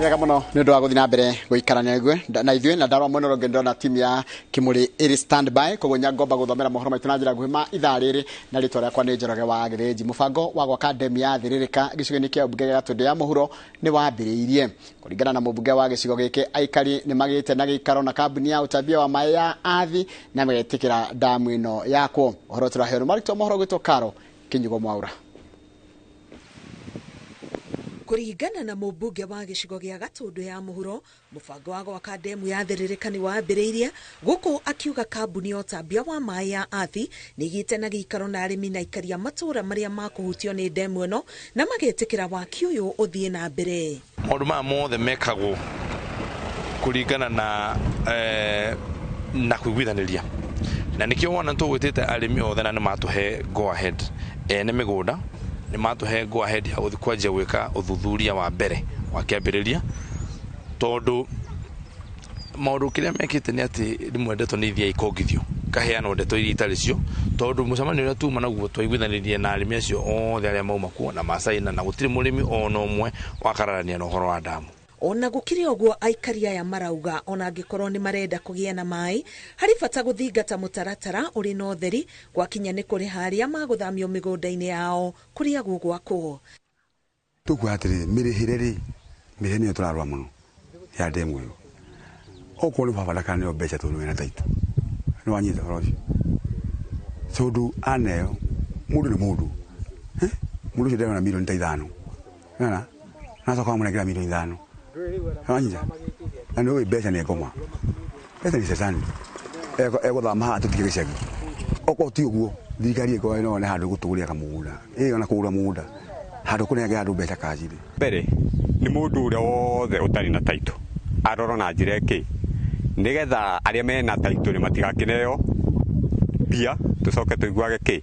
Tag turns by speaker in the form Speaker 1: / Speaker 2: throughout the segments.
Speaker 1: Wega muno ni ndo guthina mbere guikarania igwe na ithuĩ na ndarwa mwena ũngĩ ndona timu ya Kimuri iri standby koguo nyangomba guthomera mohoro maitu na njĩra nguhĩ ma ithaa rĩrĩ na rĩtwa rĩakwa nĩ Njoroge wa Gĩthĩnji. Mũbango wa gwaka academy ya Thĩrĩrĩka gĩcigo-inĩ kĩa ũmbunge gĩa Gatũndũ ya mũhuro nĩ wambĩrĩirie. Kũringana na mũmbunge wa gĩcigo gĩkĩ, aikari nĩ magĩte na gĩikaro na kambuni ya ũtambia wa maĩ ya Athi na magetĩkĩra damu ĩno yakwo. Ũhoro tũraheo nĩ Marito mohoro gwĩtwo Karo Kinyugo Mwaura.
Speaker 2: Kuringana na mũmbunge wa gĩcigo gĩa Gatũndũ ya mũhuro, mũbango wa gwaka demu ya Thĩrĩrĩka nĩ wambĩrĩirie, gũkũ akiuga kambuni ya ũtambia wa maĩ ya Athi nĩ igĩte na gĩikaro na arĩmi na ikaria matũra marĩa makũhutio nĩ demu ĩno na magetĩkĩra waki ũyũ ũthiĩ na mbere.
Speaker 3: Maũndũ maya mothe mekagwo kũringana na kũiguithanĩria, na nĩkĩo wona tũgwĩtĩte arĩmi othe na nĩ matũhe go ahead nĩ mĩgũnda nĩ matũhe go ahead ya gũthiĩ kwanjia gwĩka ũthuthuria wa mbere wa kĩambĩrĩria, tondũ maũndũ kĩrĩa mekĩte nĩ atĩ rĩmwe ndeto nĩ ithiaga ikongithio kaheana ndeto iria itarĩ cio, tondũ mũcemanio ũrĩa tuma naguo twaiguithanĩrie na arĩmi acio othe arĩa mauma kuo na macaina na gũtirĩ mũrĩmi ona ũmwe wakararania na ũhoro wa damu.
Speaker 2: Ona gũkĩrĩ ũguo, aikari aya marauga ona angĩkorwo nĩ marenda kũgĩa na maĩ, harĩ bata gũthingata mũtaratara ũrĩ na ũtheri gwakinya nĩ kũrĩ harĩa magũthamio mĩgũnda-inĩ yao kũrĩa gũgwakwo.
Speaker 4: Tũkuga atĩrĩ, mĩrĩhĩre nĩyo tũrarũa mũno ya demu ĩyo. Okorwo nĩ babaraka nĩyo mbeca tondũ wĩna taitũ nĩ wanyita ũhoro ũcio, tondũ aneo mũndũ nĩ mũndũ mũndũ ũcio ndarĩ na mirioni ta 5 na acoka amũnengera mirioni 5 wanyita, na nĩũĩ mbeca nĩ ngoma, mbeca nĩ cecani egũthama haha tũtige gĩcagi. Okorwo ti ũguo, thirikari ĩkorwo no nĩ handũ gũtũgũria kamũgũnda ona kũgũra mũgũnda handũ kũnengera andũ mbeca kajire.
Speaker 5: Mbere nĩ mũndũ ũrĩa wothe ũtarĩ na taitũ arorwo na njĩra ĩkĩ, nĩgetha arĩa mena taitũ nĩ matigakĩneo mbia, tũcoke tũiguage kĩ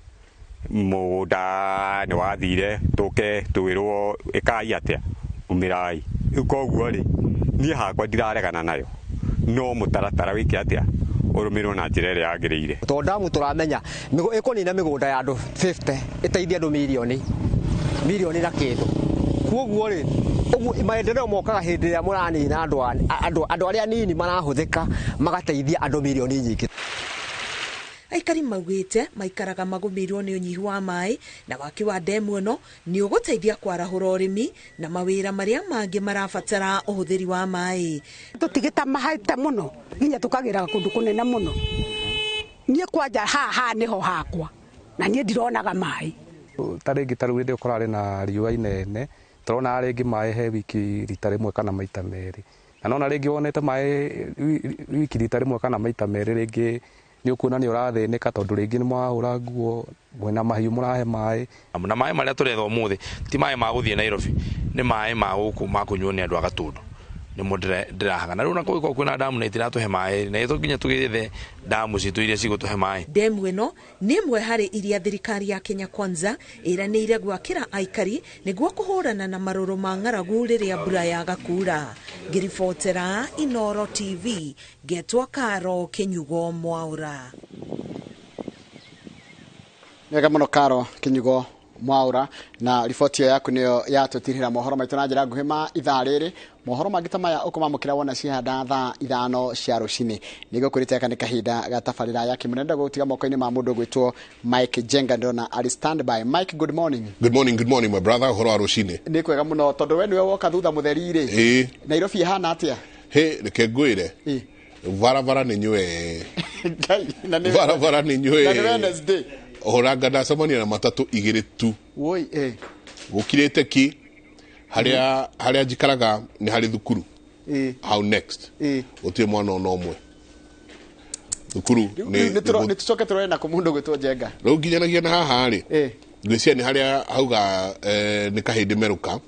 Speaker 5: mũgũnda nĩ wathire tũke twĩrwo ĩkai atĩa umĩrai. Rĩu koguo rĩ, niĩ hakwa ndiraregana nayo, no mũtaratara wĩke atĩa ũrũmĩrĩrwo na njĩra ĩrĩa yagĩrĩire.
Speaker 6: Tondũ damu tũramenya ĩkũnina mĩgũnda ya andũ 50 ĩteithia andũ milioni na kĩndũ. Koguo rĩ, ũguo maendeleo mokaga hĩndĩ ĩrĩa mũranina andũ arĩa nini marahũthĩka magateithia andũ milioni nyingĩ.
Speaker 2: Aikari maugĩte maikaraga magũmĩirwo nĩ ũnyihu wa maĩ na waki wa demu ĩno nĩ ũgũteithia kwarahũra ũrĩmi na mawĩra marĩa mangĩ marabatara ũhũthĩri wa maĩ.
Speaker 7: Tũtigĩta mahaite mũno nginya tũkagĩra kũndũ kũnene mũno. Niĩ kwanja haha nĩho hakwa na niĩ ndironaga maĩ.
Speaker 8: Tarĩngĩ tarĩu hĩndĩ ũkorarĩ na riũa inene, tũrona rĩngĩ maĩ he wiki rita rĩmwe kana maita merĩ, na nona rĩngĩ wonete maĩ wiki rita rĩmwe kana maita merĩ, rĩngĩ nĩ ũkuona nĩ ũrathĩnĩka tondũ rĩngĩ nĩ mũrahũra nguo mwena mahiũ mũrahe maĩ. Na maĩ marĩa tũretha ũmũthĩ ti maĩ ma gũthiĩ Nairobi, nĩ maĩ ma gũkũ ma kũnyuo nĩ andũ a Gatũndũ nĩmo ndĩrahaga. Na rĩu na kũngĩkorwo kwĩna damu na itiratũhe maĩ, na nginya tũgĩethe damu citũ iria cigũtũhe maĩ.
Speaker 2: Demu ĩno nĩ ĩmwe harĩ iria thirikari ya Kenya Kwanza ĩranĩire gwakĩra aikari nĩguo kũhũrana na marũrũ ma ng'aragu rĩrĩa mbura yaga kuura. Ngĩribotera Inooro TV, ngetwo Karo Kinyugo Mwaura.
Speaker 1: Wega mũno Karo Kinyugo Mwaura, na riboti yaku nĩyo yatũtirĩra mohoro maitũ na njĩra nguhĩ ma ithaa rĩrĩ. Mohoro mangĩ ta maya ũkũmamũkĩra wona cihanda thaa 5 cia rũcinĩ. Nĩgũkũrĩte kana kahinda gatabarĩra ya kĩmũnenda gũtiga moko-inĩ ma mũndũ gwĩtwo Mike Jenga ndona ari standby. Mike, good morning.
Speaker 9: Good morning my brother, ũhoro wa rũcinĩ.
Speaker 1: Nĩ kwega mũno tondũ we nĩwe woka thutha mũtheri rĩ. Nairobi ihana atĩa?
Speaker 9: Reke ngwĩre barabara nĩ nyue barabara nĩ nyue na Wednesday oranga ndacemania na matatũ igĩrĩ tu.
Speaker 1: Woi
Speaker 9: gũkirĩte ki harĩa njikaraga nĩ harĩ thukuru. Next gũtirĩ mwana ona ũmwe thukuru
Speaker 1: nĩ tũcoke tũrore na kũmũndũ gwĩtwo Jenga.
Speaker 9: Rĩu nginyanagia na haha rĩ ngwĩciria nĩ harĩa hauga nĩ kahĩndĩ merũka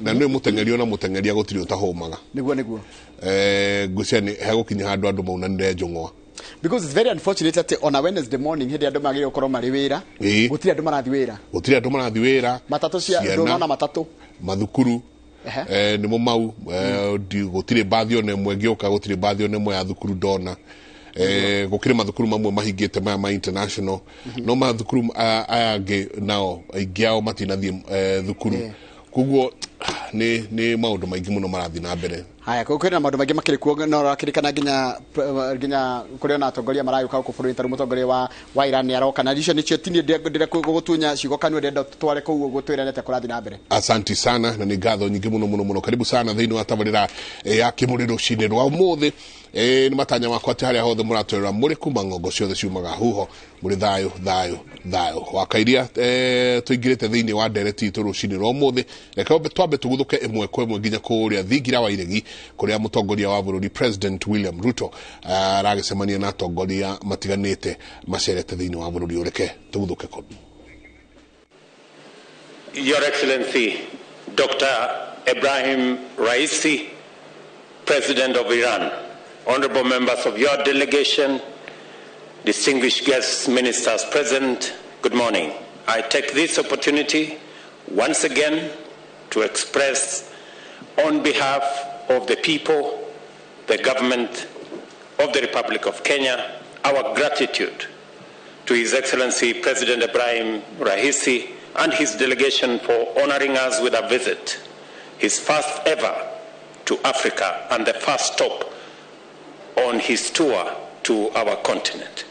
Speaker 9: na nĩ mũteng'eri ona mũteng'eria gũtirĩ ũtahũmaga.
Speaker 1: Nĩguo
Speaker 9: ngwĩciria nĩ hegũkinya handũ andũ maunanire njũng'wa.
Speaker 1: Because it's very unfortunate that on a Wednesday morning hĩndĩ andũ magĩrĩirwo gũkorwo marĩ wĩra gũtirĩ andũ marathiĩ wĩra. Matatũ cia ndona matatũ mathukuru nĩmo mau gũtirĩ bathi ona ĩmwe ngĩũka, gũtirĩ bathi ona ĩmwe ya thukuru ndona. Gũkĩrĩ mathukuru mamwe mahingĩte maya ma international, no mathukuru aya angĩ nao aingĩ ao matinathiĩ thukuru
Speaker 9: kuguo ni maundu maingi muno marathi na mbere.
Speaker 1: Haya, kwina maundu maingi makiri kuo no rakirikana ginya kuri ona atongoria marayuka ku bũrũri taru mutongoria wa Iran ni aroka na icio nicio tini ndire gutunya cigo kanwa ndenda tware kuu gutwirete kurathi na mbere.
Speaker 9: Asanti sana na ni ngatho nyingi muno karibu sana thiini wa tabarira ya kimuriro cine rwa umuthi ni matanya makwa ati haria hothe muratwira muri kuma ngongo ciothe ciumaga huho muri thayo wakairia tuingirite thiini wa ndereti itu rucini rwa umuthi reka twambe tuguthuke imwe kwa imwe nginya kuria thingira wa iregi kuria mutongoria wa bururi President William Ruto aragicemania na atongoria matiganite macerete thiini wa bururi ureke tuguthuke ku.
Speaker 10: Your Excellency Dr. Ebrahim Raisi, President of Iran, honorable members of your delegation, distinguished guests, ministers present, good morning. I take this opportunity once again to express on behalf of the people, the government of the Republic of Kenya, our gratitude to His Excellency President Ebrahim Raisi and his delegation for honoring us with a visit, his first ever to Africa and the first stop on his tour to our continent.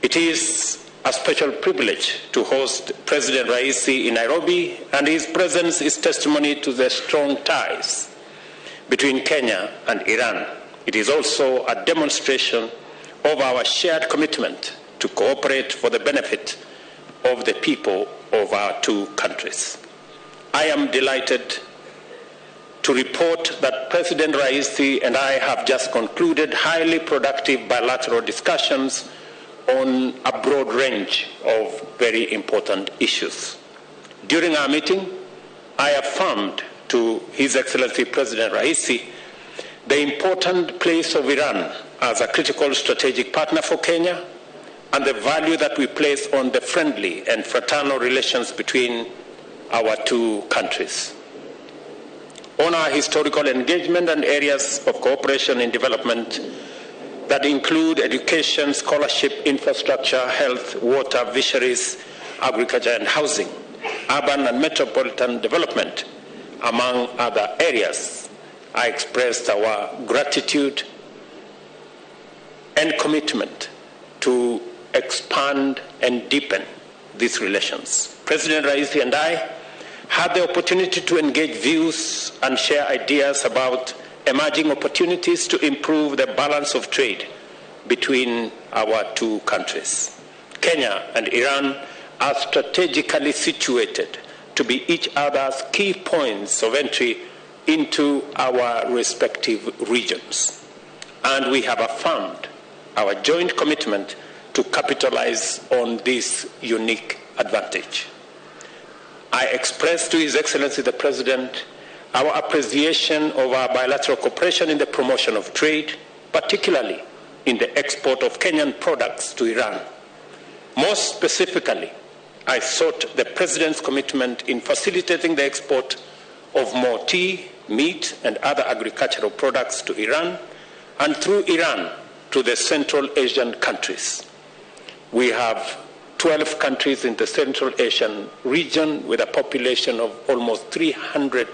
Speaker 10: It is a special privilege to host President Raisi in Nairobi, and his presence is testimony to the strong ties between Kenya and Iran. It is also a demonstration of our shared commitment to cooperate for the benefit of the people of our two countries. I am delighted to report that President Raisi and I have just concluded highly productive bilateral discussions on a broad range of very important issues. During our meeting, I affirmed to His Excellency President Raisi the important place of Iran as a critical strategic partner for Kenya and the value that we place on the friendly and fraternal relations between our two countries. On our historical engagement and areas of cooperation in development that include education, scholarship, infrastructure, health, water, fisheries, agriculture and housing, urban and metropolitan development, among other areas, I expressed our gratitude and commitment to expand and deepen these relations. President Raisi and I had the opportunity to engage views and share ideas about emerging opportunities to improve the balance of trade between our two countries. Kenya and Iran are strategically situated to be each other's key points of entry into our respective regions. And we have affirmed our joint commitment to capitalize on this unique advantage. I express to His Excellency the President our appreciation of our bilateral cooperation in the promotion of trade, particularly in the export of Kenyan products to Iran. Most specifically, I sought the President's commitment in facilitating the export of more tea, meat, and other agricultural products to Iran, and through Iran to the Central Asian countries. We have 12 countries in the Central Asian region with a population of almost 300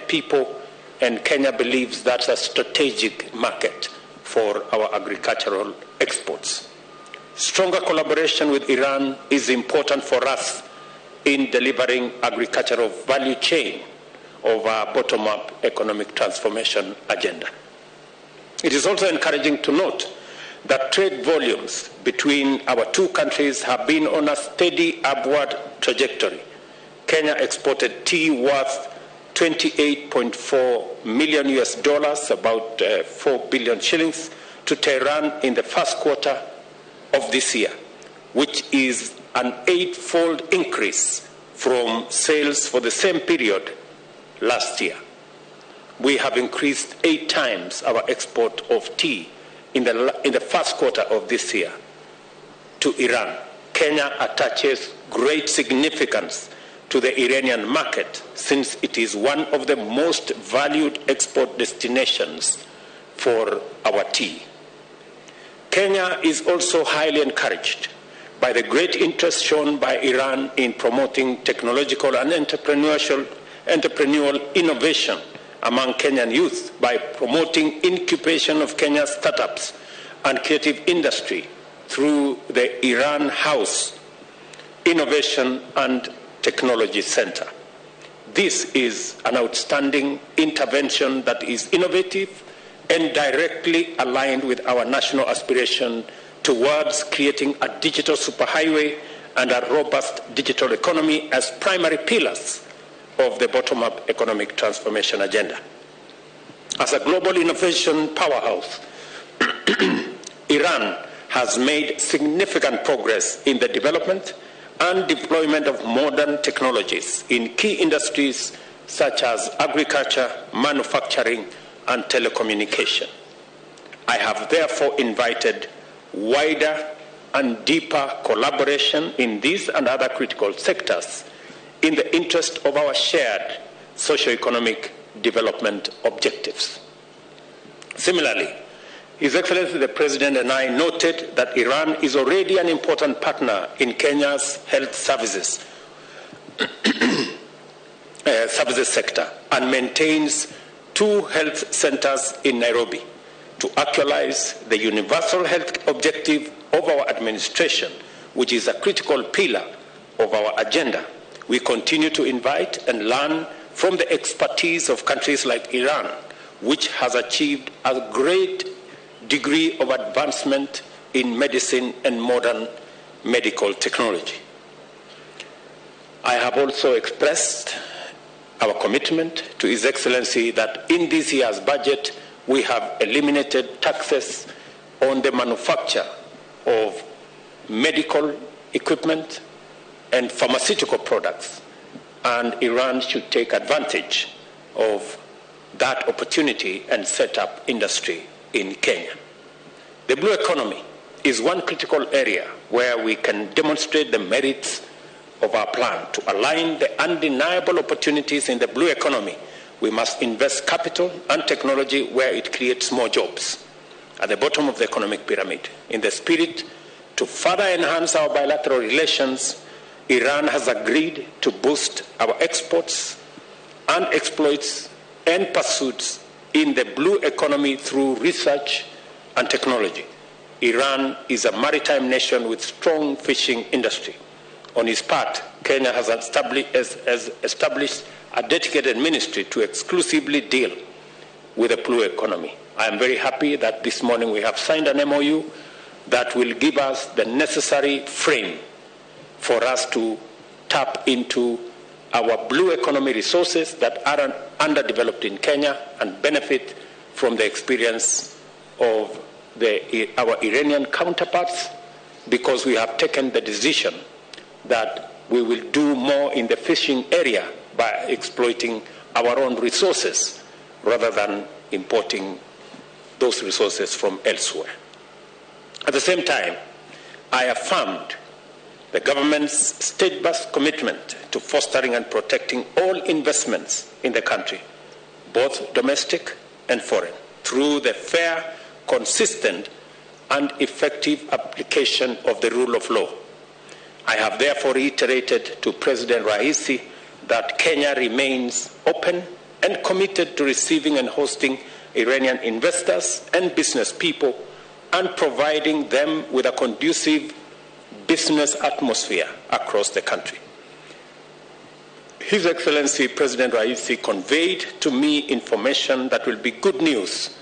Speaker 10: people, and Kenya believes that's a strategic market for our agricultural exports. Stronger collaboration with Iran is important for us in delivering agricultural value chain of our bottom-up economic transformation agenda. It is also encouraging to note that trade volumes between our two countries have been on a steady upward trajectory. Kenya exported tea worth $28.4 million, about 4 billion shillings, to Tehran in the first quarter of this year, which is an 8-fold increase from sales for the same period last year. We have increased 8 times our export of tea in the first quarter of this year to Iran. Kenya attaches great significance to the Iranian market since it is one of the most valued export destinations for our tea. Kenya is also highly encouraged by the great interest shown by Iran in promoting technological and entrepreneurial entrepreneurial innovation among Kenyan youth by promoting incubation of Kenya's startups and creative industry through the Iran House Innovation and Technology Center. This is an outstanding intervention that is innovative and directly aligned with our national aspiration towards creating a digital superhighway and a robust digital economy as primary pillars of the bottom-up economic transformation agenda. As a global innovation powerhouse, Iran has made significant progress in the development and deployment of modern technologies in key industries such as agriculture, manufacturing, and telecommunication. I have therefore invited wider and deeper collaboration in these and other critical sectors in the interest of our shared socio-economic development objectives. Similarly, His Excellency the President and I noted that Iran is already an important partner in Kenya's health services sector and maintains 2 health centers in Nairobi to actualize the universal health objective of our administration, which is a critical pillar of our agenda. We continue to invite and learn from the expertise of countries like Iran, which has achieved a great degree of advancement in medicine and modern medical technology. I have also expressed our commitment to His Excellency that in this year's budget we have eliminated taxes on the manufacture of medical equipment and pharmaceutical products, and Iran should take advantage of that opportunity and set up industry in Kenya. The blue economy is one critical area where we can demonstrate the merits of our plan. To align the undeniable opportunities in the blue economy, we must invest capital and technology where it creates more jobs, at the bottom of the economic pyramid. In the spirit to further enhance our bilateral relations, Iran has agreed to boost our exports and exploits and pursuits in the blue economy through research and technology. Iran is a maritime nation with strong fishing industry. On its part, Kenya has established a dedicated ministry to exclusively deal with the blue economy. I am very happy that this morning we have signed an MOU that will give us the necessary frame for us to tap into our blue economy resources that are underdeveloped in Kenya and benefit from the experience of our Iranian counterparts, because we have taken the decision that we will do more in the fishing area by exploiting our own resources rather than importing those resources from elsewhere. At the same time, I affirmed the government's steadfast commitment to fostering and protecting all investments in the country, both domestic and foreign, through the fair, consistent, and effective application of the rule of law. I have therefore reiterated to President Raisi that Kenya remains open and committed to receiving and hosting Iranian investors and business people and providing them with a conducive business atmosphere across the country. His Excellency President Raisi conveyed to me information that will be good news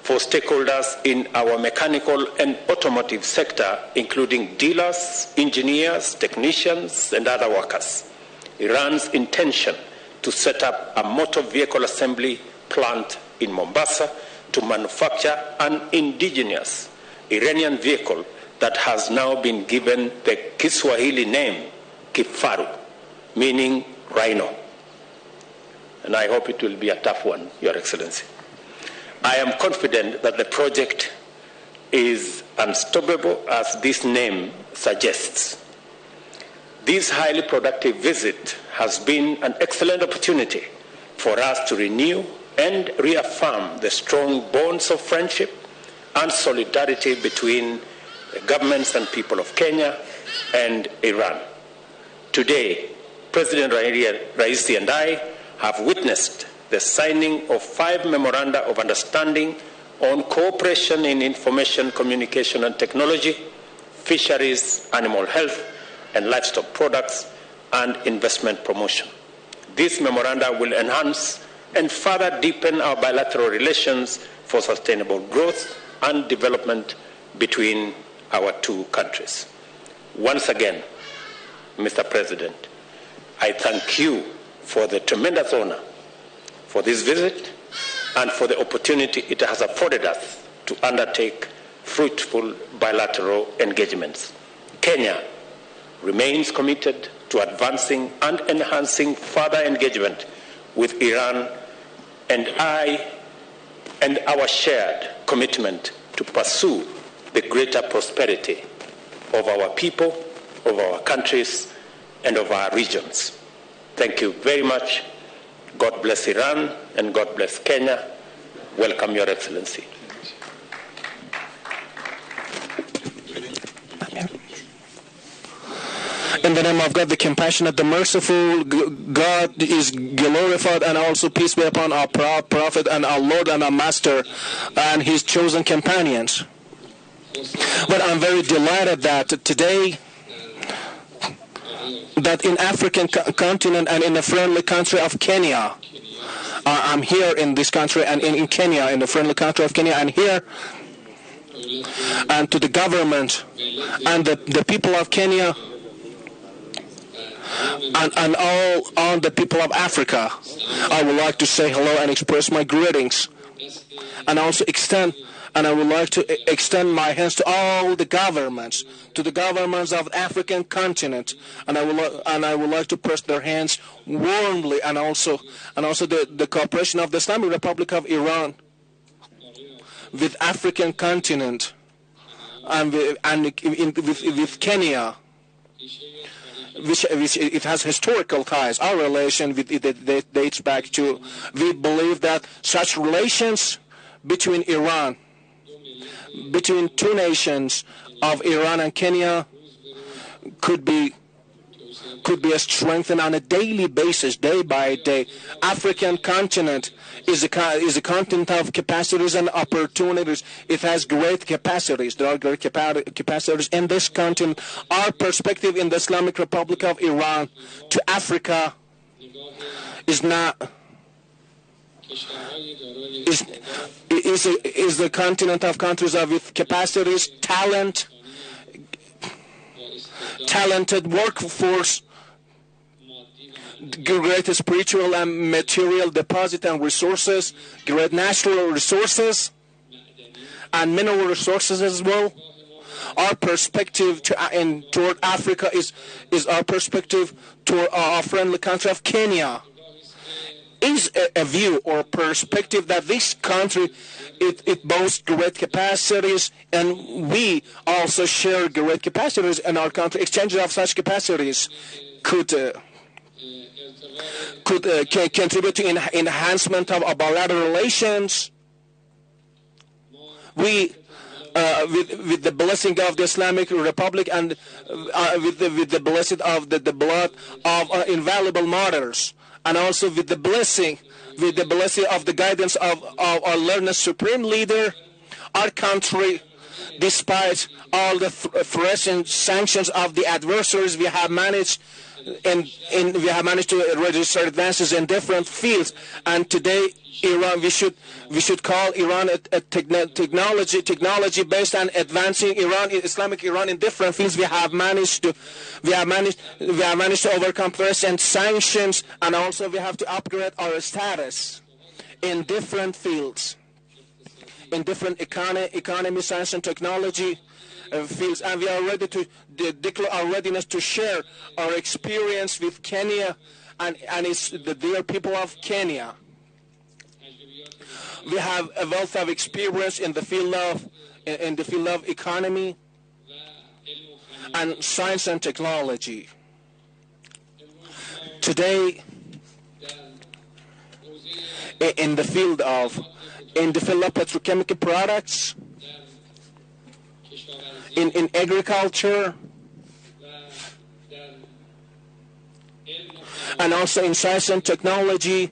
Speaker 10: for stakeholders in our mechanical and automotive sector, including dealers, engineers, technicians, and other workers. Iran's intention to set up a motor vehicle assembly plant in Mombasa to manufacture an indigenous Iranian vehicle that has now been given the Kiswahili name Kifaru, meaning rhino. And I hope it will be a tough one, Your Excellency. I am confident that the project is unstoppable as this name suggests. This highly productive visit has been an excellent opportunity for us to renew and reaffirm the strong bonds of friendship and solidarity between the governments and people of Kenya and Iran. Today, President Raisi and I have witnessed the signing of 5 memoranda of understanding on cooperation in information, communication and technology, fisheries, animal health and livestock products, and investment promotion. These memoranda will enhance and further deepen our bilateral relations for sustainable growth and development between our two countries. Once again, Mr. President, I thank you for the tremendous honor for this visit and for the opportunity it has afforded us to undertake fruitful bilateral engagements. Kenya remains committed to advancing and enhancing further engagement with Iran, and our shared commitment to pursue the greater prosperity of our people, of our countries, and of our regions. Thank you very much. God bless Iran and God bless Kenya. Welcome, Your Excellency.
Speaker 11: In the name of God, the compassionate, the merciful, God is glorified, and also peace be upon our prophet and our Lord and our Master and his chosen companions. But I'm very delighted that today, that in African continent and in the friendly country of Kenya, I'm here in this country and in Kenya, in the friendly country of Kenya, and here, and to the government and the people of Kenya, and all the people of Africa, I would like to say hello and express my greetings, and also I would like to extend my hands to all the governments, to the governments of the African continent, and I would like to press their hands warmly, and also the cooperation of the Islamic Republic of Iran with African continent and with Kenya, which it has historical ties. Our relation with it dates back to, we believe that such relations between two nations of Iran and Kenya could be strengthened on a daily basis, day by day. African continent is a continent of capacities and opportunities. It has great capacities. There are great capacities in this continent. Our perspective in the Islamic Republic of Iran to Africa is not is the continent of countries with capacities, talented workforce, great spiritual and material deposit and resources, great natural resources, and mineral resources as well. Our perspective toward Africa is our perspective toward our friendly country of Kenya. Is a view or perspective that this country it boasts great capacities, and we also share great capacities in our country. Exchange of such capacities could contribute to enhancement of our bilateral relations. We, with the blessing of the Islamic Republic and with the blessing of the blood of invaluable martyrs, and also with the blessing of the guidance of our learned supreme leader, our country, despite all the threats and sanctions of the adversaries, we have managed to register advances in different fields. And today, Iran, we should call Iran a technology based on advancing Islamic Iran in different fields. We have managed to overcome threats and sanctions, and also we have to upgrade our status in different fields, in different economy, science and technology fields, and we are ready to declare our readiness to share our experience with Kenya and the dear people of Kenya. We have a wealth of experience in the field of economy and science and technology. Today, in the field of petrochemical products, in agriculture, and also in science and technology,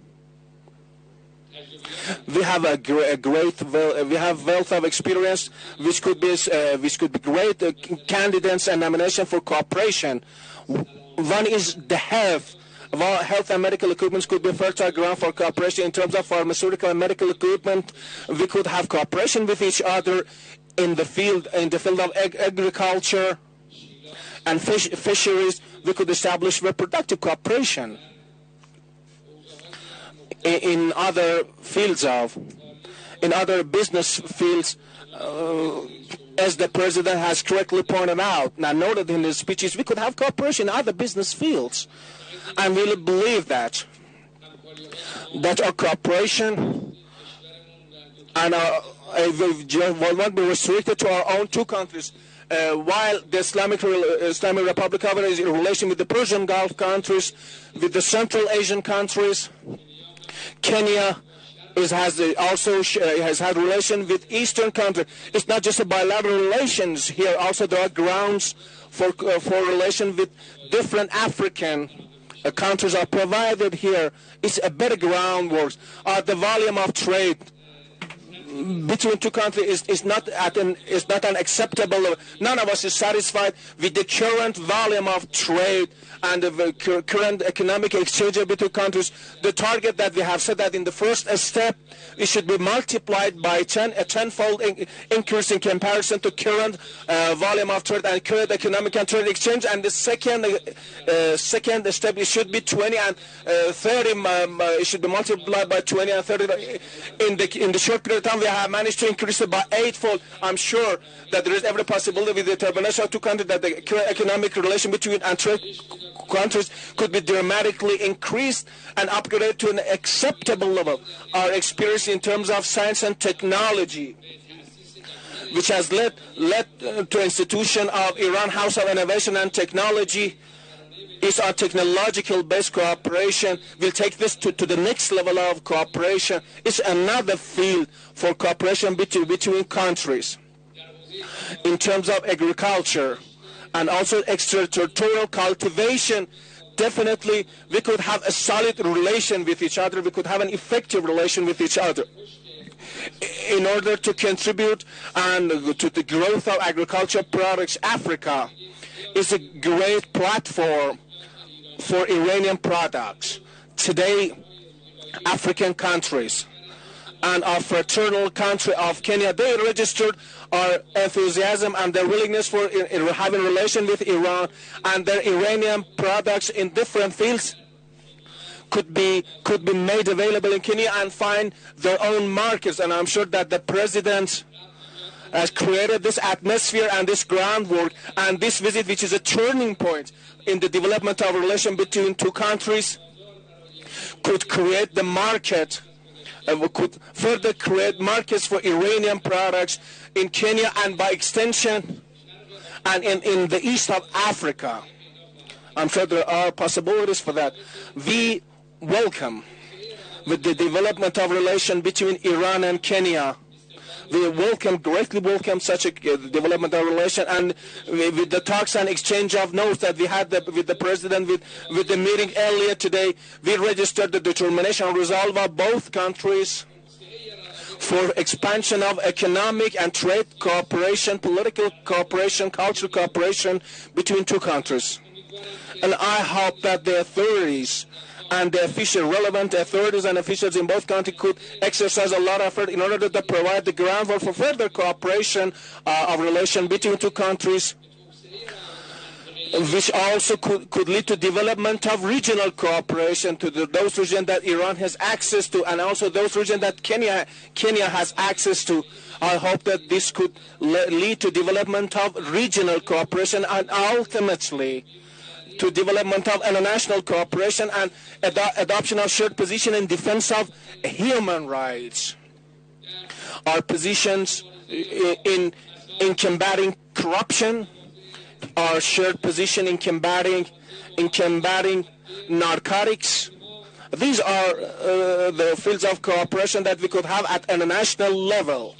Speaker 11: We have we have wealth of experience, which could be great candidates and nomination for cooperation. One is the health. Well, health and medical equipment could be fertile ground for cooperation in terms of pharmaceutical and medical equipment. We could have cooperation with each other in the field of agriculture and fisheries. We could establish reproductive cooperation. In other business fields, as the president has correctly pointed out, and noted in his speeches, we could have cooperation in other business fields. I really believe that our cooperation and will not be restricted to our own two countries. While the Islamic Republic is in relation with the Persian Gulf countries, with the Central Asian countries, Kenya has had relation with Eastern countries. It's not just a bilateral relations here. Also, there are grounds for relation with different African countries are provided here. It's a better groundwork. The volume of trade between two countries is not an acceptable level. None of us is satisfied with the current volume of trade and the current economic exchange between countries. The target that we have set that in the first step, it should be multiplied by a tenfold increase in comparison to current volume of trade and current economic and trade exchange. And the second step, it should be 20 and 30. It should be multiplied by 20 and 30. In the short period of time, we have managed to increase it by eightfold. I'm sure that there is every possibility with the determination of two countries that the current economic relation between and trade countries could be dramatically increased and upgraded to an acceptable level. Our experience in terms of science and technology, which has led to institution of Iran House of Innovation and Technology, is our technological-based cooperation. We'll take this to the next level of cooperation. It's another field for cooperation between countries. In terms of agriculture and also extraterritorial cultivation, definitely we could have a solid relation with each other. We could have an effective relation with each other in order to contribute and to the growth of agricultural products. Africa is a great platform for Iranian products. Today, African countries and our fraternal country of Kenya, they registered our enthusiasm and their willingness for having relation with Iran, and their Iranian products in different fields could be made available in Kenya and find their own markets. And I'm sure that the president has created this atmosphere and this groundwork, and this visit, which is a turning point in the development of relation between two countries, could create the market, could further create markets for Iranian products in Kenya and by extension and in the east of Africa. I'm sure there are possibilities for that. We welcome with the development of relation between Iran and Kenya. We greatly welcome such a development of relation, and with the talks and exchange of notes that we had with the president, with the meeting earlier today, we registered the determination and resolve of both countries for expansion of economic and trade cooperation, political cooperation, cultural cooperation between two countries. And I hope that the authorities and the relevant authorities and officials in both countries could exercise a lot of effort in order to provide the groundwork for further cooperation of relation between two countries, which also could lead to development of regional cooperation to those regions that Iran has access to, and also those regions that Kenya has access to. I hope that this could lead to development of regional cooperation and ultimately to development of international cooperation and adoption of shared position in defense of human rights. Our positions in combating corruption, our shared position in combating narcotics. These are the fields of cooperation that we could have at international level.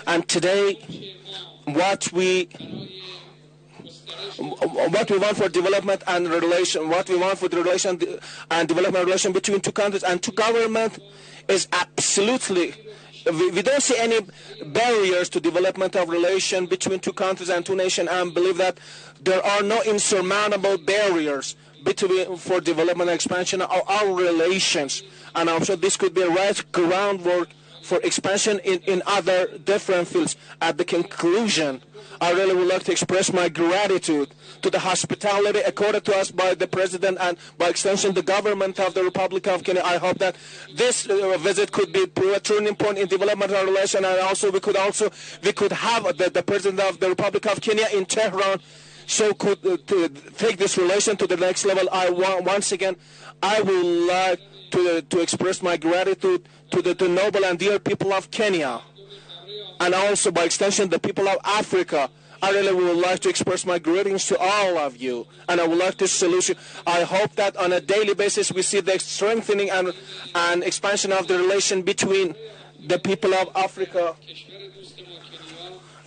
Speaker 11: And today, what we what we want for development and relation, what we want for the relation and development relation between two countries and two governments is absolutely. We don't see any barriers to development of relation between two countries and two nations, and believe that there are no insurmountable barriers for development and expansion of our relations. And also this could be a right groundwork for expansion in other different fields. At the conclusion, I really would like to express my gratitude to the hospitality accorded to us by the President and by extension the government of the Republic of Kenya. I hope that this visit could be a turning point in developmental relations, and also we could have the President of the Republic of Kenya in Tehran, so could to take this relation to the next level. Once again, I would like to express my gratitude to the noble and dear people of Kenya, and also by extension the people of Africa. I really would like to express my greetings to all of you, and I would like to salute you. I hope that on a daily basis we see the strengthening and expansion of the relation between the people of Africa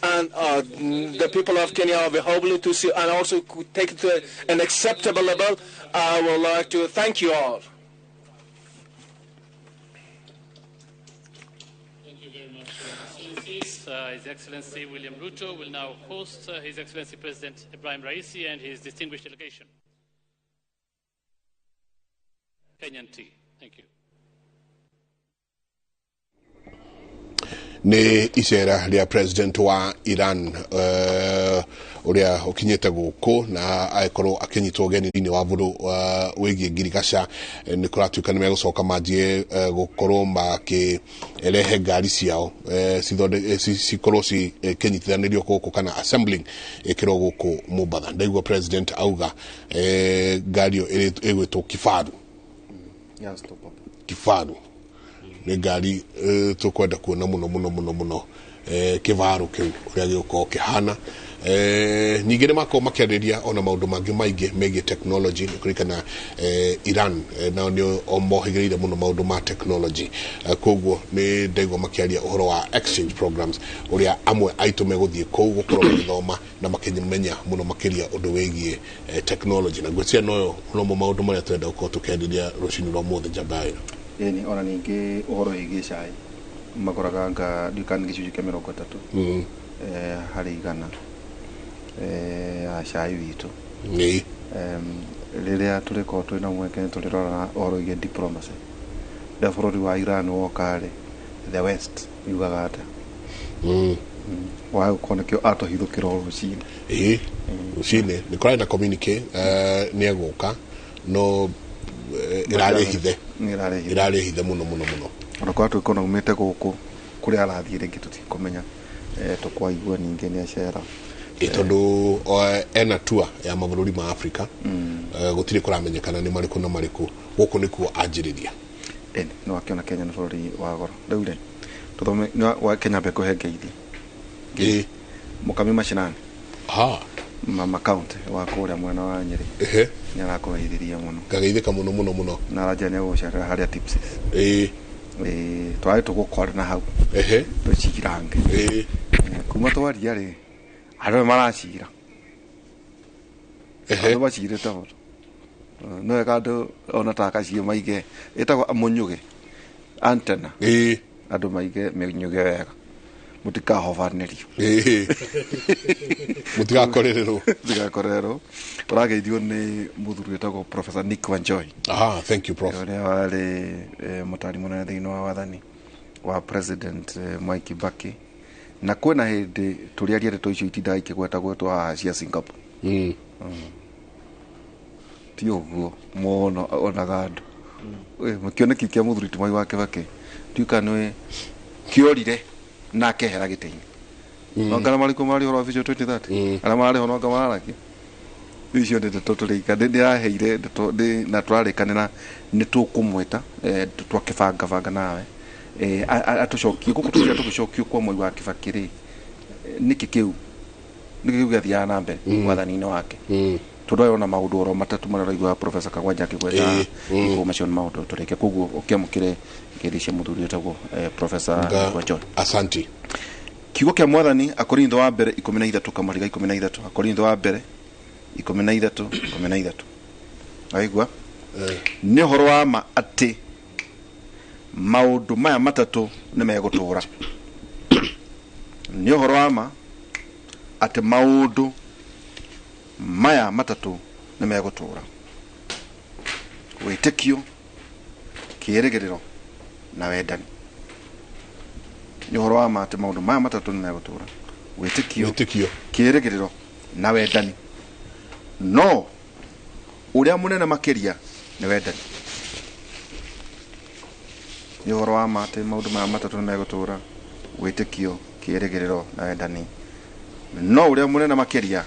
Speaker 11: and the people of Kenya. We hope to see and also take it to an acceptable level. I would like to thank you all.
Speaker 12: His Excellency William Ruto will now host His Excellency President Ibrahim Raisi and his distinguished delegation. Kenyan tea. Thank you.
Speaker 9: Nĩ icera rĩa president wa Iran uria ukinyete guku na akorwo akinyitwo geni thini wa buru wigie ngirigaca ni kuratuika ni megucoka manjie gukorwo makirehe ngari ciao cikorwo cikinyitithanirio guku kana assembling ikirwo guku Mombasa. Ndaigua president auga ngari iyo igwitwo Kifaru ni ngari tukwenda kuona muno kivaru kiu uria gikuo kihana nyingĩ nĩmakorwo makĩarĩria ona maũndũ mangĩ maingĩ megiĩ technology kũrikana Iran nao nĩ mohĩgĩrĩire mũno maũndũ ma technology koguo nĩ ndaigua makĩaria ũhoro wa exchange programs ũrĩa amwe aitũ megũthiĩ kũu gũkorwo magĩthoma na makĩmenya mũno makĩria ũndũ wĩgiĩ technology na ngwĩciria noyo nomo maũndũ marĩa tũrenda gũkorwo tũkĩarĩria rũcinĩ rwa ũmũthĩ Jabair.
Speaker 13: Ĩni ona ningĩ ũhoro wĩgiĩ cai makoraga nga ndukani gĩcunjĩ kĩa 30 harĩ igana cai witũ rĩrĩa tũrĩkorwo twĩna mweke tũrĩrora ũhoro wĩgiĩ diplomacy rĩrĩa bũrũri wa Iran woka-rĩ the west yugaga atĩa wagũkorwo nĩkĩo atũhithũkĩra rũcinĩ
Speaker 9: rũcinĩ nĩ kũrarĩ na communique nĩ egũka no ĩrarĩhithe mũno
Speaker 13: ona kwa twĩkona umĩte gũkũ kũrĩa arathiĩ rĩngĩ tũtikũmenya tũkwaigua ningĩ nĩ acera
Speaker 9: tondu ena tour ya mabũrũri ma Africa gũtirĩ kũramenyekana nĩ marĩkũ na marĩkũ gũkũ nĩkuo anjĩrĩria
Speaker 13: no akĩona Kenya nĩ bũrũri wa goro rĩu rĩ tũthome wa Kenya mbeko hengeithi Mukami Mashinani mama county wa kũrĩa mwena wa Nyeri nĩ arakũgeithĩria mũno
Speaker 9: ngageithĩka mũno
Speaker 13: na aranja nĩ agũgũcerera harĩa tipsis twarĩ tũgũkora na hau tũcirange kuma twaria-rĩ andũ maracira andũ macirĩte mũno no wega andũ ona takacio maige ĩtagwo mũnyuge antena andũ maige mũnyuge wega mũtikahobanĩrio mũtigakorererwo tũrageithio nĩ mũthuri wĩtagwo Professor Nick Wanjohi.
Speaker 9: Thank you Prof.
Speaker 13: ũrĩa warĩ mũtari mũnene thĩinĩ wa wathani wa President Mwai Kibaki na kwĩna hĩndĩ tũrĩaria ndeto icio itindaga ikĩgwetagwetwo haha cia Singapore ti ũguo mũno onaga andũ kĩoneki kĩa mũthuri ti Mwai wa Kibaki tuika nĩ kĩorire na kehera gĩtĩ-inĩ nongana marĩkũ marĩ horo Vision 2030 arĩa marĩ ho nonga mararakia icio ndeto tũrĩka ndĩraheire ndeto na tũrarĩkanĩra nĩ tũkũmwĩta twakĩbanga nawe atũcokie gũkũ tũkĩra tũgĩcokio kwa Mwai wa Kibaki-rĩ nĩkĩ kĩu gĩathiaga na mbere wathani-inĩ wake tondũ arona maũndũ oro matatũ marĩa araigua Professor Kagwanja akĩgweta iko macio nĩ maũndũ tũrĩke koguo ũkĩamũkĩre ngeithi cia mũthuri wĩtagwo Professor Kagwanja.
Speaker 9: Asante.
Speaker 13: Kiugo kĩa mwathani Akorintho wa mbere 13 kamariga 13 Akorintho wa mbere 13 aigua nĩ ũhoro wa ma atĩ maũndũ maya matatũ nĩ megũtũũra nĩ ũhoro wa ma atĩ maũndũ maya matatũ nĩ megũtũũra wĩtĩkio kĩĩrĩgĩrĩro na wendani nĩ ũhoro wa ma atĩ maũndũ maya matatũ nĩ megũtũũra wĩtĩkio kĩĩrĩgĩrĩro na wendani no ũrĩa mũnene makĩria nĩ wendani nĩ ũhoro wa ma atĩ maũndũ maya matatũ nĩ megũtũũra wĩtĩkio kĩĩrĩgĩrĩro na wendani no ũrĩa mũnene makĩria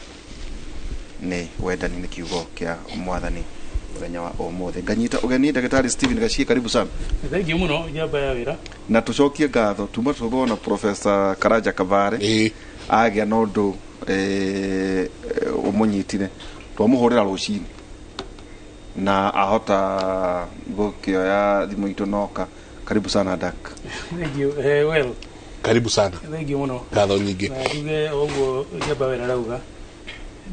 Speaker 13: nĩ wendani nĩ kiugo kĩa mwathani mũthenya wa ũmũthĩ nganyita ũgeni ndagĩtarĩ Stephen Gachie karibu sana
Speaker 12: thank you muno nyamba ya wĩra
Speaker 13: na tũcokie ngatho tuma tũgona Professor Karanja Kavare agĩa na ũndũ ũmũnyitire twamũhũrĩra rũcinĩ na ahota gũkĩoya thimũ itũ noka karibu sana dak
Speaker 12: thank you well
Speaker 9: karibu sana
Speaker 12: thank you muno
Speaker 9: ngatho nyingĩ
Speaker 12: na tuge ũguo nyamba wĩra rauga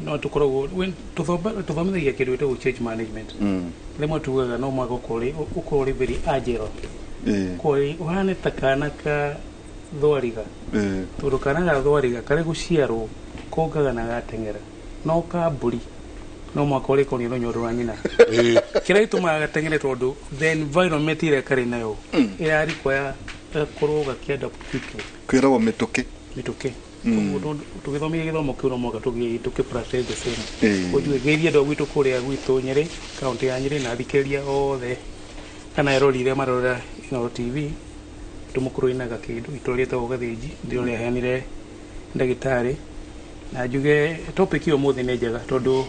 Speaker 12: no tukoragwo tuthomithagia kĩndũ gĩtagwo change management rĩmwe tugaga no mwaka ũkorwo very agile kũrĩ ũhane ta kana ka thwariga tondũ kana ga thwariga karĩ gũciarwo kongaga na gateng'era no ka mbũri no mwaka ũrĩ konio rũnyo rwa nyina kĩrĩa gĩtũmaga gateng'ere tondũ the environment ĩrĩa karĩ nayo ĩrarikwa gakorwo gakĩenda quickly
Speaker 13: kwĩragwo mĩtũkĩ
Speaker 12: tũgĩthomithia gĩthomo kĩu no mwaka tũkĩ-practice the same ũtuĩgĩria andũ gwitũ kũrĩa gwitũ Nyĩrĩ kaũntĩ ya Nyĩrĩ na thikĩria othe kana erori iria marorera TV tũmũkũrũinaga kĩndũ itũra rĩtagwo gathĩnji ndio rĩaheanire ndagĩtarĩ na njuge topic iyo mũthĩ nĩ njega tondũ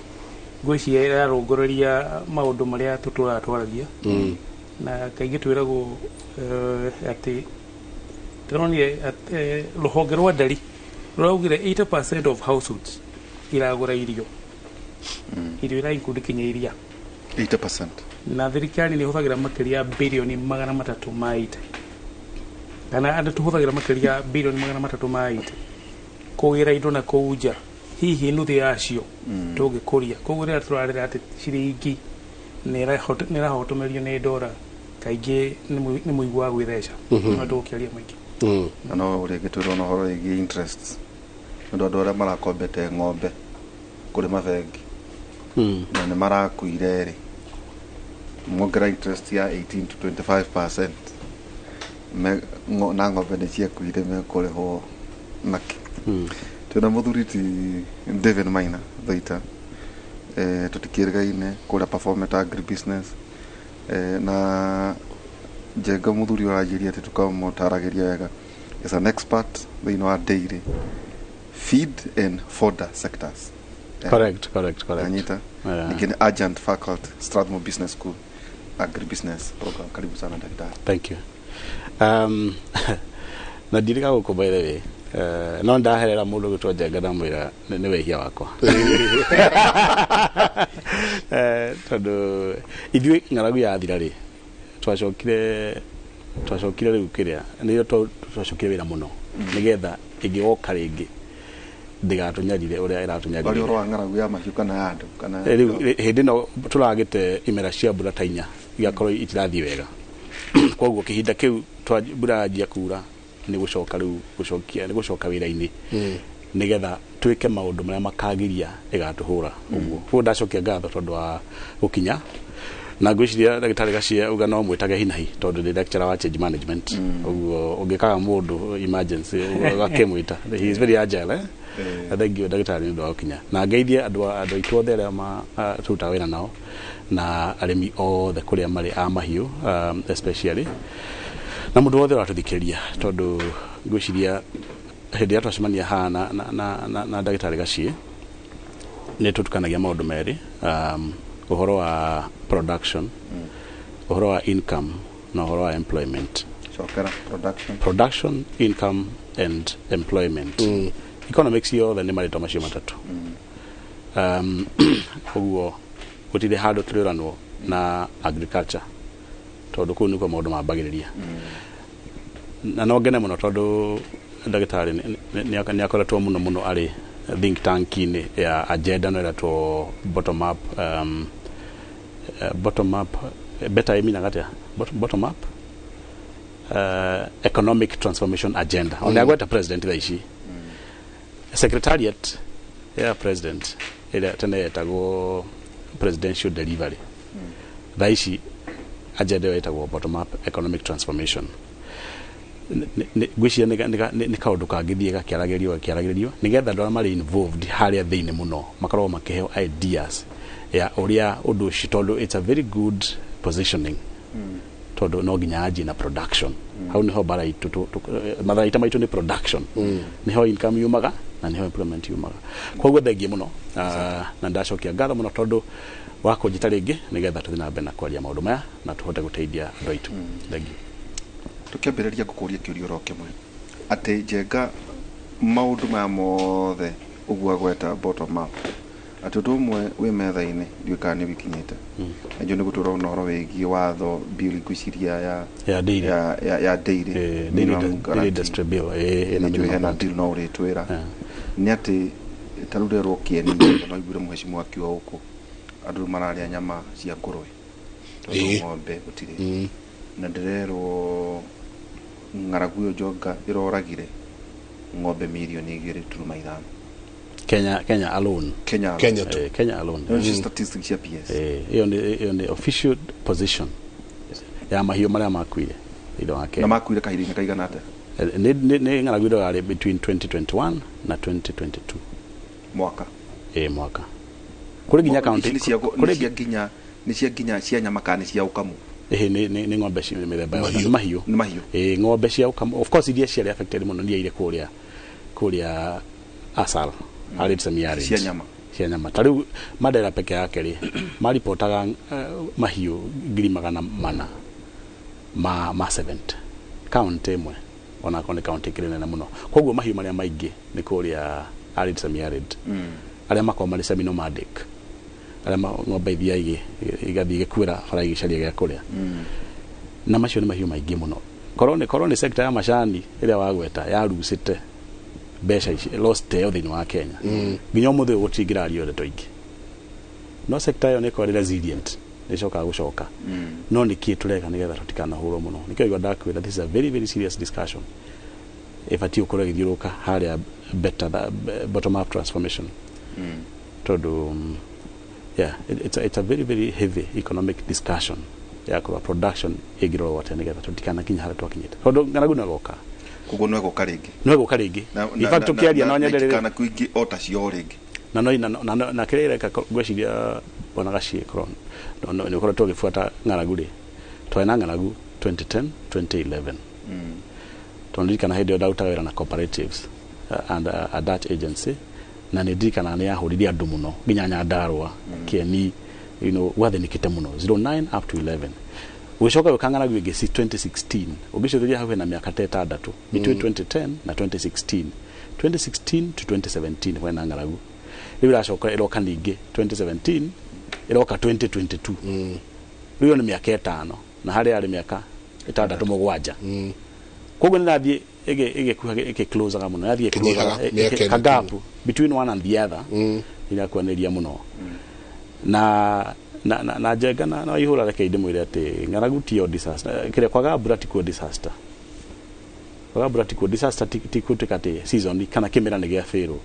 Speaker 12: ngwĩciria ĩrarũngũrĩria maũndũ marĩa tũratwaragia na kaingĩ twĩragwo atĩ tũronire rũhonge rwa ndari rũraugire 80% of households iragũra irio ira include kinya iria
Speaker 13: 80%
Speaker 12: na thirikari nĩ hũthagĩra makĩria bilioni 300 maita kana andũ tũhũthagĩra makĩria bilioni 300 kũgĩra indo na kũu nja hihi nuthu yacio tũngĩkũria koguo rĩrĩa tũrarĩra atĩ ciringi nĩ ĩrahotomerio nĩ ndora kaingĩ nĩ mũigua wa gwĩtheca na tũgũkĩaria maingĩ
Speaker 13: na no rĩngĩ twĩrwo no horo rĩngĩ interest andũ arĩa marakombete ng'ombe kũrĩ mabengi na nĩ marakuire rĩ mwongera interest ya 18 to 25% na ng'ombe nĩ ciakuire mekũrĩhwo naki twĩna mũthuri ti David Maina Thaita tũtikĩrĩgaine kũrĩa Performance Agribusiness na Njenga mũthuri aranjĩria atĩ tũkamũtaragĩria wega is an expert thĩinĩ wa dairy feed and fodder sectors
Speaker 14: correct
Speaker 13: anyita ningĩ adjunct faculty Strathmore Business School Agribusiness program karibu sana daktari
Speaker 14: thank you na ndirika gũkũ by the way no ndaherera mũndũ gĩtwa Njenga ndamwĩra nĩ wehia wakwa tondũ ithuĩ ng'aragu yathira rĩ twacokire rĩu kĩrĩa nĩyo twacokire wĩra mũno nĩgetha ĩngĩgoka rĩngĩ ndĩgatũnyarire ũrĩa ĩratũnyarire
Speaker 13: bari ũrwa ng'aragu ya mahiũ kana ya andũ kana
Speaker 14: rĩu hĩndĩ ĩno tũragĩte imera cia mbura ta inya igakorwo itirathiĩ wega koguo kĩhinda kĩu mbura yanjia kuura nĩ gũcoka wĩra-inĩ nĩgetha twĩke maũndũ marĩa makagĩria ĩgatũhũra ũguo koguo ndacokia ngatho tondũ wa gũkinya na ngwĩciria ndagĩtarĩ Gachie uga no mwĩtage hinahi tondũ ndĩ lecturer wa change management ũguo ũngĩkaga mũndũ emergency ũgakĩmwĩta he is very agile thank you ndagĩtarĩ nĩ ũndũ wa gũkinya na ngeithie andũ aitũ othe arĩa tũrutaga wĩra nao na arĩmi othe kũrĩa marĩ a mahiũ especially na mũndũ wothe ũratũthikĩrĩria tondũ ngwĩciria hĩndĩ ĩrĩa twacemania haha na ndagĩtarĩ Gachie nĩ tũtukanagia maũndũ merĩ ũhoro wa production ũhoro wa income na ũhoro wa employment production income and employment economics yothe nĩ marĩtwa macio matatũ ũguo gũtirĩ handũ tũrĩũranwo na agriculture tondũ kũu nĩkuo maũndũ mambagĩrĩria na no ngene mũno tondũ ndagĩtarĩ nĩ akoretwo mũno arĩ think tank ya agenda no to bottom up better I mean agatia bottom up economic transformation agenda on the president thaishi secretariat ya president ile tena yetago presidential delivery thaishi agenda yetago bottom up economic transformation gwishia ni kaundu kangithie gakiaragerio nigetha andũ mari involved haria thiini muno makarwo makiheo ideas ya uria undu ucio tondu it's a very good positioning tondu no nginya aji na production hau niho bara itu matharaita maitu ni production niho income yumaga na niho employment yumaga koguo thengie muno na ndacokia ngatho muno tondu wako njita ringi nigetha tuthi na mbere na kwaria maundu maya na tuhote guteithia andu aitu thengie
Speaker 13: tukĩambĩrĩria gũkũria kĩũria ro kĩmwe atĩ njenga maũndũ maya mothe ũguo agweta bottom up atĩ ũndũ ũmwe wĩ metha-inĩ ndiũĩ nĩ wĩkinyĩte na nĩ gũtũra ũhoro wĩgiĩ watho bill ngwĩciria ya daily distribute na njuĩ hena deal no ũrĩtwĩra nĩ atĩ tarĩu rerwo kĩeni no igure mheshimiwa akiuga gũkũ andũ mararĩa nyama cia ngũrwe tondũ ng'ombe gũtirĩ na ndirerwo ng'aragu yo Njonga iroragire ng'ombe 2.5
Speaker 14: Kenya alone Kenya alone
Speaker 13: statistics ya PS
Speaker 14: hiyo ni official position ya mahiũ maria makuire ilo wake
Speaker 13: na makuire kahiringa kaigana ate
Speaker 14: ni ng'aragu iro between 2021 na 2022
Speaker 13: mwaka
Speaker 14: mwaka kuri ginya county
Speaker 13: kuri ginya cia nyama kana cia ukamu
Speaker 14: ni ng'ombe cia mĩthemba ya mahiũ ng'ombe cia of course iria ciarĩ affected muno ni ile kuria asal arid semiarid cia nyama tariu Mandera peke yake ri maripotaga mahiũ 400 ma 7 county imwe ona kone county kirene na muno koguo mahiũ maria maingĩ ni kuria arid semiarid aria makoma mari semi nomadic aria ng'ombe ithia igathie gikuira bara igicaria gya kuria na macio ni mahiũ maingĩ muno korone sector ya macani iria wagweta ya rusite besha lost yo thini wa Kenya nginya muthe gutingirario ndeto ingi no sector yo ni ko resilient nicoka gucoka no niki tureka nigetha tutikana huro muno nikio igwa ndakwira this is a very very serious discussion if ati ukore githiuruka haria better bottom up transformation todo it's a very very heavy economic discussion ya kwa production igiro wate nigetha tutikana kinya haria twakinyite todo ng'aragu nagoka
Speaker 13: kugo no goka ringi
Speaker 14: in fact tukiaria no nyenderere
Speaker 13: kana kuingi ota cio ringi
Speaker 14: na kirereka gweciria bona gacie kron no ni ukora tugifuata ng'aragu ri twena ng'aragu 2010 2011 tondikana hedi dautaga wira na cooperatives and a Dutch agency na nidikana ni yahuriria andu muno nginya Nyandarua Kieni wathe nikite muno 09 up to 11 Wishoka ukangana gwige 2016 ugishotheria hawe na miaka 6 between 2010 na 2016 to 2017 when ngaragu ribira shoka iroka ningi 2017 iroka 2022 riyo ni miaka 5 na hari ari miaka 6 mugwanja koguo nirathie ige close ga muno yathie close ka gap between one and the other ila kuaneria muno na njenga na ihura reke ndimwire ati ng'aragu tio disaster kire kwaga bratical disaster tikutikate season kana kimera ni gya fero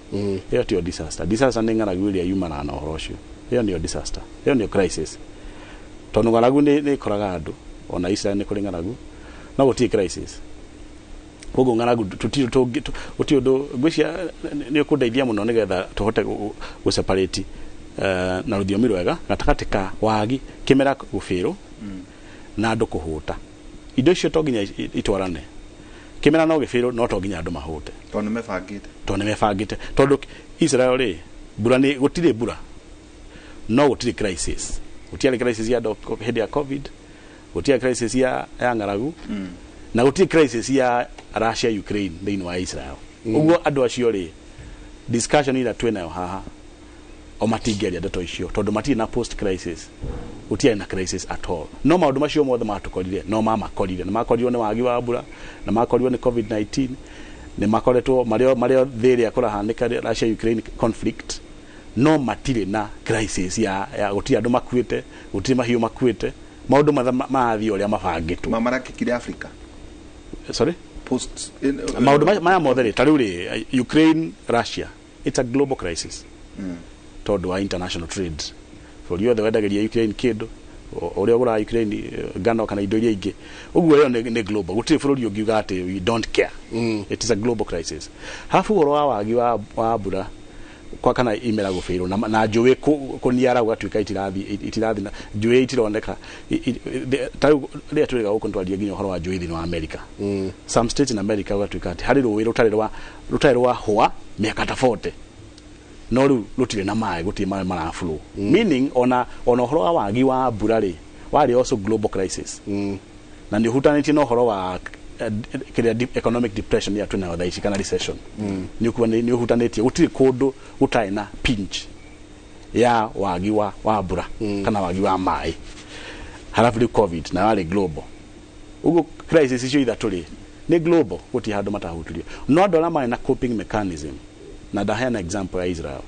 Speaker 14: hiyo tio disaster ni ng'aragu iria yumana na uhoro ucio hiyo ndio disaster hiyo ndio crisis tondu ng'aragu ni koraga andu ona Israel ni kuri ng'aragu no gutie crisis koguo ng'aragu tuti undu ngwicia ni ukundeithia muno nigetha tuhote guseparate na rudhiomi rwega gatakati ka wagi kimera gufiro na andu kuhuta indo icio to nginya itwarane kimera no gifiro no to nginya andu mahute to ne mebangite tondu Israel ri bura ni gutire bura no gutire crisis gutire crisis ya hedi ya covid gutire crisis ya ng'aragu na gutire crisis ya Russia Ukraine thini wa Israel uguo andu acio ri discussion ira twenayo haha o matigeria ndeto icio tondu matire na post crisis utia na crisis at all no maundu macio mothe matukorire no mamakorire na makorirwo ni wagi wa bura na makorirwo ni covid-19 ne makoretwo mario thiri akora hanika Russia Ukraine conflict no matire na crisis ya guti andu makuite guti mahiu makuite maundu maathi uria mabangitwo
Speaker 13: mamarakikire Africa
Speaker 14: sorry
Speaker 13: post
Speaker 14: maundu maya mothe tariu ri Ukraine Russia it's a global crisis tondu wa international trade for you the wedageria Ukraine kindu uria gura Ukraine ngano kana indo iria ingi uguo yo ni global gutire bururi ungiuga ati we don't care it is a global crisis hafu oro wa wagi wa mbura kwa kana imera gufiro na njui kuniara gwatuika itirathi njui itironeka tariu ria turiga gukontwaria nginya horo wa njui thini wa America some states in America gwatuika ati hari ruwi rutari rwa hwa miaka ta 40 no ru rutire na mai guti mai mara flow meaning ona horo wa wagi wa mbura ri wari also global crisis na ni hutaniti no horo wa economic depression ya tuna wadaishi kana recession ni hutaniti gutire kundu gutai na pinch ya wagi wa mbura kana wagi wa mai halafu covid na wale global ugo crisis icio ithaturi ni global guti handu matahutirio no dola mai na coping mechanism na dahena example ya Israel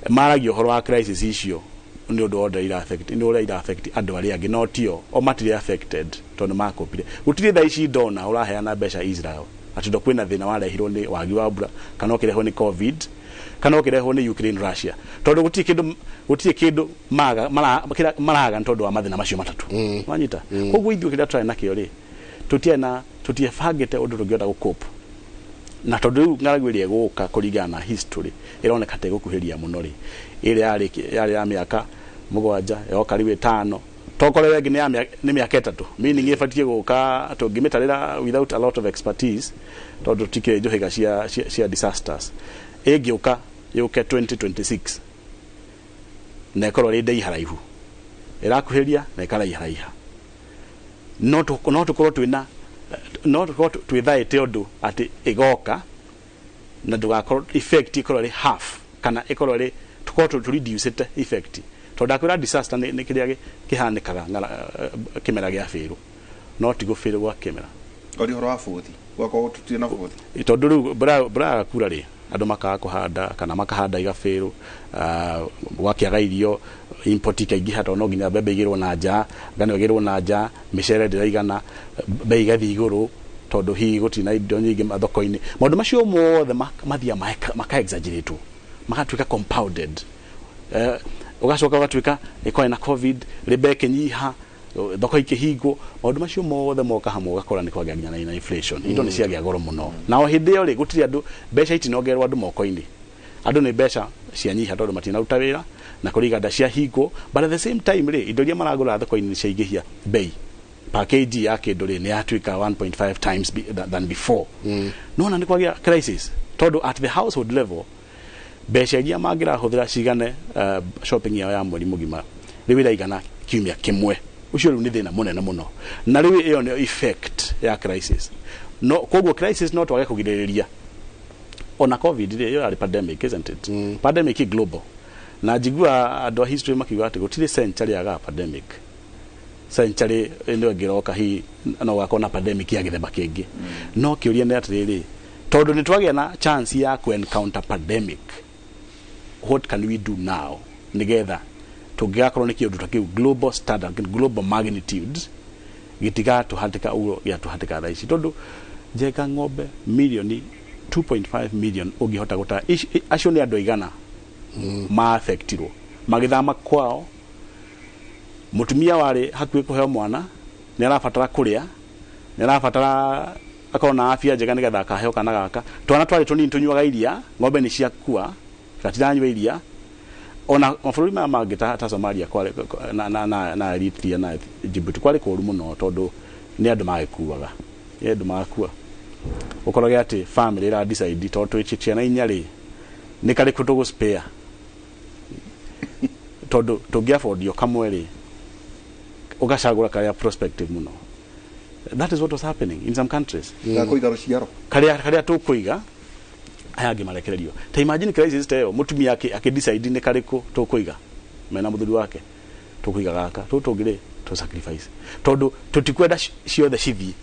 Speaker 14: maragio horo wa crisis icio ni undu order ira affect ni ura ira affect andu ari angi no tio o matiri affected tondu makopire gutire tha ici dona uraheana mbeca Israel atindo kwina thina warehirwo ni wagi wa mbura kana okirehwo ni covid kana okirehwo ni Ukraine Russia tondu gutire kindu maraga tondu wa mathina macio matatu wanyita koguo ithu kira try nakio ri tutie fagete undu tungiota gukopa na tondu ngaragwirie guka kuringana na history ironeka te gukuhiria muno ri ire yari ya miaka mugwanja yoka riwe 5 tokorewe ngi ni miaka 3 meaning ifatie guka tungimitarira without a lot of expertise tondu tike johiga cia disasters egiuka yuke 2026 nekoro ri ndei haraihu irakuhiria na ikaraiha no tukorwo twina no twithaite undu ati igoka na ndugakorwo effect ikorwo ri half kana ikorwo ri tukorwo tu reduce effect tondu akwira disaster ni kiria kihanikaga kimera gia firu no tigo firu gwa kimera
Speaker 13: ori horo afuthi gwako tutie na futhi
Speaker 14: tondu ru bra kura ri andu makaga kuhanda kana makahanda igafiru gwakiaga irio import ikaingiha tondu nginya mbembe igirwo na nja ngano igirwo na nja micere ndiraigana bei gathi iguru tondu hi gutina indo nyingi mathoko-ini maundu macio mothe mathia maka exaggerate makatuika compounded ugacoka ugatuika ikoe na covid rebeke nyiha thoko ikihingo maundu macio mothe moka hamwe ugakora ni kwagĩa nginya na inflation indo ni ciagĩa goro muno na o hindi yo ri gutiri andu mbeca itinogerwo andu moko-ini andu ni mbeca cianyiha tondu matinaruta wira na kuriga nda cia hingo but at the same time ri indo iria maragura thoko-ini ni ciaingihia bei package ya kindu ri ni yatuika 1.5 times than before no na ni kwagĩa crisis tondu at the household level mbeca iria mangira huthira cigane shopping yao ya mweri mugima riu iraigana kiumia kimwe ucio riu ni thina munene muno na riu iyo ni effect ya crisis no koguo crisis no twage kugiririria ona covid ri iyo ari pandemic isn't it pandemic global na jigua andu history makiuga ati gutire century ya pandemic century ndio giroka hi no wakona pandemic ya githemba kingi no kiuria ni atiriri tondu ni twagia na chance ya ku encounter pandemic what can we do now nigether tugiakorwo ni kiundu takiu global standard global magnitude gitiga tuhatika ugo ya tuhatika thaici tondu jeka ng'ombe milioni 2.5 million ugihota guta acio ni andu igana ma affectirwo magithama kwao mutumia wari hakuhi kuheo mwana ni arabatara kuria ni arabatara akona afya njega nigetha akaheo kana gaka twana twari tunini tunyuaga iria ng'ombe ni ciakua gatiranywa iria ona mabũrũri maya mangĩ ta Somalia kwari na Eritrea na Djibouti kwari kũru mũno tondu nĩ andũ magĩkuaga nĩ andũ magakua ũkoroge atĩ family ira decide tondu twĩ ciana inya rĩ nĩ karĩ kũ tũgũ spare tondu tũngĩafford kamwe rĩ ũgacagũra karĩa prospective mũno. That is what was happening in some countries. Karia tukuiga ayage marekererio. Ta imagine crisis teo mutumia ake decide ne kariko tukuiga. Mena muthuri wake tukuiga gaka tutugire to sacrifice. Tondu tutikwenda ciothe cithi.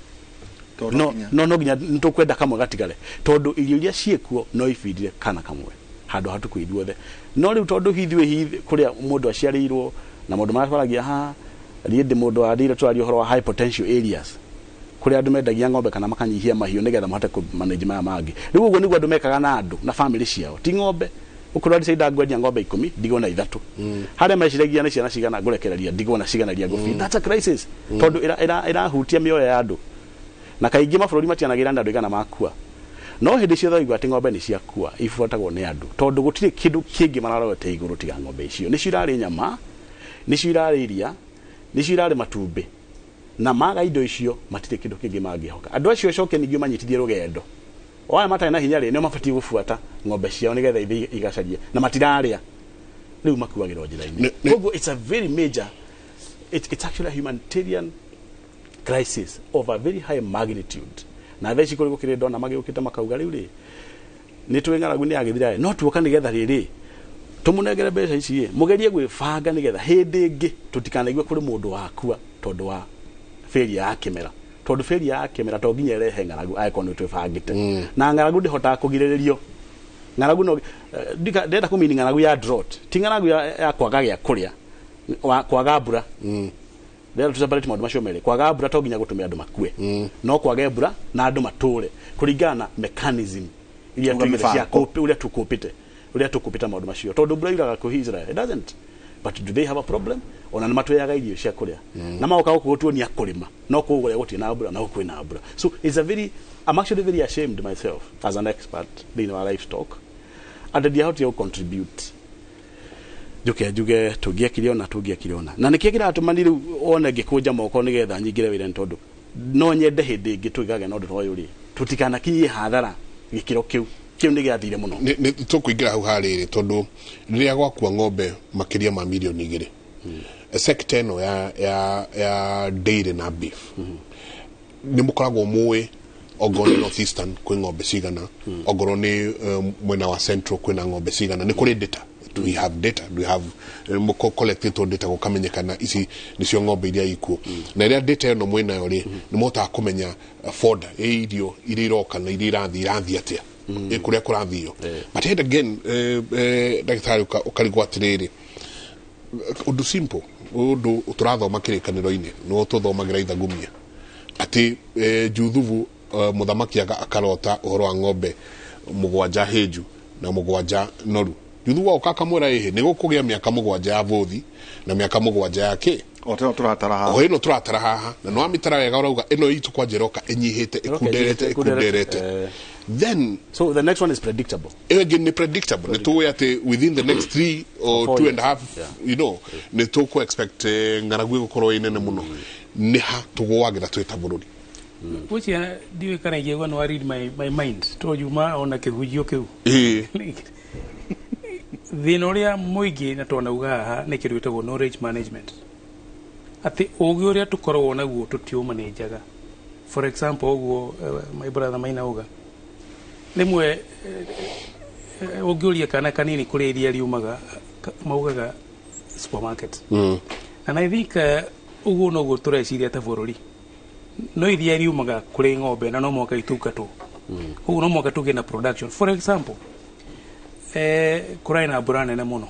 Speaker 14: no ginya ntukwenda kamwe gatigare tondu irio iria ciekuo no ifidire kana kamwe handu hatuku ithuothe no riu tondu hithui kuria mundu aciarirwo na mundu marakwaragia ha rie ndi mundu adire twari horo wa high potential areas kuria andu mendagia ng'ombe kana makanyihia mahiu nigetha mahote ku manage maya mangi riu uguo niguo andu mekaga na andu na family ciao ti ng'ombe ukurwa ndisaida ngwendia ng'ombe 10 ndigo na 3 haria meciragia ni ciana cigana ngurekereria ndigo na ciganaria ngufi that's a crisis tondu ira hutia mioyo ya andu na kaingi mabũrũri matianagira andu igana makua no hindi ciothe igwa ati ng'ombe ni ciakua ifuatagwo ni andu tondu gutire kindu kingi mararorete iguru tiga ng'ombe icio ni cirari nyama ni cirari iria ni cirari matumbi na maga indo icio matire kindu kingi mangihoka andu acio coke ningio manyitithie rugendo wale matari na hinya ri no mabati gufuata ng'ombe ciao nigetha ithi igacarie na matiraria riu makuagirwo njira-ini koguo it's a very major it's actually a humanitarian crisis of a very high magnitude na theci kuri gukire ndona magiukite makauga riu ri ni twingaragu ni agithira no tuoka nigetha riri tumunegere mbeca ici mugerie gwibanga nigetha hindi ingi tutikanaigwe kuri mundu wakua tondu wa failure ya kimera tondu failure ya kimera to nginya rehe ngaragu aiko ni twibangite na ngaragu ndihota kugiriririo ngaragu no ndenda kumini ngaragu ya drought ti ngaragu ya kwaga gya kuria kwaga mbura There to separate maundu macio meri kwaga mbura to nginya gutumia andu makue no kwaga mbura na andu mature kuringana mechanism iria tuigecia kopi uria tukupita maundu macio tondu mbura iraga ku Israel it doesn't but do they have a problem ona matweyaga irio cia kuria na maoka gutuonia kurima no kuguria gutie na mbura na kwina mbura so it's a very I'm actually very ashamed myself as an expert in our livestock and the how to contribute juge tugia kiriona na nikie kiratuma riu one ngikuja moko nigetha nyingire wira ntondu no nyende hindi ingi tuigage no ndoyo ri tutikana kinyie hathara gikiro kiu ni giathire muno
Speaker 9: ni tukuingira hau hariri tondu riria gwakua ng'ombe makiria ma milioni 2 sector no ya dairy na beef ni mukoragwo muwe ogoro North Eastern kwi ng'ombe cigana ogoro ni mwena wa Central kwina ng'ombe cigana ni kuri data we have data we have collected data gukamenyekana ici nicio ng'ombe iria ikuo na iria data no mwena yo ri ni mota kumenya fodder irio iria iroka na iria irathi atia kuria kurathio but head again dagitari ukarigwa atiriri undu simple undu turathoma kirikaniro-ini no tuthomagira ithagumia ati juthuvu muthamaki akarota uhoro wa ng'ombe mugwanja heju na mugwanja noru juthuwa ukakamwira ihi ni gukugia miaka mugwanja ya vothi na miaka mugwanja ya ki ino turatara haha na no amitara wega urauga ino itu kwa jeroka enyihite ikunderete then
Speaker 14: so the next one is predictable
Speaker 9: again ni predictable ni tuwe ati within the next 3 or 2.5 you know ni tuku expect ngaragu gukorwo inene muno ni ha tugwagira twita bururi
Speaker 12: which diwe kana yego no read my mind to juma ona kihujio kiu thinoria muigi na tonauga haha ni kindu gitagwo knowledge management ati ugi uria tukorwo naguo tutiumanejaga for example uguo my brother Mainauga rimwe ugiuria kana kanini kuri iria riumaga maugaga supermarket and I think uguo no go tureciria ta bururi no iria riumaga kuri ng'ombe na no moka itukatu uguo no moka tugena production for example kuraina burane na muno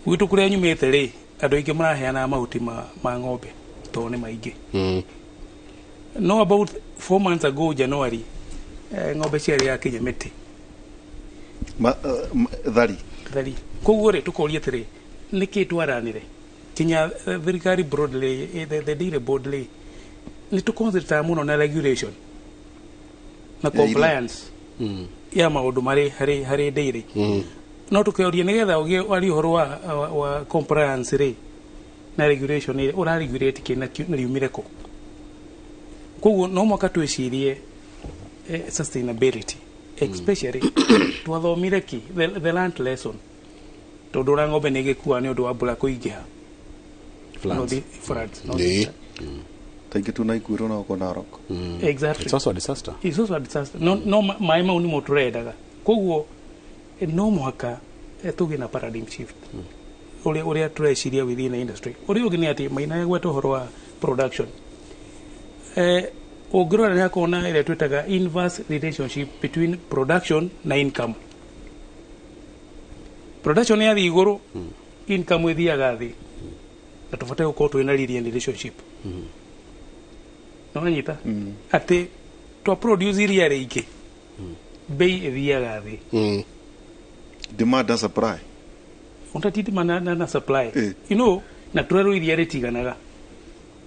Speaker 12: witu kuria nyumite ri andu aingi maraheana mahuti ma ng'ombe to ni maingi no about 4 months ago January ng'ombe ciari ya Kenya miti thari koguo ri tukoria tiri niki twaranire kinya thirikari broadly the dairy boardly ni to consider muno na regulation na compliance ya maundu mari hari dairy no tukoria nigetha ugie wari horo wa compliance ri na regulation ni ura regulate kina na riumire ko koguo no mwaka twicirie sustainability especially twathomire ki the land lesson tondu ra ng'ombe ni gikua ni undu wa mbura kuingiha floods
Speaker 13: taingi tunaikuirwo na uko Narok
Speaker 12: exactly
Speaker 14: it's also a disaster
Speaker 12: no mai mau ni moturedaga koguo no mwaka tugina paradigm shift uria tureciria within the industry uria ugini ati maina gweta horo wa production Ogrora ni akona ile twetaga inverse relationship between production na income. Production ya iguru, income ithiaga thi. Na tufate uko twina relationship. No nyita. Ati to produce iria rĩingĩ. Bei ithiaga thi.
Speaker 13: Demand and supply.
Speaker 12: Untati demand na supply. You know, na turero iria rĩtiganaga.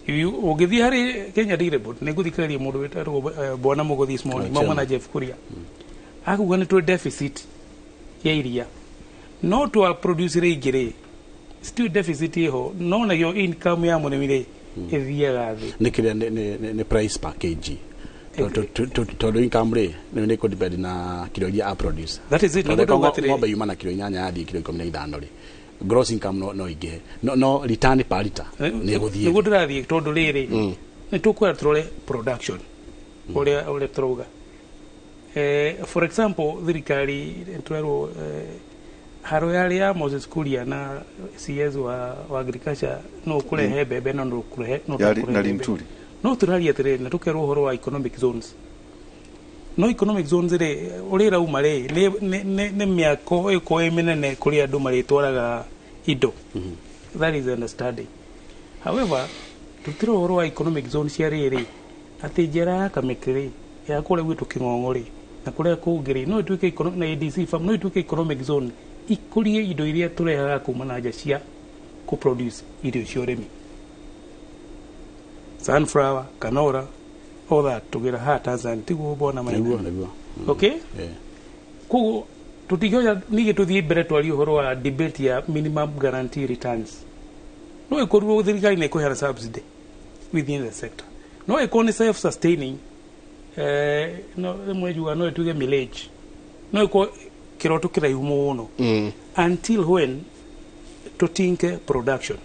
Speaker 12: Ũgĩthiĩ harĩ Kenya Dairy Board nĩ ngũthikĩrĩria mũndũ wĩtagwo Bwana Mũgo this morning mama na Jeff Kuria akuga nĩ twĩ deficit ya iria no twa produce rĩingĩ rĩ still deficit iho no na yo income ya mũrĩmi rĩ ĩthiaga thĩ
Speaker 14: nĩ kĩrĩa nĩ price per kg tondũ income rĩ nĩ kũ depend na kilo iria a produce. That is it. Ng'ombe yuma na kilo 8 yathi kilo 15 rĩ gross income no ige no return per liter ne guthie
Speaker 12: ne gudirathie tondu riri ne tukwa trole production ole troga for example thirikari twero haro ya Moses Kuria na CS wa agriculture no kurehe bebe no kurehe no turaria tere na tukero horo wa economic zones no economic zones re urira umare ne miako eko eminene kuri andu maritwaraga ido. That is understanding. However, tutiro horo wa economic zones ya riri ati njera kametri ya kule gwitu King'ong'ori na kule kugiri no ituike economic na ADC farm no ituike economic zone ikurie ido iria turehaga kuma na nja cia ku produce irio cio remi sunflower canola all that tugira ha Tanzania tiguo bona maiguo. Okay? Kugo tutigoya nige tuthie mbere twari uhoro wa debate ya minimum guarantee returns. No ikoruo thirikari ne kuhera subsidy within the sector. No ikoni self sustaining no mwejuga no tuge millage. No iko kiroto kiraihu muno. Until when tutinke production.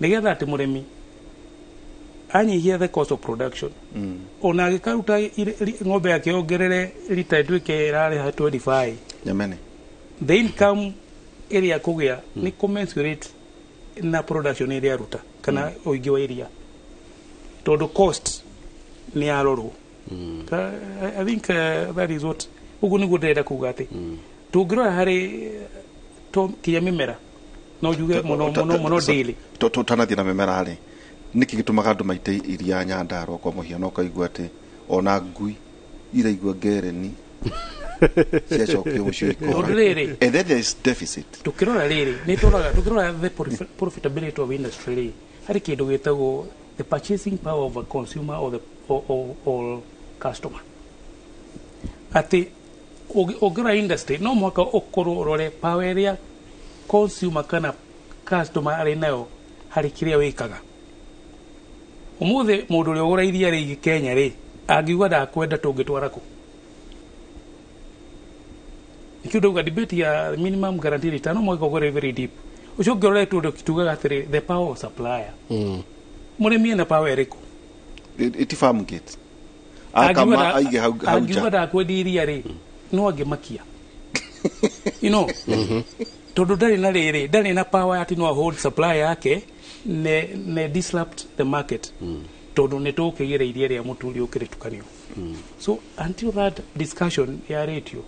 Speaker 12: Nigetha ati muremi anyihia the cost of production. Ona gikaruta ng'ombe yake ongerere lita twike rare ha 25
Speaker 13: Yamene.
Speaker 12: The income area kugia ni commensurate na production area ruta kana oigi wa area todo cost ni aroro. I think that is what ugu ni gudeda kugate tugira hari to kiya mimera no juge mono daily
Speaker 13: to tanathi na mimera hari niki gitumaga andu maite iria Nyandarua kwa muhiano kaigua ati ona ngui iraigua ngereni ciacokio mucio ikora and then there is deficit
Speaker 12: tukirora riri ni tukirora the profitability of industry hari kindu gitagwo the purchasing power of a consumer or customer ati ogira industry no mwaka okoro rore power area consumer kana customer ari nayo hari kiria wikaga umuthe mundu ri ogora iria ri Kenya ri angiuga da kwenda tungitwara ku ikiuga debate ya minimum guarantee return no mwiko gore very deep ucio ngorore tundu kituga atiri the power of supplier murimi na power eriko
Speaker 13: it farm gate akama aige hauja
Speaker 12: angiuga da kwenda iria ri no angemakia you know tondu ndari na power ati no hold supply yake ne disrupt the market tondu ne tokigira iria ria muturi ukiritukanio so until that discussion ya ratio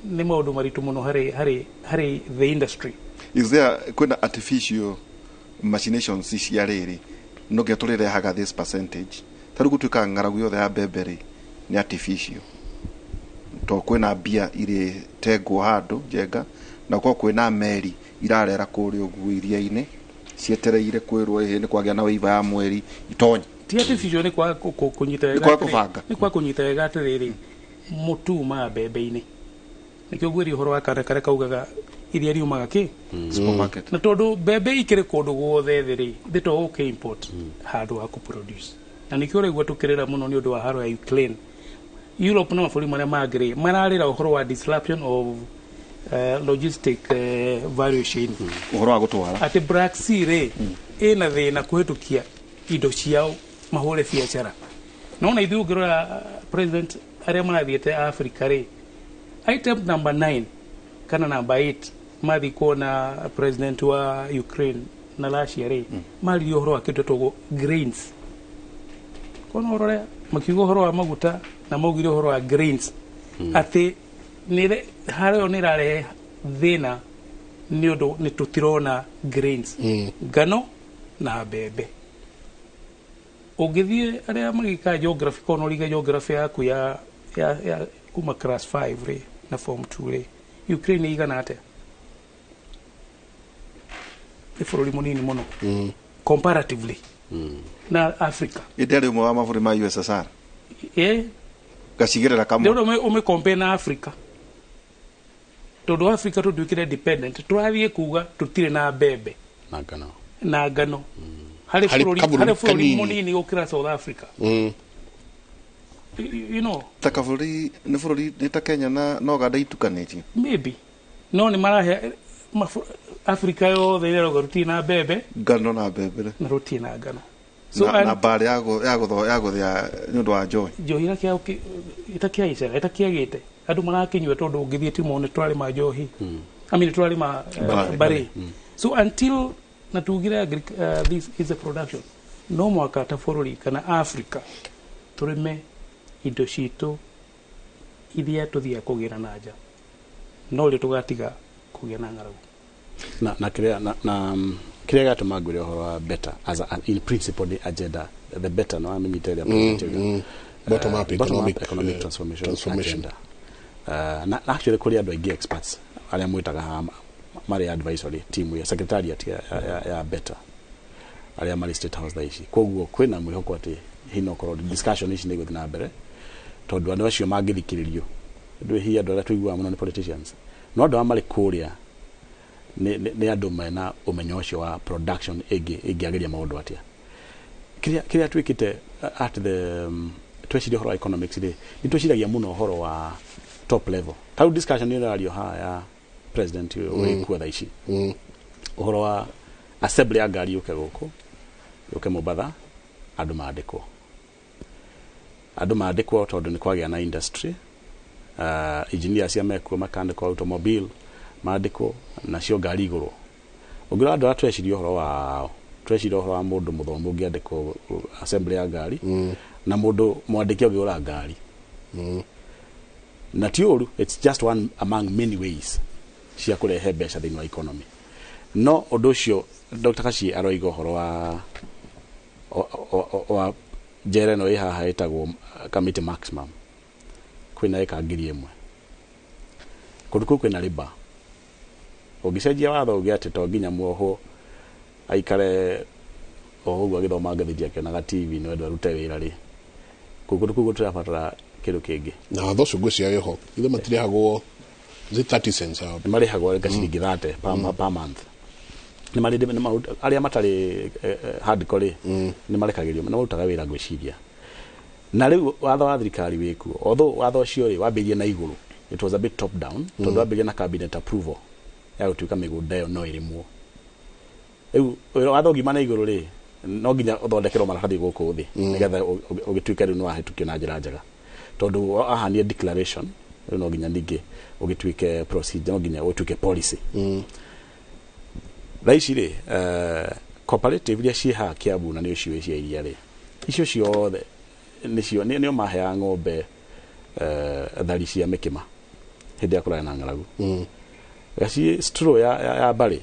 Speaker 12: ni maundu maritu muno hari the industry.
Speaker 13: Is there kwenda artificial machinations cia riri no geturire haga this percentage taru gutuika ngaragu yothe ya beberi ni artificial to kwena bia ire tegwo handu jenga na kwa kwena meri irarera kuri ugu iria-ini cietereire kwirwo ni kwagia na wiva ya mweri itonyi
Speaker 12: ti artificial ni kwa kunyita wega atiriri mutuma bebe-ini nikio gwiri horo wa kare kaugaga iria riumaga ki
Speaker 13: supermarket
Speaker 12: na tondu bebe ikire kundu guothe thiri thito okay import handu wa ku produce na nikio regwa tukirira muno ni undu wa haro ya Ukraine Europe na mafuri maria magire mararira horo wa disruption of logistic value chain
Speaker 13: uhoro wa gutwara
Speaker 12: ati Black Sea re ina thina kuhitukia indo ciao mahore biacara no na ithu ngirora president aria mathiete Africa re item number 9 kana number 8 mathi kuona president wa Ukraine na Russia re mali uhoro wa kitu togo grains kono rore makiugo horo wa maguta na maugire horo wa grains ati nire haro nirare thina niodo ni tutirona grains ngano na bebe ogithie aria magika geography kono liga geography yaku ya kuma class 5 re na form 2 re Ukraine igana ate ifururi munini muno comparatively na Africa
Speaker 13: idere mo wa mafuri ma USSR gasigirira kamwe
Speaker 12: ndio ume compare na Africa todo Africa to dukire dependent twathie kuga tutire na bebe na ngano hari fururi munini ukira South Africa you know
Speaker 13: takavuri ni fururi nita Kenya na no gada itukaniti
Speaker 12: maybe no ni marahe Africa yo the rutina bebe
Speaker 13: ngano na bebe
Speaker 12: na rutina ngano
Speaker 13: so na bari yago ya nyondo wa joy
Speaker 12: johi kia itakia isera itakia gite andu marakinywa tondu ngithie timo ne twari ma johi twari ma bari so until natugira this is a production no mwaka taforori kana Africa turime indo cito iria tuthia kugira naja no ri tugatiga kugia na ngaragu
Speaker 14: na kiria gatuma ngwire horo wa better as in principle the agenda the better no I'm tell you
Speaker 9: bottom up
Speaker 14: economic transformation na actually kuria ndo igi experts aria mwitaga mari advisory team ya secretariat ya better aria mari state house daishi koguo kwina mwihoko ati hino korwo discussion ici niguthi na mbere tondu andu acio mangithikiririo ndu hi andu aria tuigua muno ni politicians no andu amari kuria ni andu mena umenyo ucio wa production igiageria maundu atia kiria twikite at the tweciria horo economics ni tweciragia muno horo wa top level tau discussion ni radio ya president we kwa thaici horo wa assembly ya ngari yuke Mombasa andu maandikwo tondu ni kwagia na industry engineers ya meko mechanical automobile maandikwo na cio ngari iguru ugira andu atweciria horo wa mundu muthomu ngiandikwo assembly ya ngari na mundu mwandiki ugiura ngari na tiuru it's just one among many ways cia kurehe mbeca thini wa economy no undu ucio Dr. Kashi aroiga horo wa jere no ihaha etagwo committee maximum kwina eka ngiri imwe kundu kwina riba ugicenjia watho ugiate to nginya muoho aikare oho agithoma ngathithia kena TV no endo rute wira ri kundu turabatara kindu kingi
Speaker 9: na watho ucio cia yoho ithe matirihagwo 30 cents out
Speaker 14: marihagwo gaciringi 30 per month ni marinde ni mauta aria matari hardcore ni marekagirio na marutaga wira gwiciria na riu watho wa thirikari wiku although watho cio ri wambirie na iguru it was a bit top down tondu wambirie na cabinet approval ya gutuika migunda yo no irimwo riu watho gima na iguru ri no nginya uthondekero maratathi guku thi nigetha ugituika riu no wahitukio na njira njega tondu ahania declaration no nginya ningi ugituike procedure no nginya utuike policy raici ri cooperative ria ciha Kiambu na ni ucio cia iria ri icio ciothe nicio nio mahea ng'ombe thari cia mikima hindi ya kurana ng'aragu gaci straw ya bari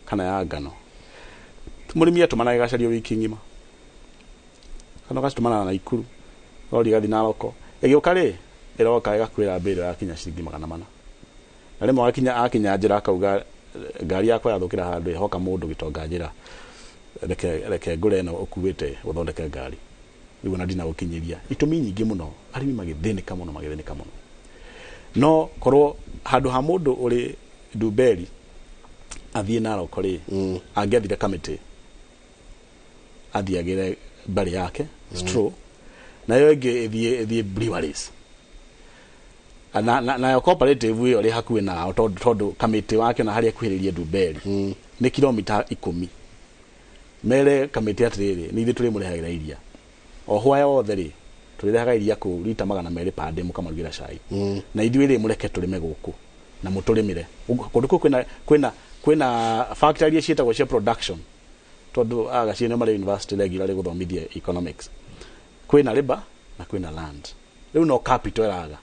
Speaker 14: kana ya ngano murimi atumana gacario wiki ngima kana gacitumana na Ikuru rori gathi na roko igiuka ri iroka igakwira mbere ya kinya ciringi 400 na rimwe akinya njira akauga ngari yakwa yathukira handu hoka mundu gitonga njira reke ngure no ukuwite uthondeke ngari riu na dina gukinyiria itumi nyingi muno arimi magithinika muno no korwo handu ha mundu uri Nduberi athie na roko ri angiathire committee athiagire bari yake straw na yo ithie breweries na yo cooperative yo ri hakuwe na tondu committee wake na hari akuhiririe Nduberi ni kilomita 10 mere committee atiriri ni ithe turi murehagira iria oho aya othe ri turirehaga iria ku rita 200 pande mukamurugira cai na ithuĩ ri mureke turime guku na muturimire kundu kwina factory cietagwo cia production tondu agacie ne mari university regularly guthomithia economics kwina labor na kwina land riu no capital raga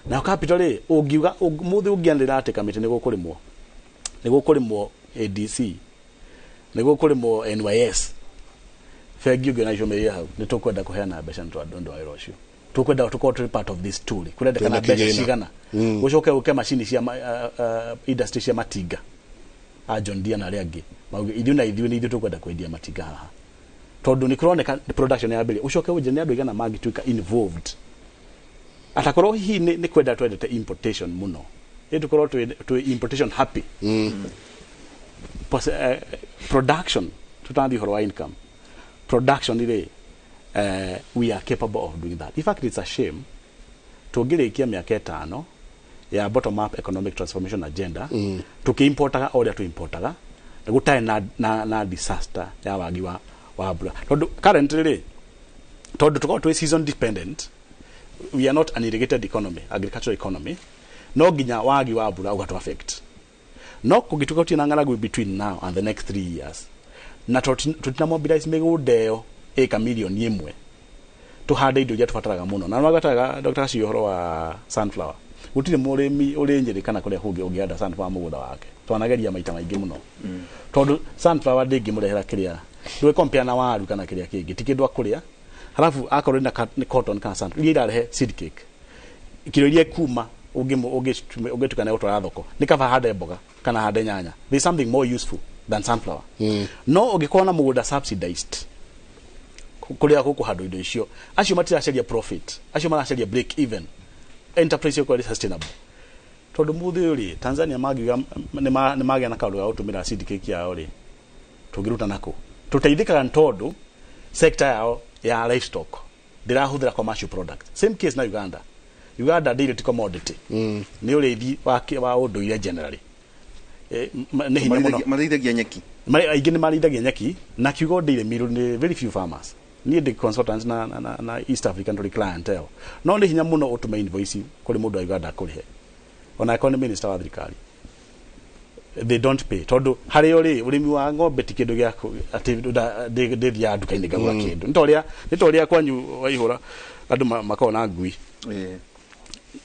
Speaker 14: na capital ri ungiuga muthi ungianira ati kamiti ni gukurimwo ADC ni gukurimwo NYS fegi ugena icomeria hau ni tukwenda kuheana mbeca ntu andu wa rocio tukwenda tukorwo part of this tool kurenda kana mbeca cigana ucoke uke machine cia industry cia matinga a John Deere na aria angi mauge ithu na ithu ni ithu tukwenda kwendia matinga haha tondu ni kuroneka production ya mbere ucoke uje ni andu igana magi tuika involved atakorwo hihi ni kwenda twendete importation muno tukorwo tu importation happy production tutambi horo income production ile we are capable of doing that. In fact, it's a shame tugirikia miaka 5 ya bottom up economic transformation agenda tukiimportaga oria tuimportaga gutae na disaster ya wagi wa bura tondu currently tondu tuko tu season dependent, we are not an irrigated economy, agricultural economy, no ginya wagi wa bura ugato affect no kugituka tinangana between now and the next 3 years na tutina mobilize migundeo eka milioni 1 tuhande indo iria tubataraga muno na nwagataga Dr. Ciohoro wa sunflower gutire murimi urinjiri kana kuria hungi ungianda sunflower mugunda wake twanageria maita maingi muno tondu sunflower ndingi murehera kiria ndwe compare na waru kana kiria kingi tikindu akuria halafu akorwo ni cotton kana sunflower iria irarehe seed cake kiro iria kuma ugetukana utwara thoko nikaba hande mboga kana hande nyanya there's something more useful than sunflower no ugikona na mugunda subsidized kuria guku hando indo icio acio matiracaria profit acio maracaria break even enterprise yako sustainable tondu muthi uri Tanzania magiga ni magia na kaundu ga gutumira seed cake yao ri tungiruta nako tuteithikaga tondu sector yao ya livestock ndirahuthira commercial product same case na Uganda direct commodity ni urithi wa unduire generally ne hinya muno
Speaker 13: marithagia nyeki
Speaker 14: aingĩ nĩ marithagia nyeki na kiugo ndire miru ni very few farmers ni the consultants na East African clientele no nĩ hinya muno utume invoice kuri mundu wa Uganda kurihe ona economy minister wa thirikari they don't pay tondu hari uri urimi wa ng'ombe ti kindu gya ati ndithia nduka-inĩ ngagura kindu nitoria kwanyu waihura andu makona ngui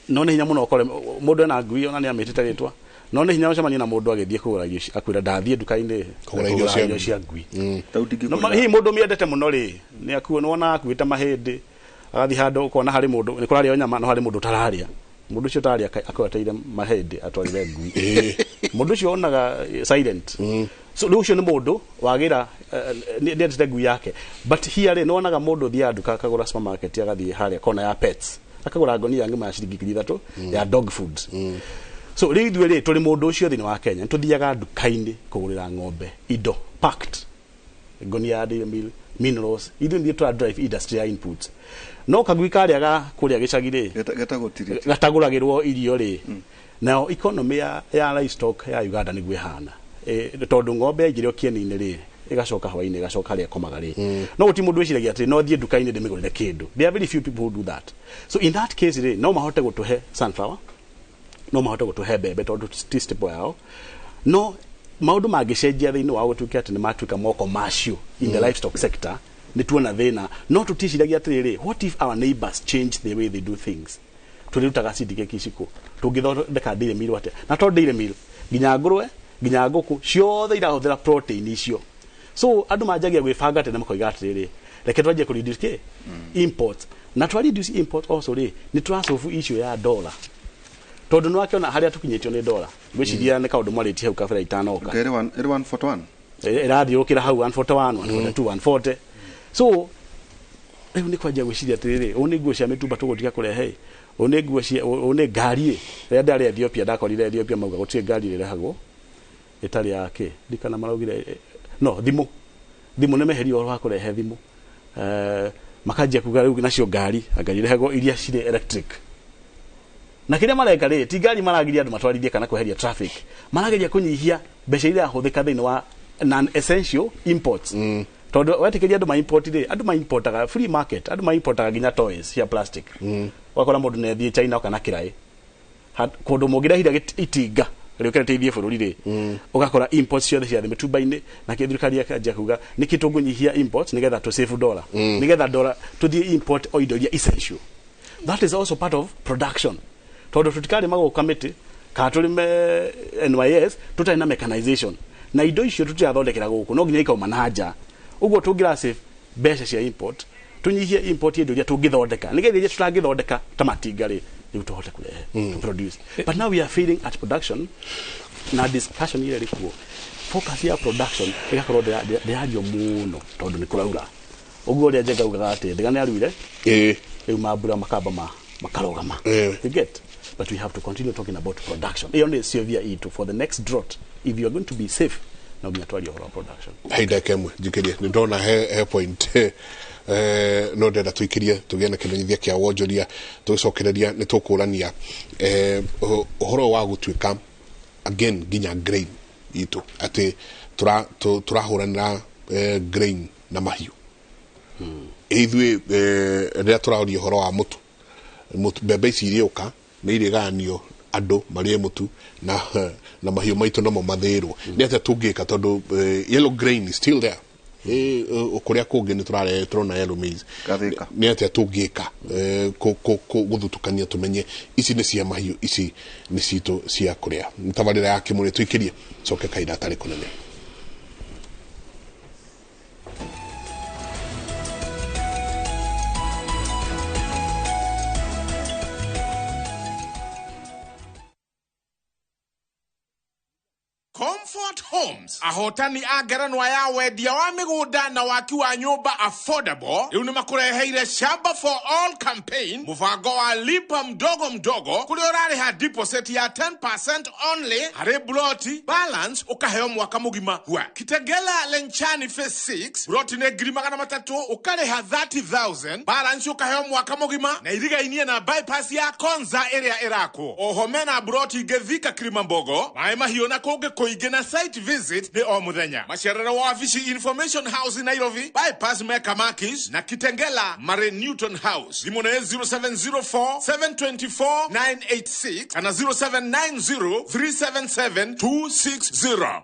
Speaker 14: no nĩ hinya muno ukore mundu ena ngui ona ni amitite ritwa no nĩ hinya ucemania na mundu agithie kugura irio akwira ndathie nduka-inĩ kugura irio cia ngui no hi mundu miendete muno ri ni akuona akuite mahindi agathi handu ukona hari mundu ni kuraria nyama no hari mundu tararia mundu cio tararia akweteire mahindi atwarire ngui mundu cio onaga silent so riu cio ni mundu wagira ndete ngui yake but here no onaga mundu thia nduka akagura supermarket agathie haria kona ya pets akagura ngoni ngima ya ciringi 3 ya dog food so riu ithuĩ tũrĩ mũndũ ũcio thĩinĩ wa Kenya tũthiaga nduka-inĩ kũgũrĩra ng'ombe indo packed ngonia meal minerals ithuĩ nĩ tũra drive industry inputs no kagui karĩa ga kũrĩa gĩcagi-rĩ gatagũragĩrwo irio-rĩ nao economy ya livestock ya Uganda nĩguo ĩhana tondũ ng'ombe yaingĩrio kĩeni-inĩ-rĩ igacoka hwainĩ igacoka harĩa ĩkomaga-rĩ no gũtirĩ mũndũ wĩciragia atĩ no thiĩ nduka-inĩ ndĩmĩgũrĩre kĩndũ there are very few people who do that so in that case-rĩ no mahote gũtũhe sunflower no mahote gutuhe mbembe tondu ti staple yao no maundu mangicenjia thiini wa gutuika ati ni matuika more commercial in the livestock sector ni tuona thina no tutishiragia atiriri what if our neighbors change the way they do things turutaga seed cake iciko tungithondeka dairy meal wate na to dairy meal ginya ngurwe ginya nguku ciothe irahuthira protein icio so andu manjagia gwibanga tene makoiga atiriri reke twaje ku reduce import na twa reduce import also ni twasolve issue ya dollar tondu no akiona haria tukinyitio ni dola gwiciria ni kaundu mwariti hau kabera itanoka
Speaker 13: okay 141
Speaker 14: irathi ukira hau 141 142 140 so ni kwajia gwiciria atiriri oni nguo cia mitumba tugutika kurehe oni nguo cia oni ngari ria ndari Ethiopia ndakorire Ethiopia mauga gutire ngari irehagwo itari yake ndikana maraugire no thimu ne meheri oro ha kurehe thimu makajia kuga riu nacio ngari irehagwo iria cire electric na kiria mareka ri ti ngari maragiria andu matwarithie kana kweheria traffic marageria kunyihia mbeca iria huthika thiini wa non essential imports tondu wetikiria andu ma import ri andu ma importaga free market andu ma importaga ginya toys cia plastic wakora mundu ne thie China kana kirai kundu mugira hira itinga rä å kä reteithie bå rå ri rä å gakora import ciothe ciathe mä tumba-inä na kä thirikari akanjia kuga nä kä tå ngå nyihia import nä getha tå save dollar nä getha dollar tå thiä import o indo iria essential. That is also part of production tondå tå tikarä magå ka mä tä kana tå rä me NYS tå tarä na mechanization na indo icio tå tirathondekera gå kå no nginya ikauma na nja å guo tå ngä ra save mbeca cia import tå nyihie import indo iria tå ngä thondeka nä getha iria tå tangä thondeka ta matinga rä rä u tå hote kå to produce. But now we are failing at production na discussion ile rikuo focus ya production igakorwo ndirario muno tondu ni kuraura uguo ria njenga ugaga ati ndiga ni aruire riu mambura makamba makarogama you get. But we have to continue talking about production iyo ni severe itu for the next drought if you are going to be safe na nginya twari ohoro production
Speaker 9: haida kemwe jikirie ni ndona he point no ndenda tuikirie tugie na kimenyithia kia wonjoria tugicokereria ni tukurania uhoro wa gutuika again ginya grain itu ati turahuranira grain na mahiu ithui ria turahoria uhoro wa mutu mbembe ici iriuka ni iriganio andu marie mutu na mahiu maitu no mathirwo ni ati tungika tondu yellow grain is still there ukuria kungi ni turona yellow maize ni ati tungika guthutukania tumenye ici ni cia mahiu ici ni citu cia kuria mtabarira yake mune tuikirie coke kaida tari kunene.
Speaker 15: Comfort Homes ahotani a ngeranwa ya wendia wa migunda na waki wa nyumba affordable riu ni makureheire shamba for all campaign mubango wa lipa mdogo mdogo kuri urariha deposit ya 10% only hari bloti balance ukaheo mwaka mugima wa Kitengela Lenchani phase 6 bloti ne grima kana matatu ukariha 30,000 balance ukaheo mwaka mugima na iriga inie na bypass ya Konza area irako ohomena bloti Gethika Kilimambogo maema hiyo na koge igena site visit ni o muthenya macerero wa Vishi Information House Nairobi bypass Meka Makis na Kitengela Mare Newton House limone 0704 724 986 na 0790 377 260.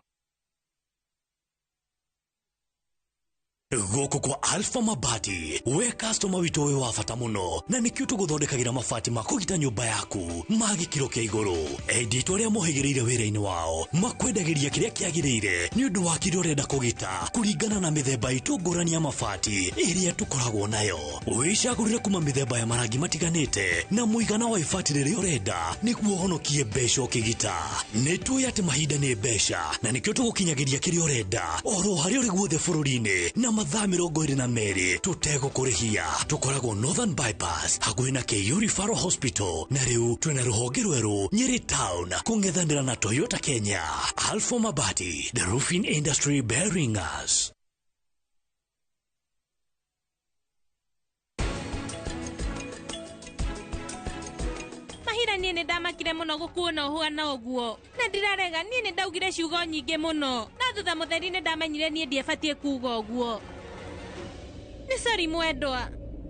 Speaker 16: Goko kwa Alpha Mabati we customer wito we wafata muno na nikio tuguthondekagira mabati makugita nyumba yaku magi kiro kia iguru editwa ria muhigireire wira-ini wao makwendagiria kiria kiagirire ni undu wa kiria urenda kugita kuringana na mithemba itu ngurani ya mabati iria tukoragwo nayo wicagurire kuma mithemba ya marangi matiganite na muigana wa ibati riria urenda niguo honokie mbeca ukigita nitui ati mahinda ni mbeca na nikio tugukinyagiria kiria urenda oro haria uri guothe bururi-ini na mathaa 22 tutego kurihia tukoragwo Northern Bypass hakuhi na KU Referral Hospital na riu twina ruhonge rweru Nyeri Town kungethanira na Toyota Kenya. Alpha Mabati, the roofing industry bearing us.
Speaker 17: Mahira nie ni ndamakire muno gukuona uhuana oguo na ndirarega nie ni ndaugire ciugo nyingi muno na thutha mutheri ni ndamenyire nie ndiebatie kuuga oguo. Ni sorry mwendwa,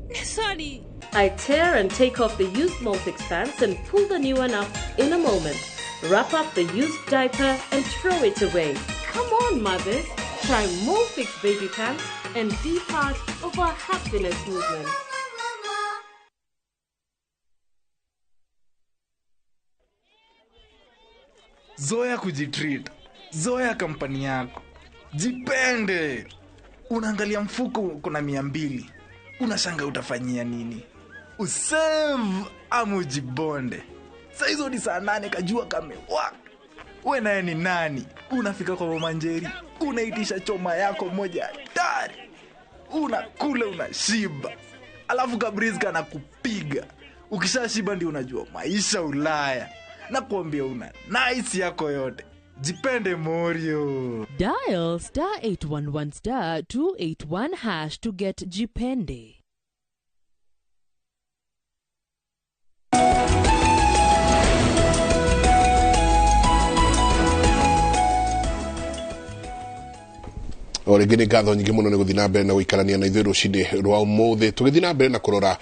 Speaker 17: ni sorry.
Speaker 18: I tear and take off the used Molfix pants and pull the new one up in a moment. Wrap up the used diaper and throw it away. Come on, mothers. Try Molfix baby pants and be part of our happiness movement.
Speaker 19: Zoea kujitreat. Zoea kampani yako. Jipende. Unaangalia mfuko kuna 200. Unashanga utafanyia nini? Usave ama ujibonde. Saa hizo ni saa 8 kajua kamewaka. Wewe naye ni nani? Unafika kwa Mama Njeri, unaitisha choma yako moja hatari. Unakula unashiba. Alafu Kabrizi anakupiga. Ukishashiba ndio unajua maisha Ulaya. Na kuambia una nice yako yote. Jipende Morio.
Speaker 20: Dial *811*281# to get Jipende.
Speaker 9: o rĩngĩ nĩ ngatho nyingĩ mũno nĩ gũthiĩ na mbere na gũikarania na ithuĩ rũcinĩ rwa ũmũthĩ tũgĩthiĩ na mbere na kũrora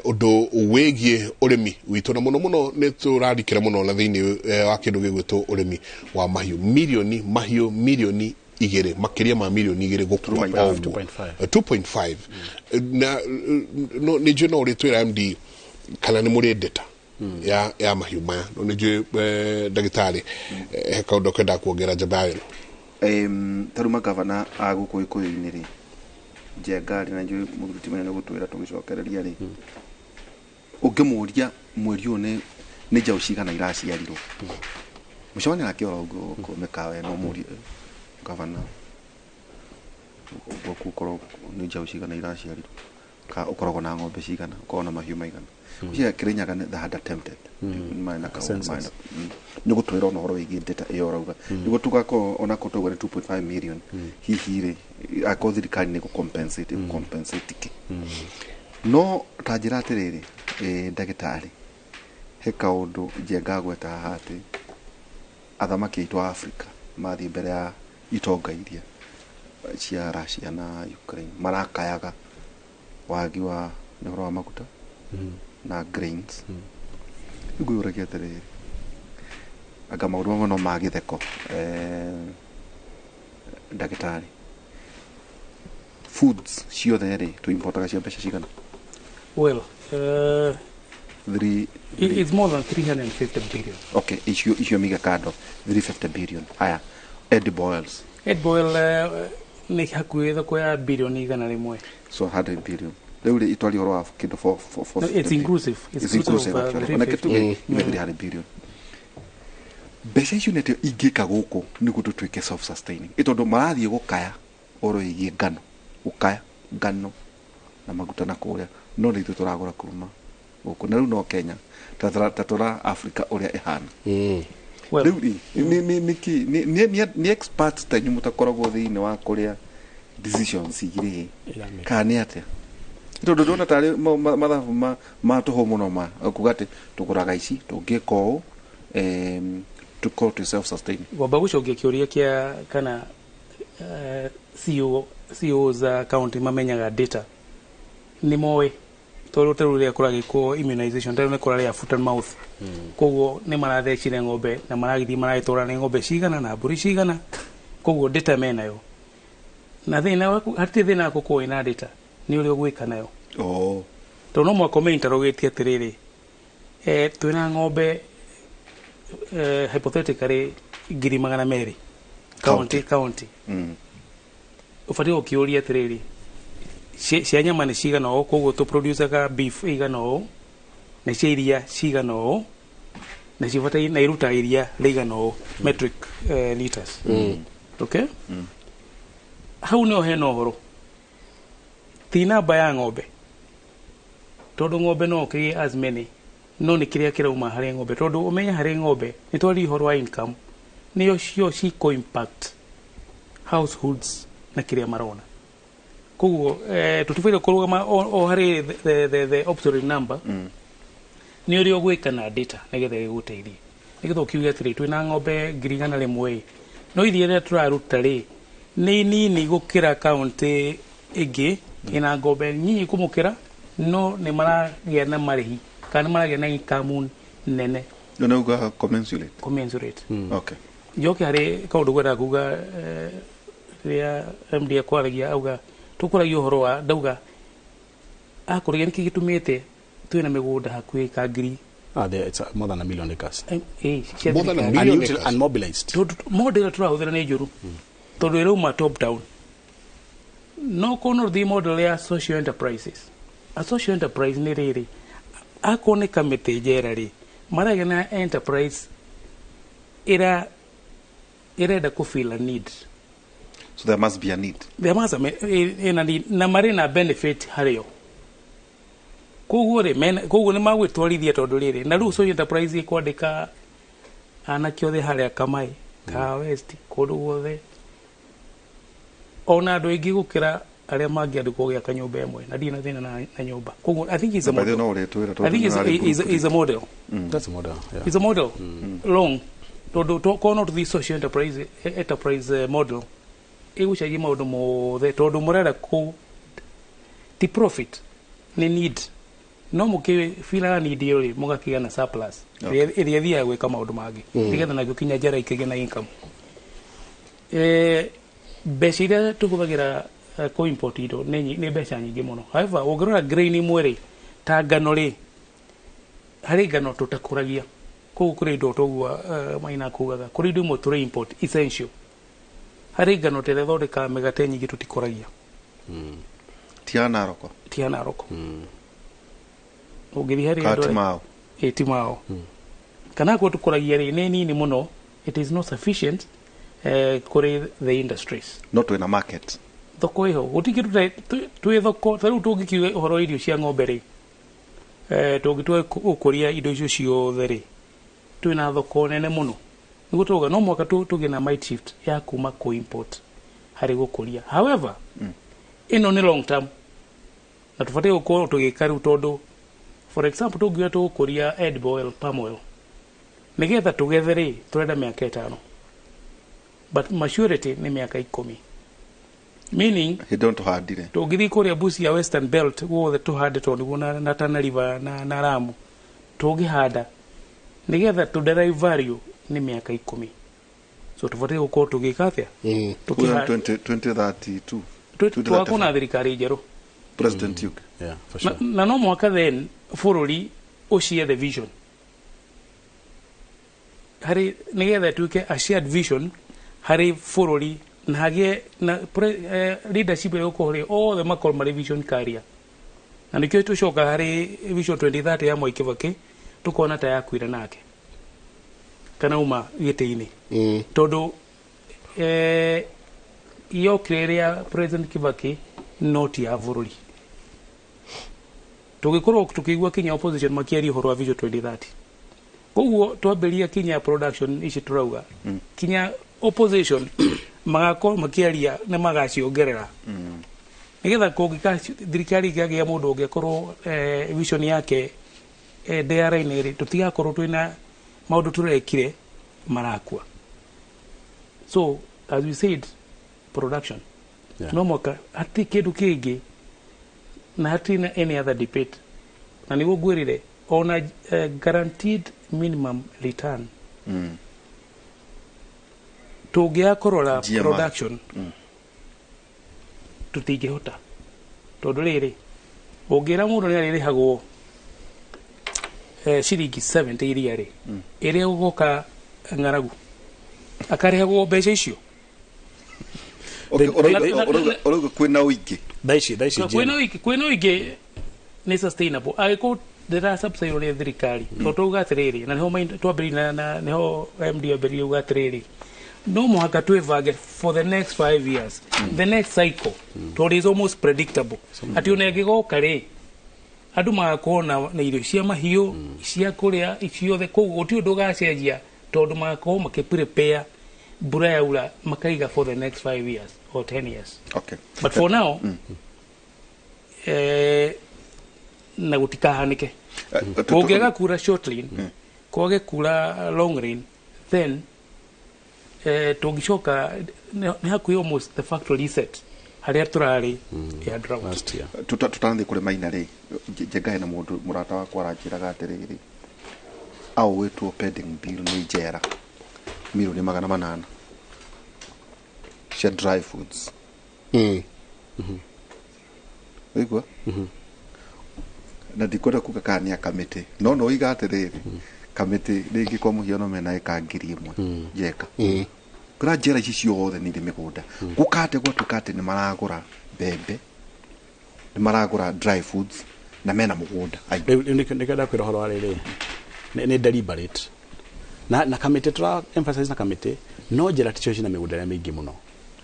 Speaker 9: ũndũ wĩgiĩ ũrĩmi witũ na mũno mũno nĩ tũrarikĩra mũno na thĩinĩ wa kĩndũ gĩgwĩtwo ũrĩmi wa mahiũ milioni igĩrĩ makiria ma milioni igĩrĩ gũkua 2.5 na nĩ njũĩ no ũrĩtwĩra MD kana nĩ mũrĩ ndeta ya mahiũ maya no nĩ njũĩ ndagĩtarĩ he kaũndũ kenda kuongera njamba ĩno
Speaker 13: taruma gavana agũkũ Gĩkũyũ-inĩ rĩ Njengari na njũĩ mũthuruti mũnene gũtwĩra tũgĩcokereria rĩ ũngĩmũria mweri ũyũ nĩ njaũ cigana iraciarirwo mũcemania nake ora ũguo mĩkawa ĩno mũri gavana ũkorwo nĩ njaũ cigana iraciarirwo ka ũkoragwo na ng'ombe cigana ũkoragwo na mahiũ maigana ucia Kirinyaga nĩ had attempted maana ka maana nĩ gũtwĩra ona ũhoro wĩgiĩ ndeta ĩyo rauga nĩguo tugako ona kotogore 2.5 million hihi rĩ ako thirikari nĩ compensate ki no ta njĩra atĩrĩrĩ ndagĩtarĩ he kaũndũ njengagweta haha atĩ athamaki aitũ a Africa mathiĩ mbere ya itonga iria cia Russia na Ukraine marakayaga wagi wa ũhoro wa maguta na grains ngũyũragia atĩrĩrĩ anga maũndũ mamwe no magĩtheko ndagĩtarĩ foods ciothe rĩ tũimportaga cia mbeca cigana
Speaker 12: well it's more than 350 billion.
Speaker 13: Okay, icio miga kando 350 billion. Haya, edible oils.
Speaker 12: Edible oil nĩ hakuhĩ thoko ya bilioni igana rĩmwe.
Speaker 13: So 100 billion. Rĩu rĩ itwari ũhoro wa kĩndũ for
Speaker 12: it's inclusive.
Speaker 13: It's inclusive. Ona kĩtu 300 billion. Mbeca icio nĩtio ingĩka gũkũ nĩguo tũtuĩke self sustaining. Tondũ marathiĩ gũkaya oro ĩgiĩ ngano. Gũkaya ngano na maguta na kũrĩa no nĩ tũragũra kuma gũkũ na rĩu no Kenya tatũra Africa ũrĩa ĩhana rĩu nĩ experts ta inyuĩ mũtakoragwo thĩinĩ wa kũrĩa decisions igĩrĩ kana nĩ atĩa tondũ ndona tarĩ mathabu ma tũhũ mũno ma kuga atĩ tũgũraga ici tũngĩka ũũ tũkorwo twĩ self sustaining
Speaker 12: ngomba gũcokia kĩũria kĩa kana CEO za county mamenyaga data nĩ moĩ tondũ rĩrĩa kũragĩkwo immunization tondũ nĩ kũrarĩa foot and mouth koguo nĩ marathecire ng'ombe na maragĩthiĩ maragĩtwara nĩ ng'ombe cigana na mbũri cigana koguo data menayo na thĩna hatirĩ thĩna gũkorwo ĩna data nĩ ũrĩa ũgwĩka nayo tondũ no mwaka ũmĩinterrogate atĩrĩrĩ twĩna ng'ombe hypothetically 200,000 county ũbatiĩ gũkĩũria atĩrĩrĩ cia nyama nĩ cigana ũũ koguo tũproducaga beef igana ũũ na cia iria cigana ũũ na cibataire na iruta iria rĩigana ũũ metric liters okay hau nĩho hena ũhoro ti namba ya ng'ombe tondũ ng'ombe no ũkĩgĩe as many no nĩ kĩrĩa kĩrauma harĩ ng'ombe tondũ ũmenye harĩ ng'ombe nĩ twari ũhoro wa income nĩyo cio ciko impact households na kĩrĩa marona koguo tũtibĩire kũrũgama o harĩ the obsolete number nĩ ũrĩa ũgwĩka na data nĩgetha gĩgũteithie nĩgetha ũkiuge atĩrĩ twĩna ng'ombe 100,000 no iria rĩrĩa tũraruta rĩ nĩ nini gũkĩra kaũntĩ ĩngĩ ĩna ng'ombe nyinyi kũmũkĩra no nĩ maragĩa na marĩhi kana nĩ maragĩa na income nene
Speaker 13: nĩuga
Speaker 12: commensurate
Speaker 13: okay
Speaker 12: njoke harĩ kaũndũ gwenda kuga rĩrĩa MD akwaragia auga tukuragia ũhoro wa ndauga akũrĩa nĩkĩ gĩtũmĩte twĩna mĩgũnda hakuhĩ ka ngiri
Speaker 14: it's more than a million acres
Speaker 9: more than a million acres
Speaker 14: unmobilized
Speaker 12: model tũrahũthĩra nĩ njũru tondũ ĩrauma top down no kono the model ya social enterprises a social enterprise nĩ rĩrĩ akorwo nĩ kamĩtĩ njera rĩ maragĩa na enterprise ĩrenda kũfeel a need.
Speaker 13: So there must be a need.
Speaker 12: There must be a need. Na marĩ na benefit harĩo. Koguo nĩ magwĩtwarithia tondũ rĩrĩ na rĩu social enterprise kwandĩka anake othe harĩa Kamai ka West kũndũ guothe ona andũ aingĩ gũkĩra arĩa mangĩandĩkwo gĩaka nyũmba ĩmwe na ndirĩ na thĩna na nyũmba koguo I think is a model. I think is a model.
Speaker 14: That's a model. Yeah.
Speaker 12: It's a model. Long tondũ kono to the social enterprise model igucagia maundu mothe tondu murera ku ti profit ni need no mukifila need iyo ri mugakiga na surplus iria thia gwika maundu mangi nigetha na gukinya njara ikige na income mbeca iria tuhuthagira ku import indo ni mbeca nyingi muno. However ungirora grain mwere ta ngano ri hari ngano tutakuragia koguo kuri indo togua maina kugaga kuri indo imwe turi import essential hari ngano tere thondeka megate nyingi tutikuragia
Speaker 13: tiana roko
Speaker 12: ugiri hari ndo etimao kana ko tukuragia ri ni nini muno it is not sufficient kuri the industries
Speaker 13: not in a market
Speaker 12: thoko iho gutikiru tu thoko taru tungikiuga horo irio cia ng'ombe ri tungitwe ukuria indo icio ciothe ri twina thoko nene muno niguo tuga no mwaka tuge na might shift ya kuma ku import hari gukuria. However ino ni long term na tufatie uko tugikaru tondu for example tugiwa tukuria edible oil palm oil nigetha tugethere turenda miaka 5 but maturity ni miaka 10 meaning
Speaker 13: you don't hardire
Speaker 12: tugithi kuria busi ya western belt guothe tuhande tondu na Tana River na Ramu tugihanda nigetha to derive value ni miaka 10 so tufatie uko tugikathia
Speaker 13: 2032
Speaker 12: twakuna thirikari njeru
Speaker 13: President Duke
Speaker 14: for sure
Speaker 12: na no mwaka then bururi ucie the vision hari nigetha tuike a shared vision hari bururi na hagie na leadership yokuhuri all the makol mari vision career na nikyo tucoka hari vision 2030 ya Mwai Kibaki tukona ta yakwira nake kana uma gite-ini tondu iyo kireria President Kibaki not ya bururi tugikorwo tukigwa kinya opposition makiari horo wa vision 2030 koguo twamberia kinya production ici turauga kinya opposition magako makiaria ne magaciongerera nigetha kungika thirikari giagia mundu ungikorwo vision yake DRI-ini ri tutigakorwo twina maundu turekire marakua. So as we said production no mwaka hati kindu kingi na hati na any other debate na niguo gwirire on a guaranteed minimum return tugiakorora production tutingihota tondu riri ungira mundu ni aririhagwo ciringi 70 iria ri iria ugoka ng'aragu akarihagwo mbeca icio
Speaker 13: oruga kwina uingi
Speaker 14: daici
Speaker 12: kwina uingi ni sustainable aiko ndira subsidy ri thirikari to tuga atiriri na niho twambiri na niho MD ambiri uga atiriri no muhaka twivage for the next 5 years the next cycle to is almost predictable ati unegigoka ri andu magakona na irio cia mahiu cia kuria iciothe koguo ti undu gacenjia tondu magakona makiprepare mbura yaura makaiga for the next 5 years or 10 years
Speaker 13: okay
Speaker 12: but for now na gutikahanike kungega kura short rain kwage kura long rain then tungicoka ni hakuhi almost the factory reset haria turari ya drought
Speaker 13: tutanthi kuri maina ri njengahe na mundu murata wakwa aranjiraga atiriri au wetwo pending bill ni njera milioni 800 cia dry foods igwa na ndikwenda kuga kania kamiti no iga atiriri kamiti ringi kwa muhiano mena eka ngiri imwe jeka kura njera ici ciothe ni migunda gukate gwa tukate ni maragura bembe ni maragura dry foods na mena mugunda
Speaker 14: nikenda kwira horo ariri ni deliberate na kamiti tra emphasize na kamiti no njera ticio cina migunda ya mingi muno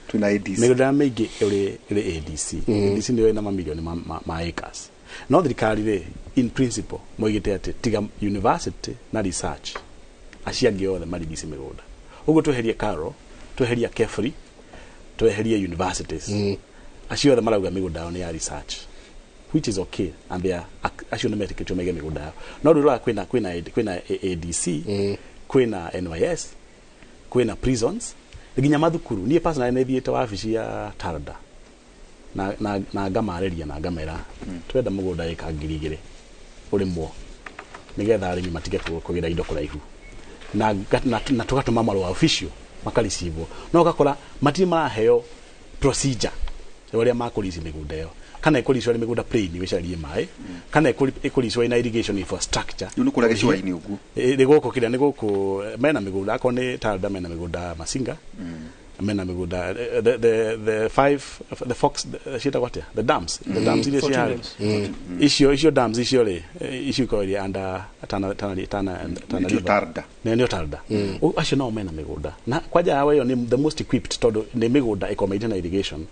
Speaker 13: tuna ADC
Speaker 14: migunda ya mingi uri ADC ADC ndio ina mamilioni ma acres no thirikari ri in principle moigite ati tiga university na research aciangi othe marigisi migunda uguo tweherie Karo tweherie Kefri tweherie universities acio othe marauga migunda yao ni ya research which is okay and they are acio no metikitio mege migunda yao no rura kwina ADC kwina NYS kwina prisons nginya mathukuru nie personally ne thiete wabici ya Tarda na ngamareria na ngamera twenda mugunda eka 2,000 urimwo nigetha arimi matige kugira indo kuraihu na tugatuma marua official makareceive no gakora matiri maraheo procedure uria makurisi migunda yo kana ikuriswa ni migunda plain wicarie mai kana ikuriswa ina irrigation infrastructure
Speaker 13: yu nikura giciwa-ini uguo
Speaker 14: niguko kira niguko mena migunda akone Tarda mena migunda Masinga mena migunda the fox shita what the dams ile cia isio dams isio le isio ko ile anda tana
Speaker 13: Tarda
Speaker 14: ndio Tarda acio no mena migunda na kwaja hawa yo ni the most equipped todo ni migunda ikomaite na irrigation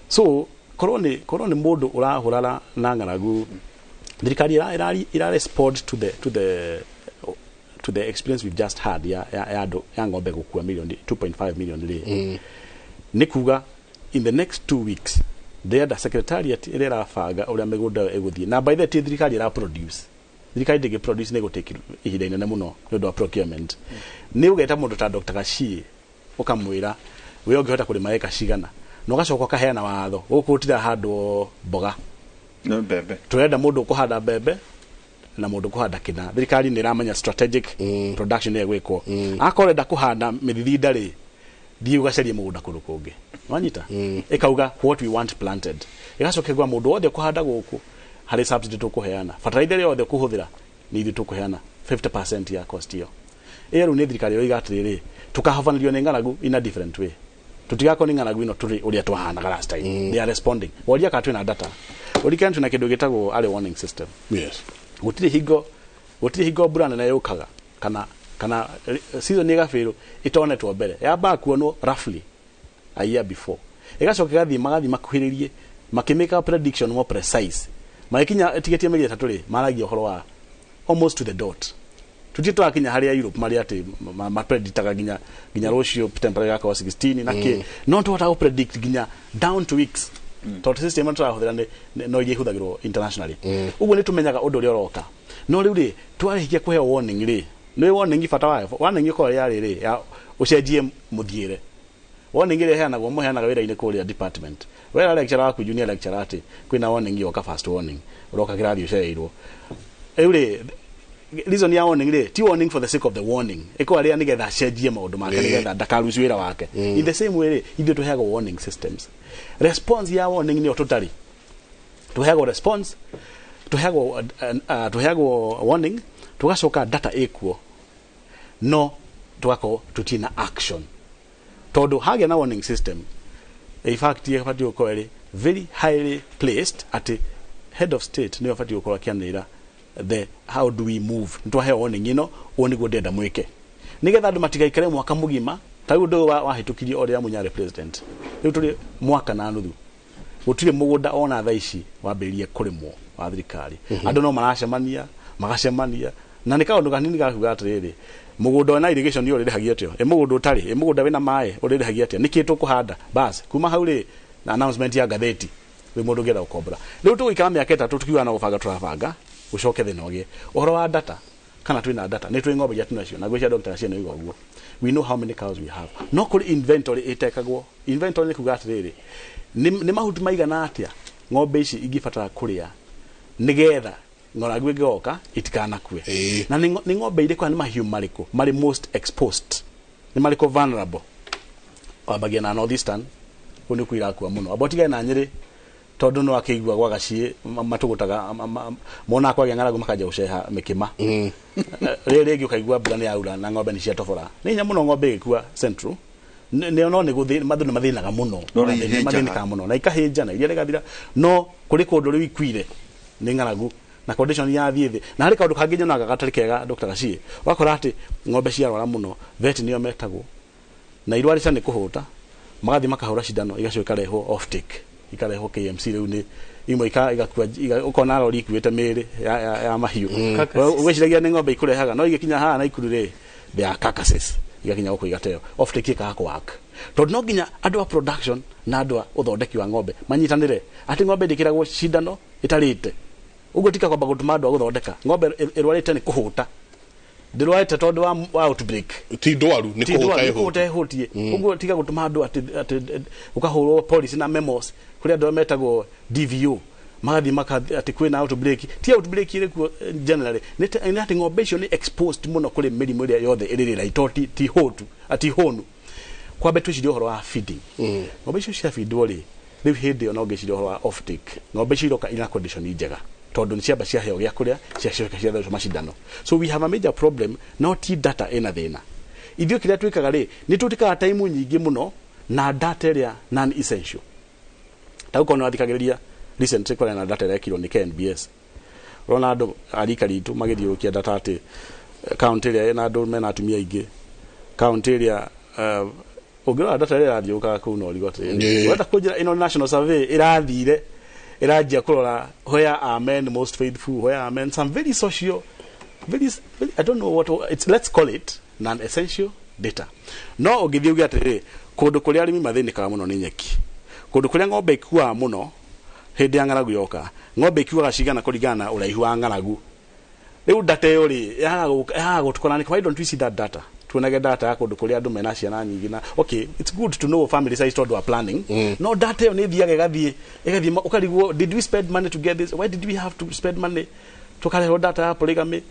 Speaker 14: so korone mundu urahurara na ngaragu thirikari ira respond to the experience we've just had ya ngombe gukua milioni 2.5 million nikuga in the next 2 weeks the secretariat ira faga uria migunda eguthie na by the time thirikari ira produce thirikari ndigi produce nego take ihinda inene muno ndio procurement ni ugeta mundu ta Dr. Gashie ukamwira we ungehota kurima eka cigana no gacoka kaheana watho gukutira handu mboga
Speaker 13: no bebe
Speaker 14: turenda mundu kuhanda bebe na mundu kuhanda kina thirikari ni ramanya strategic production ya gwikwo akorenda kuhanda mithithi ndari thiu gacarie mugunda kundu kungi wanyita ikauga what we want planted igacoka gwa mundu wothe kuhanda guku hari subsidy tukuheana fertilizer yothe kuhuthira ni ithu tukuheana 50% ya cost yo eru ni thirikari yoiga atiriri tukahavanilio ni ngaragu in a different way tutigako ni ngaragu ino turi uria twahanaga last time they are responding woria ka twina data urikana tuna kindu gitagwo early warning system
Speaker 9: yes
Speaker 14: gutire higo brand na yukaga kana season ni gafiru itonetwo mbere yamba kuonwo roughly a year before igacoka gathi magathi makuhiririe makimeka prediction more precise makinya etigetie meri 3 ri maragia horo wa almost to the dot tutitwa kinya haria Europe mari ati ma predictaga ginya rocio temperature yako 16 nake no to predict ginya down to weeks tot system turahuthira no ihuthagirwo internationally uguo ni tumenyaga undu uri oroka no riu ri twarihikia kuhe warning ri no warning fata wayo warning ko yari ri ya ucenjie muthiire warning ri heanago muheanaga wira-ini kuria department wera lecturer waku junior lecturer ati kwina warning yoka first warning uroka kirathi uceirwo ri reason ya warning ri ti warning for the sake of the warning iko aria nigetha cenjie maundu make nigetha ndakaruci wira wake in the same way ithu tuheaga warning systems response ya warning ni ototari tuheaga response tuheaga warning tugacoka data ekuo no tugako tutina action todo hage na warning system in fact ye fati ukoere very highly placed at head of state ni fati ukora kianira the how do we move ntwahe warning ino oni go denda mwike nigetha andu matigaikare mwaka mugima tagu ndo wahitukirie oria munyare president riu tuli mwaka na nuthu gutire mugunda ona thaici wambirie kurimwo wa thirikari andu no maracemania magacemania na ni kaundu kanini gakuga atiriri mugunda na irrigation yo rihagia atio mugunda utari mugunda wina mai urihagia atia niki tukuhanda bas kuma hauri na announcement ya gatheti we mundu gera ukobra riu tuikara miaka 3 tukiwa na gubanga turabanga ucoke thina ogie uhoro wa data kana twina data ni twi ngombe jatu nacio na gwicia Dr. Gashie no igwo we know how many cows we have no kuri inventory itekagwo inventory ni kuga atiriri ni mahuti maigana atia ngombe ici ingibatara kuria nigetha ngora gwigoka itikana kue na ni ngombe ile kwa ni mahiu mariko mari most exposed ni mariko vulnerable wabagia na northeastern kuni kuira kwa muno abotiga na Nyeri tondu no akigwa gwa Gashie matugutaga mona kwa ngaragu makaja uceha mikima rege ukaigwa brand ya ura na ngombe ni cia tofora ni nyamuno ngombe ikua central no ni guthi mathu ni mathinaga muno mathinaga muno na ikahinja na iria regathira no kuri kundu ri ikwire ni ngaragu na condition ya thithi na hari kaundu kangi nyonaga gatari kega Dr. Gashie wakora ati ngombe cia rwara muno vet niyo metagwo na irwari cyane kuhuta magathi makahura shidano igacoka reho off take ikareho KMC riu ni imwe igakua ukona rori ikuite miri ya mahiu ugiciragia ni ngombe ikurehaga no igikinya haha na ikurire they are carcasses igakinya uko igateo off take ka work to no ginya andu a production na andu a uthondeki wa ngombe manyitanire ati ngombe ndikiragwo shidano itarite ugo tika kwamba gutuma andu a guthondeka ngombe irwarite ni kuhuta ndirwaite tondu wa outbreak
Speaker 9: ti ndwaru
Speaker 14: niko utaehutie uguo tiga gutuma andu ati ukahurwo police na memos kuri andu metagwo DVO magathi ati kwina outbreak ti outbreak ile ku generally ni ati ng'ombe icio ni exposed muno kuri mirimu ile yothe irira itoti ti hotu ati honu kwa betu cio horo wa feeding ng'ombe icio cia feedwo ri riu hindi ona ngi cio horo wa off take ng'ombe icio iroka ina condition njega tondu ni ciamba cia heo gya kuria cia thosho macindano. So we have a major problem, not data ina thina ithio kiria twikaga ri ni tutikaga time nyingi muno na data ria non essential tauko no athikagiriria recent kwa na data ria kilo ni KNBS Ronaldo arika ritu magithiukia data ati county ria na andu mena atumia ingi county ria ugira data ria rathiuka ku no rigote weta kujira ino national survey irathire irajia kurora where are men most faithful, where are men some very social, very I don't know what it's, let's call it non-essential data. No ogithiuge atiri kundu kuria arimi mathinikaga muno ni nyeki, kundu kuria ng'ombe ikua muno hindi ya ng'aragu yoka, ng'ombe ikua cigana kuringana uraihu wa ng'aragu. Riu data iyo ri yaga gutukana, why don't we see that data? Tuonage data ya kundu kuria andu mena ciana nyingi na okay, it's good to know family size tondu wa planning. No data ni thiaga igathie ukarigwo, did we spend money to get this? Why did we have to spend money to carry data ya polygamy,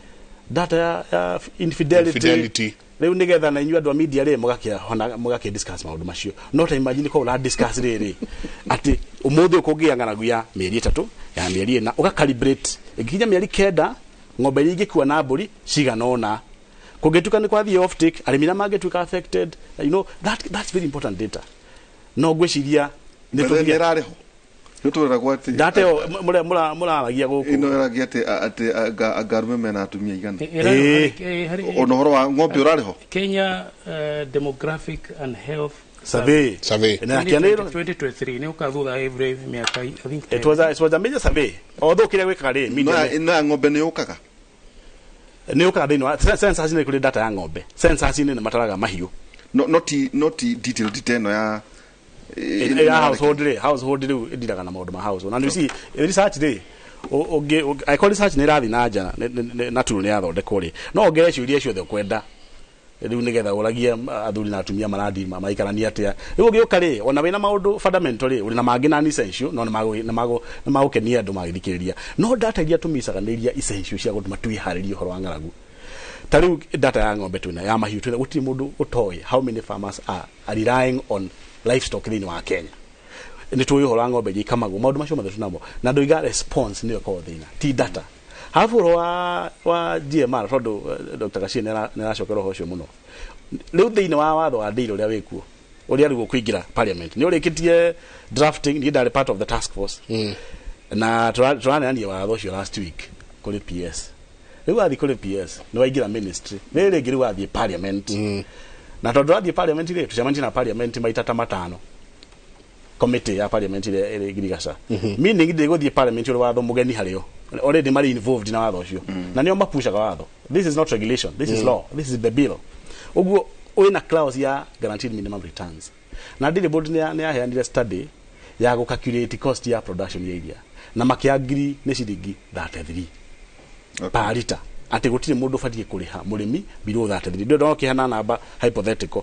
Speaker 14: data ya infidelity? Riu nigetha na inyua andu media ri mugakia discuss maundu macio. Not imagine ko la discuss riri ati umuthi ukungia ng'aragu ya mieri 3 ya mieri 4 uga calibrate ikinya mieri 9 ng'ombe nyingi kwa na mburi cigana ona kugetuka ni kwa the off take alimina magetuka affected, you know, that's very important data. No gwiciria
Speaker 13: ni tugira nutura gwati
Speaker 14: data yo mura aragia guku
Speaker 13: ino aragia ati agarume mena atumia igana ono horo wa ng'ombe urariho
Speaker 12: Kenya Demographic and Health
Speaker 14: Survey
Speaker 12: na kianero 2023 ni ukathutha every miaka I think
Speaker 14: it was a major survey although kile weka ri media
Speaker 13: no ng'ombe ni ukaga
Speaker 14: ni ukaga dino census ni kule data ya ng'ombe census ni mataraga mahiu
Speaker 13: not detailed detail ya
Speaker 14: household idiraga na maundu ma household and you see research day I call research ni rathi na nja na tulu ni athondekwo ri no ongere ciuria ciothe kwenda riu nigetha uragia athuri na atumia maradi maikarania atia riu ngioka ri ona wina maundu fundamental ri uri na mangi na essential no na magukenia andu magithikiriria no data iria tumisaganiria essential cia gutuma twiharirie horo wa ng'aragu tariu data ya ng'ombe tuna ya mahiu tuna guti mundu utoi how many farmers are relying on livestock thini wa Kenya ni tuyo horo wa ng'ombe ikamagu maundu macio mathe tunamo na ndoiga response niyo kwa thina ti data hafu wa GMR tondu Dr. Kashie niracokera hocio muno riu thini wa watho wa ndiro ria wikuo uri ari kuingira parliament ni urikitie drafting ni ndari part of the task force na turanania watho ucio last week kuri PS riu athi kuri PS ni waingira ministry riri ngiru wathi parliament na tondu wathi parliament ri tucemania na parliament maita ta 5 committee ya parliament ri girigasa meaning ndi guthie parliament uri watho mugeni hario already mari involved na watho ucio na nio mapushaga watho. This is not regulation, this is law, this is the bill. Uguo wina clause ya guaranteed minimum returns na ndiri board ni aheanire study ya go calculate cost ya production area na makiagiri ni ciringi 33 per liter ati gutire mundu fatie kuriha murimi below 33 ndio kihana namba hypothetical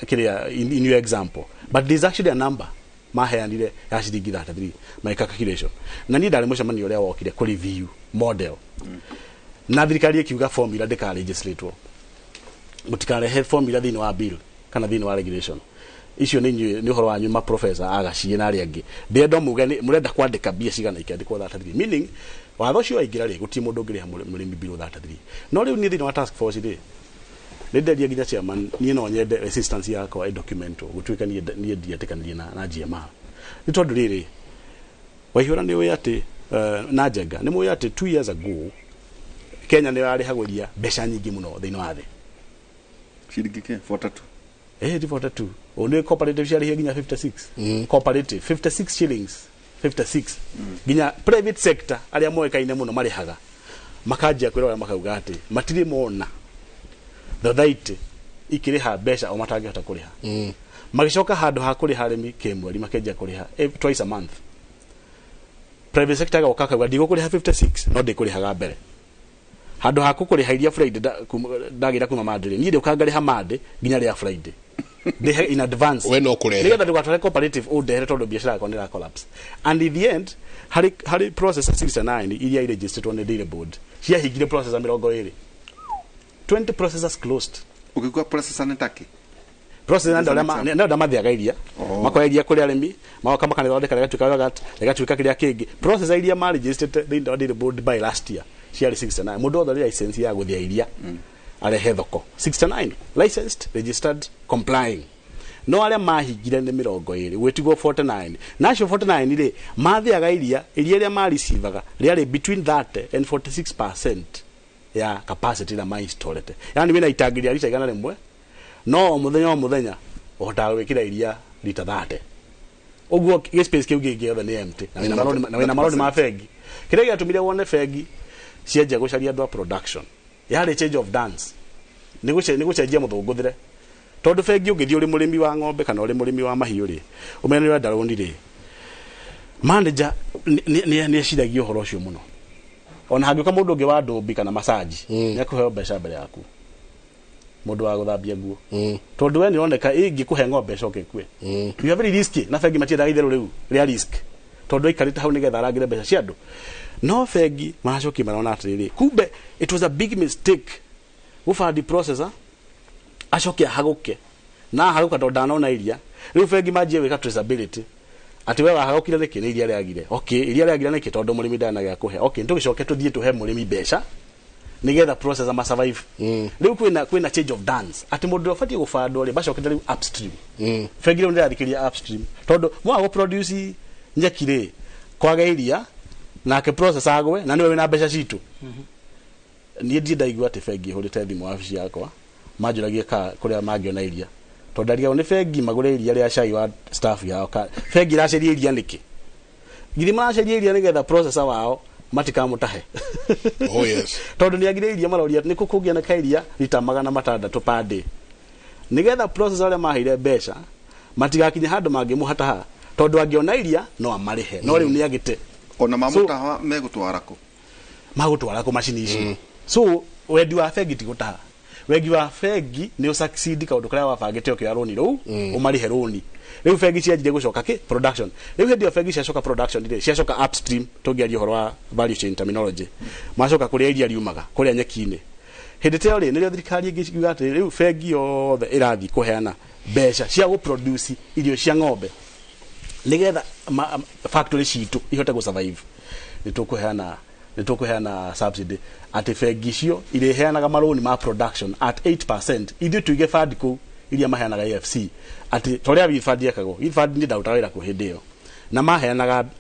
Speaker 14: kiria in your example, but there's actually a number maheanire ya ciringi 33 maika calculation na ni ndari mucemani uria wokire ku review model na thirikari ikiuga formula ndika legislator mutikarehe formula thini wa bill kana thini wa regulation icio ni horo wanyu ma professor agacie na ari angi ndendo muge murenda kwandika bia cigana ikiandikwo 33 meaning watho cio aingira ri guti mundu ngiriha murimi bill 33 no riu ni thini wa task force ri ndenderia ginya chairman ni no nyende resistance yako ai document gutuika ni ndiatikanirie na GMR ni tondu riri waihura ni we ati na jenga ni mwe ati 2 years ago Kenya ni yarihagũria mbeca nyingi muno thĩinĩ wa thĩ
Speaker 13: ciringi 42
Speaker 14: 42 only cooperative share ginya 56 cooperative 56 shillings 56 ginya private sector aria moekaine muno marihaga makajia kwĩrora makauga ati matiri mona thathaiti ikiriha mbeca o matangĩhota kũriha magicoka handu ha kũriha arĩmi kĩmweri makenjia kũriha twice a month. Private sector ga okaka gwa ndigo kũriha 56 no ndikũrihaga mbere handu ha kukurihairia Friday ndagira kuma Monday ni ndio kangariha Monday nginya ria Friday they in advance
Speaker 9: we no kurehe
Speaker 14: nigetha ndugatware cooperative undehere tondu biashara yako ndira collapse and in the end hari process 69 iria registered on the daily board cia higire processor 20 20 processors closed
Speaker 13: ukikuwa processor netaki
Speaker 14: processor ndio mathiaga iria makoeria kuri arimi maoka makane thondeka legatuika kiria kingi processor iria ma registered the daily board by last year cia 69 mundu othe license ya guthia iria arehe thoko 69 licensed registered complying no aria mahigire ni 20 gwetigo 49 nacio 49 ri mathiaga iria ma receivaga riari between 30 and 46% ya capacity na ma installed yani wina itangiria lita igana rimwe no muthenya ohota gwikira iria lita 30 oguo space kiu gingi othe ni empty na wina maroni ma fegi kire giatumire wone fegi cienje gucaria ndo production yari change of dance nigucenjia muthunguthire tondu fegi ungithii uri murimi wa ng'ombe kana uri murimi wa mahiu ri umenya ni wenda roni ri manager ni eciragia uhoro ucio muno ona hangiuka mundu ungi wa ndumbi kana massage ni akuheo mbeca mbere yaku mundu wa guthambia nguo tondu we ni oneka ingi kuhe ng'ombe coke kwe you have very risky na fegi matiendaga itheru riu ria risk tondu ikarite hau nigetha arangire mbeca cia andu no fegi macoki marona atiriri kumbe it was a big mistake gufandi processor acoke haguke na haguka tondu ndanona iria riu fegi majie wika traceability ati we wahagukire riki ni iria riagire okay iria riagire niki tondu murimi ndana gya kuhe okay ntugicoke tuthie tuhe murimi mbeca nigetha processor ma survive riu kwina change of dance ati mundu ofati gufandwo ri bacokete riu upstream fegi riu ndirathikiria upstream tondu mwa go produce nyekire kwaga iria nake processor agwe na niwe wina mbeca citu nie ndaigua ati fegi hurite thimu wabici yakwa manjuragie ka kuria mangiona iria tondu ndaria ni fegi magure iria ria cai wa staff yao fegi raceria iria niki githi maraceria iria nigetha processor wao matikamutahe
Speaker 9: oh yes
Speaker 14: tondu ni agire iria maroria ni kukugia na kairia lita 600 per day nigetha processor ria mahire mbeca matigakinya handu mangimuhataha tondu angiona iria no amarihe no riu ni agite
Speaker 13: ona mamutaha megutwarako
Speaker 14: machini icio so wendi wa fegi ti gutaha wendi wa fegi ni usucceed kaundu karia wabangite okio roni ru umarihe roni riu fegi cianjire gucoka production riu hindi fegi ciacoka production ire ciacoka upstream tungiaria horo wa value chain terminology macoka kuria iria riumaga kuria nyekine hindi teo ri nirio thirikari ingiuga ati riu fegi yothe irathi kuheana mbeca cia gu produce irio cia ng'ombe nigetha factory citu ihote gu survive nitukuheana subsidy ati fegi cio iriheanaga maroni ma production at 8% ithu tuige fund ku iria maheanaga AFC ati toria wifandi yakago ifandi ndautawira ku hindio na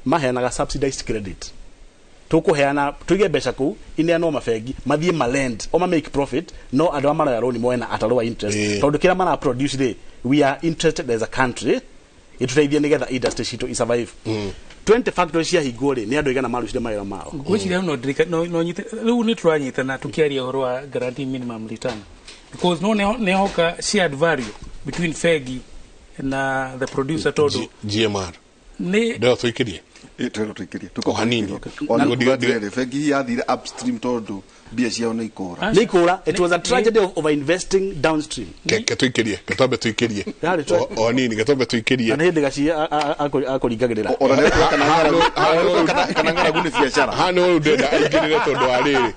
Speaker 14: maheanaga subsidized credit tukuheana tuige mbeca ku ine no mafegi mathie malend o ma make profit no andu amara roni moena at lower interest tondu kira mana produce day we are interested as a country ituteithie nigetha industry citu survive 20 factories cia hingore ni andu igana marucire mawira mao
Speaker 12: gwiciria no nyite riu ni turanyita na tukiaria horo wa guarantee minimum return because no nehoka shared value between fegi na the producer todo
Speaker 9: GMR
Speaker 12: ni
Speaker 9: ndio tuikirie
Speaker 13: tuko hanini ona fegi yathire upstream todo bia ciao ni ikura
Speaker 14: it was a tragedy of investing downstream
Speaker 9: tuikirie tuikirie o nini gatombe tuikirie
Speaker 14: na hindi gaci akuringagirira
Speaker 13: ona kana ngaragu ni biashara
Speaker 9: hano ndenda aingirire tondu ariri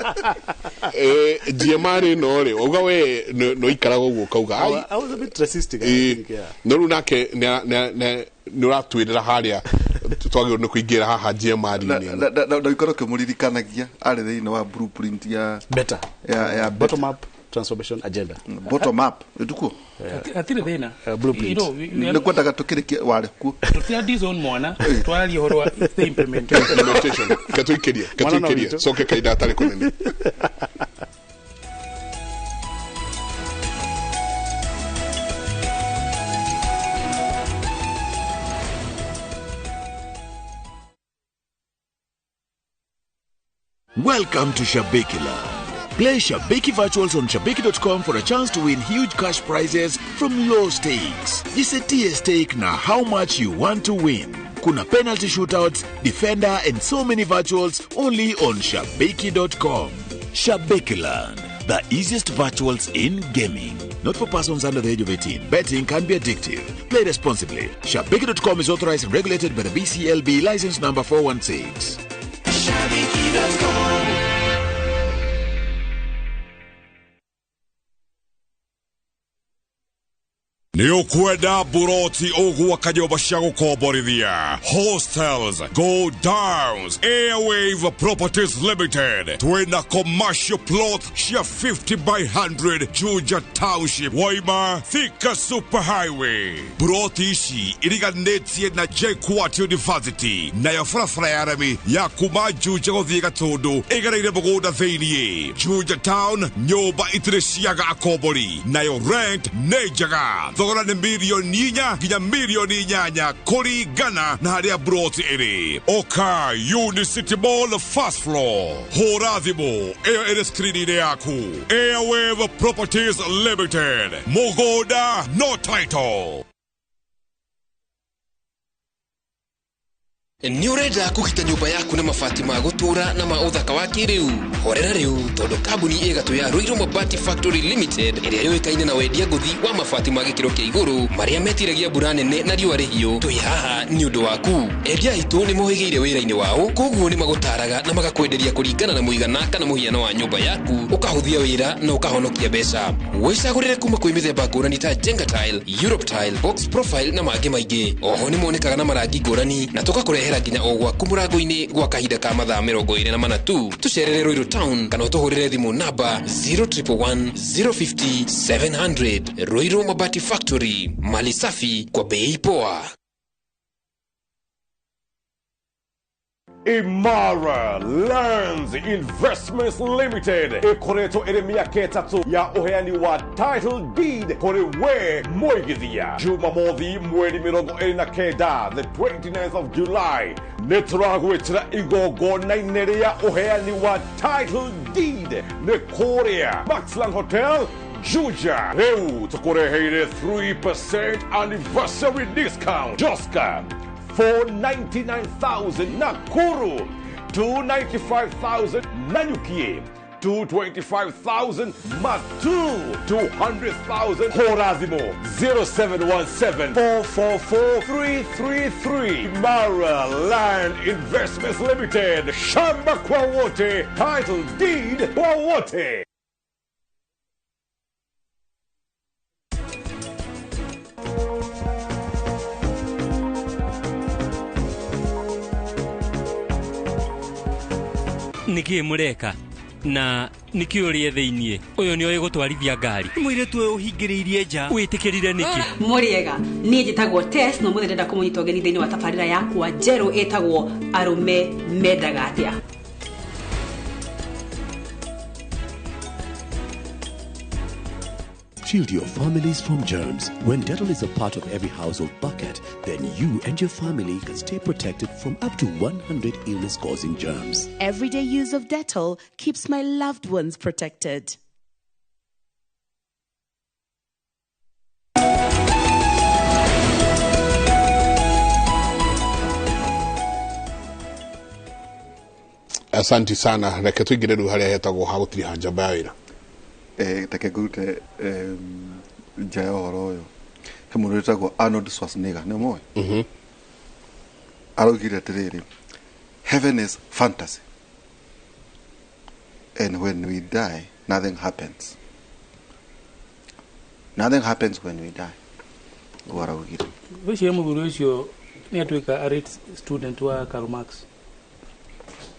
Speaker 9: GMR no ri uga we no ikaraga uguo kauga
Speaker 14: I was a bit racistic
Speaker 9: no runake ni uratwirira haria twagirwo ni kuingira haha GMR
Speaker 13: na ikoro kemuririkanagia ari thiini wa blueprint ya
Speaker 14: better
Speaker 13: ya
Speaker 14: bottom up transformation agenda
Speaker 13: bottom up etuko
Speaker 12: atire thina
Speaker 14: blueprint
Speaker 13: ni kwendaga tukirike wale ku
Speaker 12: tutia dizon mwana twali horo wa
Speaker 9: implementation katuikirie soke kaida atari kunene
Speaker 21: Welcome to Shabikila. Play Shabiki Virtuals on Shabiki.com for a chance to win huge cash prizes from low stakes. Jisetie stake na how much you want to win. Kuna penalty shootouts, defender and so many virtuals only on Shabiki.com. Shabekiland, the easiest virtuals in gaming. Not for persons under the age of 18. Betting can be addictive. Play responsibly. Shabeki.com is authorized and regulated by the BCLB license number 416. Shabeki.com.
Speaker 3: Ni ukwenda buroti ogwa kanyoba cia gukomborithia hostels, go downs, Airwave Properties Limited twina commercial plot cia 50 by 100 Juja Township, Waima Thika Superhighway. Buroti ici iriganitie na JKUAT University nayo barabara ya rami ya kuma Juja guthie Gatundu igereire mugunda thiini. Juja Town nyumba itire ciaga akombori nayo rent nejaga thogora ni milioni 4 nginya milioni 8 kurigana na haria broti iri. Oka Unicity Mall first floor. Hora thimu iyo iri screen-ini yaku. Airwave Properties Limited. Mugoda no title.
Speaker 22: Ni urenda kugita nyumba yaku na mabati ma gutura na ma uthaka wa kiriu. Horera riu tondu kambuni igatu ya Ruiru Mabati Factory Limited iria yoikaine na wendia nguthi wa mabati ma gikiro kia iguru maria metiragia mbura nene na riua rihiu. Twi haha ni undu waku. Endia itu ni mohigeire wira-ini wao, koguo ni magutaraga na magakwenderia kuringana na muigana kana muhiano wa nyumba yaku, ukahuthia wira na ukahonokia mbeca. Wicagurire kuma kwi mithemba ngurani ta Jenga Tile, Europe Tile, Box Profile na mangi maingi. Oho ni monekaga na marangi ngurani na tukakurehe nginya ogwa kumurango-ini gwa kahinda ka mathaa 24 tu. Tucerere Ruiru Town kana utuhurire thimu namba 0111 050 700. Ruiru Mabati Factory, mali safi kwa bei poa.
Speaker 23: Imara Lands Investments Limited ikoretwo iri miaka 3 ya uheani wa title deed kuri we Moigithia. Jumamothi mweri 29 the 29th of July nituragwitira igongona-ini ria uheani wa title deed ni kuria Maxland Hotel Juja. Riu tukureheire 3% anniversary discount. Joska 499,000 Nakuru, 295,000 Nanyukie, 225,000 Matu, 200,000 Horazimo, 0717 444 333. Mara Land Investments Limited, Shamba kwa wote, title deed kwa wote.
Speaker 24: Niki mureka na nikiurie thiini uyu ni oyo gutwarithia ngari mwire tu uhingiriirie nja witikirire niki
Speaker 25: muriega ni njitagwo Tess no muthenda kumunyita ogeni thiini wa tabarira yakwa njeru etagwo arume mendaga atia.
Speaker 26: Shield your families from germs. When Dettol is a part of every household bucket, then you and your family can stay protected from up to 100 illness-causing germs.
Speaker 20: Everyday use of Dettol keeps my loved ones protected.
Speaker 9: Asanti sana. Reke tuingire riu haria hetagwo ha gutiri hanjamba ya wira.
Speaker 13: Take ngurute nja ya uhoro uyu he mundu witagwo Arnold Schwarzenegger ni moe araugire atiriri, heaven is fantasy and when we die nothing happens. Nothing happens when we die. Araugire
Speaker 12: ucio muthuri ucio ni atuika a rate student wa Karl Marx.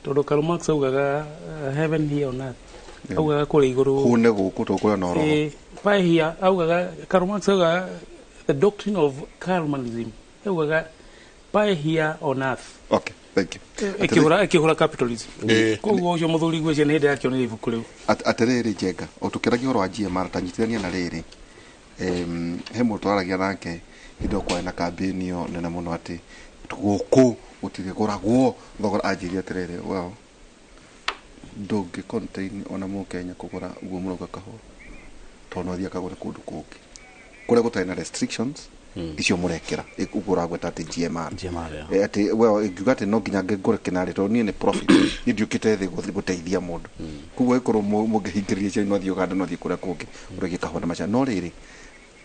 Speaker 12: Todo Karl Marx augaga heaven here on earth. Augaga kuri iguru
Speaker 13: kune guku tukura na roho
Speaker 12: by here augaga Karl Marx augaga the doctrine of Karlmanism augaga by here on earth.
Speaker 13: Okay, thank you.
Speaker 12: Ekihura capitalism kugo ucio muthuri gwecia ni hinde yakio ni ibuku riu
Speaker 13: atiriri Jenga utukiragia horo wa GMR tanyitithania na riri he mutwaragia nake indo kwa na campaign yo nene muno ati guku utiguragwo thogora anjiria atiriri well ndungi contain ona mu Kenya kugura guo muroga kahoro tono thia kagura kundu kungi kuria gutari na restrictions icio murekera igura gweta ati GMR
Speaker 14: GMR
Speaker 13: ati well ingiuga ati no nginya ngore kinari to nie ni profit ni ndiukite thi guteithia mundu kuguo ikoro mungihingiriria cio no thio ganda no thio kuria kungi urege kahona macha no riri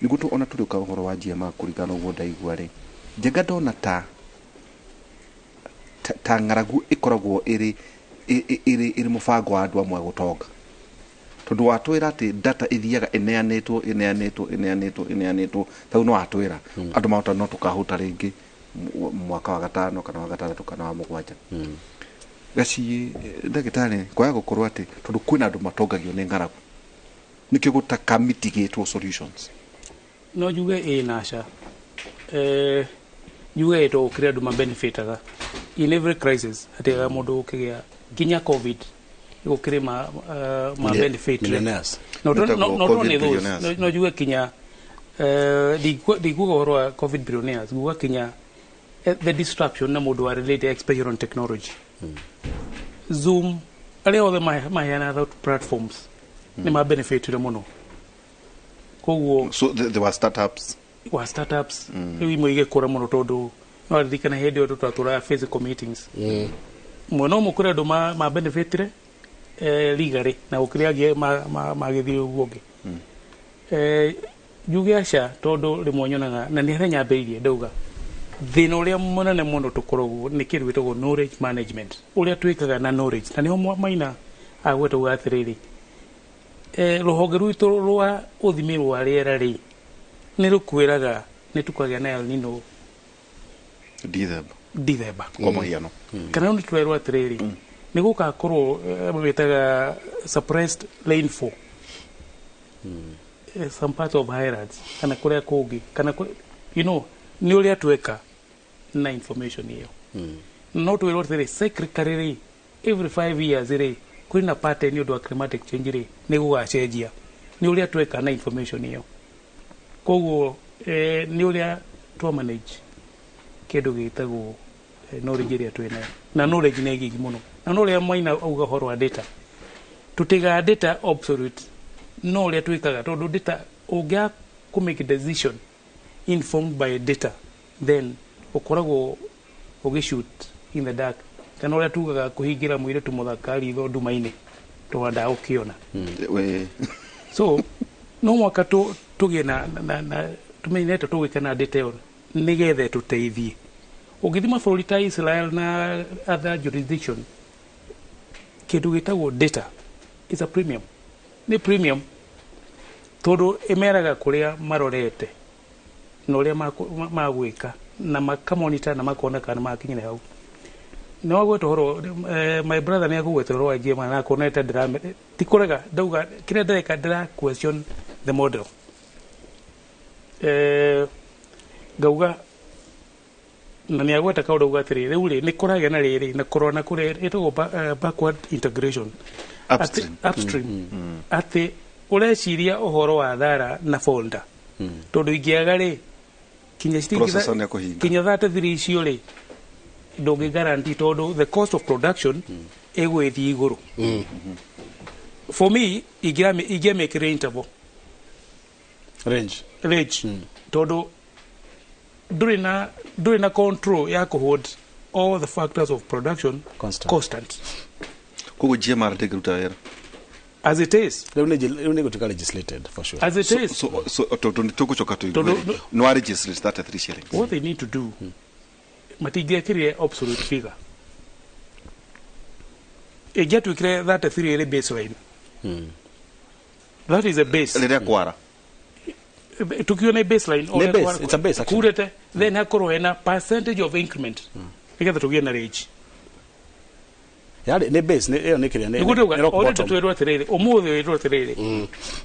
Speaker 13: niguo tu ona turi ka uhoro wa GMR kurigana uguo ndaigua ri njenga ndona ta ng'aragu ikoragwo iri mubango wa andu amwe gutonga tondu watwira ati data ithiaga ineanitwo tau no watwira andu mahota no tukahuta ringi mwaka wa gatano kana wa gatandatũ kana wa mũgwanja gaci ndagĩtarĩ kwaga gũkorwo ati tondu kwina andu matongagio ni ng'aragu nikio gutaka mitigate solutions
Speaker 12: no juge nasha juge to kire andu mabenefitaga in every crisis ati mundu ukigia kinya covid gukire ma benefit no only those no juge kinya diguga horo covid billionaires guga kinya the disruption na mundu related exposure on technology Zoom ale othe my other platforms ni ma benefit muno koguo
Speaker 13: so there were startups
Speaker 12: imo ige kora muno tondu no ndikana hedi oto twatura physical meetings muno mukura ndo ma benefitire ligare na ukiriagie magithio guoge jugiasha tondu rimwonyonaga na ni arenya mbeirie ndauga thina uria munene muno tukoragwo ni kindu gitagwo knowledge management uria twikaga na knowledge na niho maina agweta ugathiriri ruhonge rwitu rwa uthimi rwa riera ri ni rukwiraga ni tukagia na El Nino Dithemba
Speaker 13: kwa muhiano
Speaker 12: kana ni twerwo atiriri ni gukakorwo mwitaga suppressed rainfall some parts of highlands kana kuria kungi kana ni uria tweka na information hiyo no twirwo atiriri cyclically every 5 years ri kwina pattern ni undu climatic change ri ni gugacenjia ni uria tweka na information hiyo koguo ni uria twa manage kindu gitagwo knowledge iria twina na knowledge ni gigi muno na no uria maina auga horo wa data tutiga data obsolete no uria twikaga tondu data ungia ku make decision informed by data then ukoragwo ugishoot in the dark kana uria tugaga kuhingira mwire tu muthakari tho ndumaini twanda ukiona so no mwaka tugie na tumenyete tugikana detail nigethe tuteithie ugithima bũrũri ta Israel na other jurisdiction kindu gitagwo data is a premium ni premium tondu imeraga kuria marorete na uria magwika na makamonitor na makona kana makinyire hau no gwetwo horo my brother ni agwetwo ro agie mana konete drama tikorega ndauga kire ndeka ndira question the model gauga na ni agweta kaundu uga atiri riu ri ni kuragia na riri na korona kure itago backward integration upstream ati ureciria uhoro wa thara na folder tondu ingiaga ri kinya kinya 33 icio ri ndungi guarantee tondu the cost of production egwithi iguru for me igia make interval range tondu during a control ya hold all the factors of production constant
Speaker 13: kugo GMR tegeruta wera
Speaker 12: as it is
Speaker 14: they go legislated for sure
Speaker 12: as it is
Speaker 13: so tukuchoka tu no register that 3 shillings
Speaker 12: what they need to do matigia kire obsolete figure get to create that 3 baseline that is a base
Speaker 13: le kwara
Speaker 12: tukiona baseline
Speaker 14: or base, it's a base actually
Speaker 12: kurete then hakoro ena percentage of increment ikatha tugiena range
Speaker 14: yale ne base ne ne kire ne
Speaker 12: ore tutwerwa tirere omuthe wetwa tirere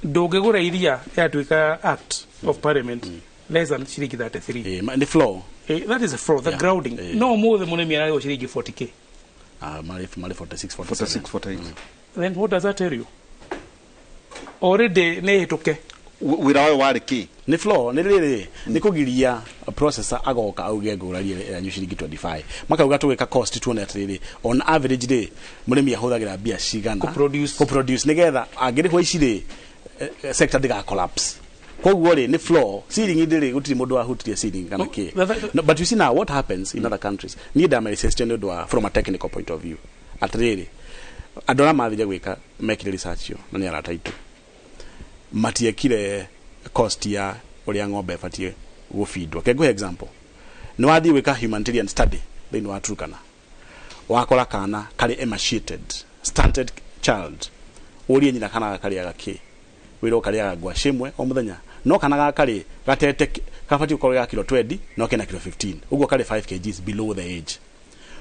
Speaker 12: ndungigura iria yatuika act of parliament less than shilingi 33
Speaker 14: the floor
Speaker 12: that is a floor the grounding no omuthe munemi arayo shilingi 40k
Speaker 14: mali 46
Speaker 13: 48
Speaker 12: then what does that tell you already ne hituke
Speaker 13: wirawe wariki
Speaker 14: ni floor ni riri ni kugiria processor agoka auge ngurarie ya shilingi 25 maka uga tuweka cost tuone atiriri on average day murimi ahuthagira bia cigana
Speaker 12: co produce
Speaker 14: nigetha agiri kwa iciri sector diga collapse koguo ri ni floor ceiling ndiri gutiri mundu ahutirie ceiling kana ki but you see now what happens in other countries need a suggestion from a technical point of view atriri adora mathire gwika mekire research yo na ni arataito matiekire cost ya uria ng'ombe fatie gufeedwa kego example ni wathi gwika humanitarian study thini wa Turkana wakora kana kali emaciated stunted child uri nyina kana kali agaki wiro kali agwa shimwe o muthenya no kana kali gatete kafati ukoro ya kilo 20 no kena kilo 15 ugo kali 5 kgs below the age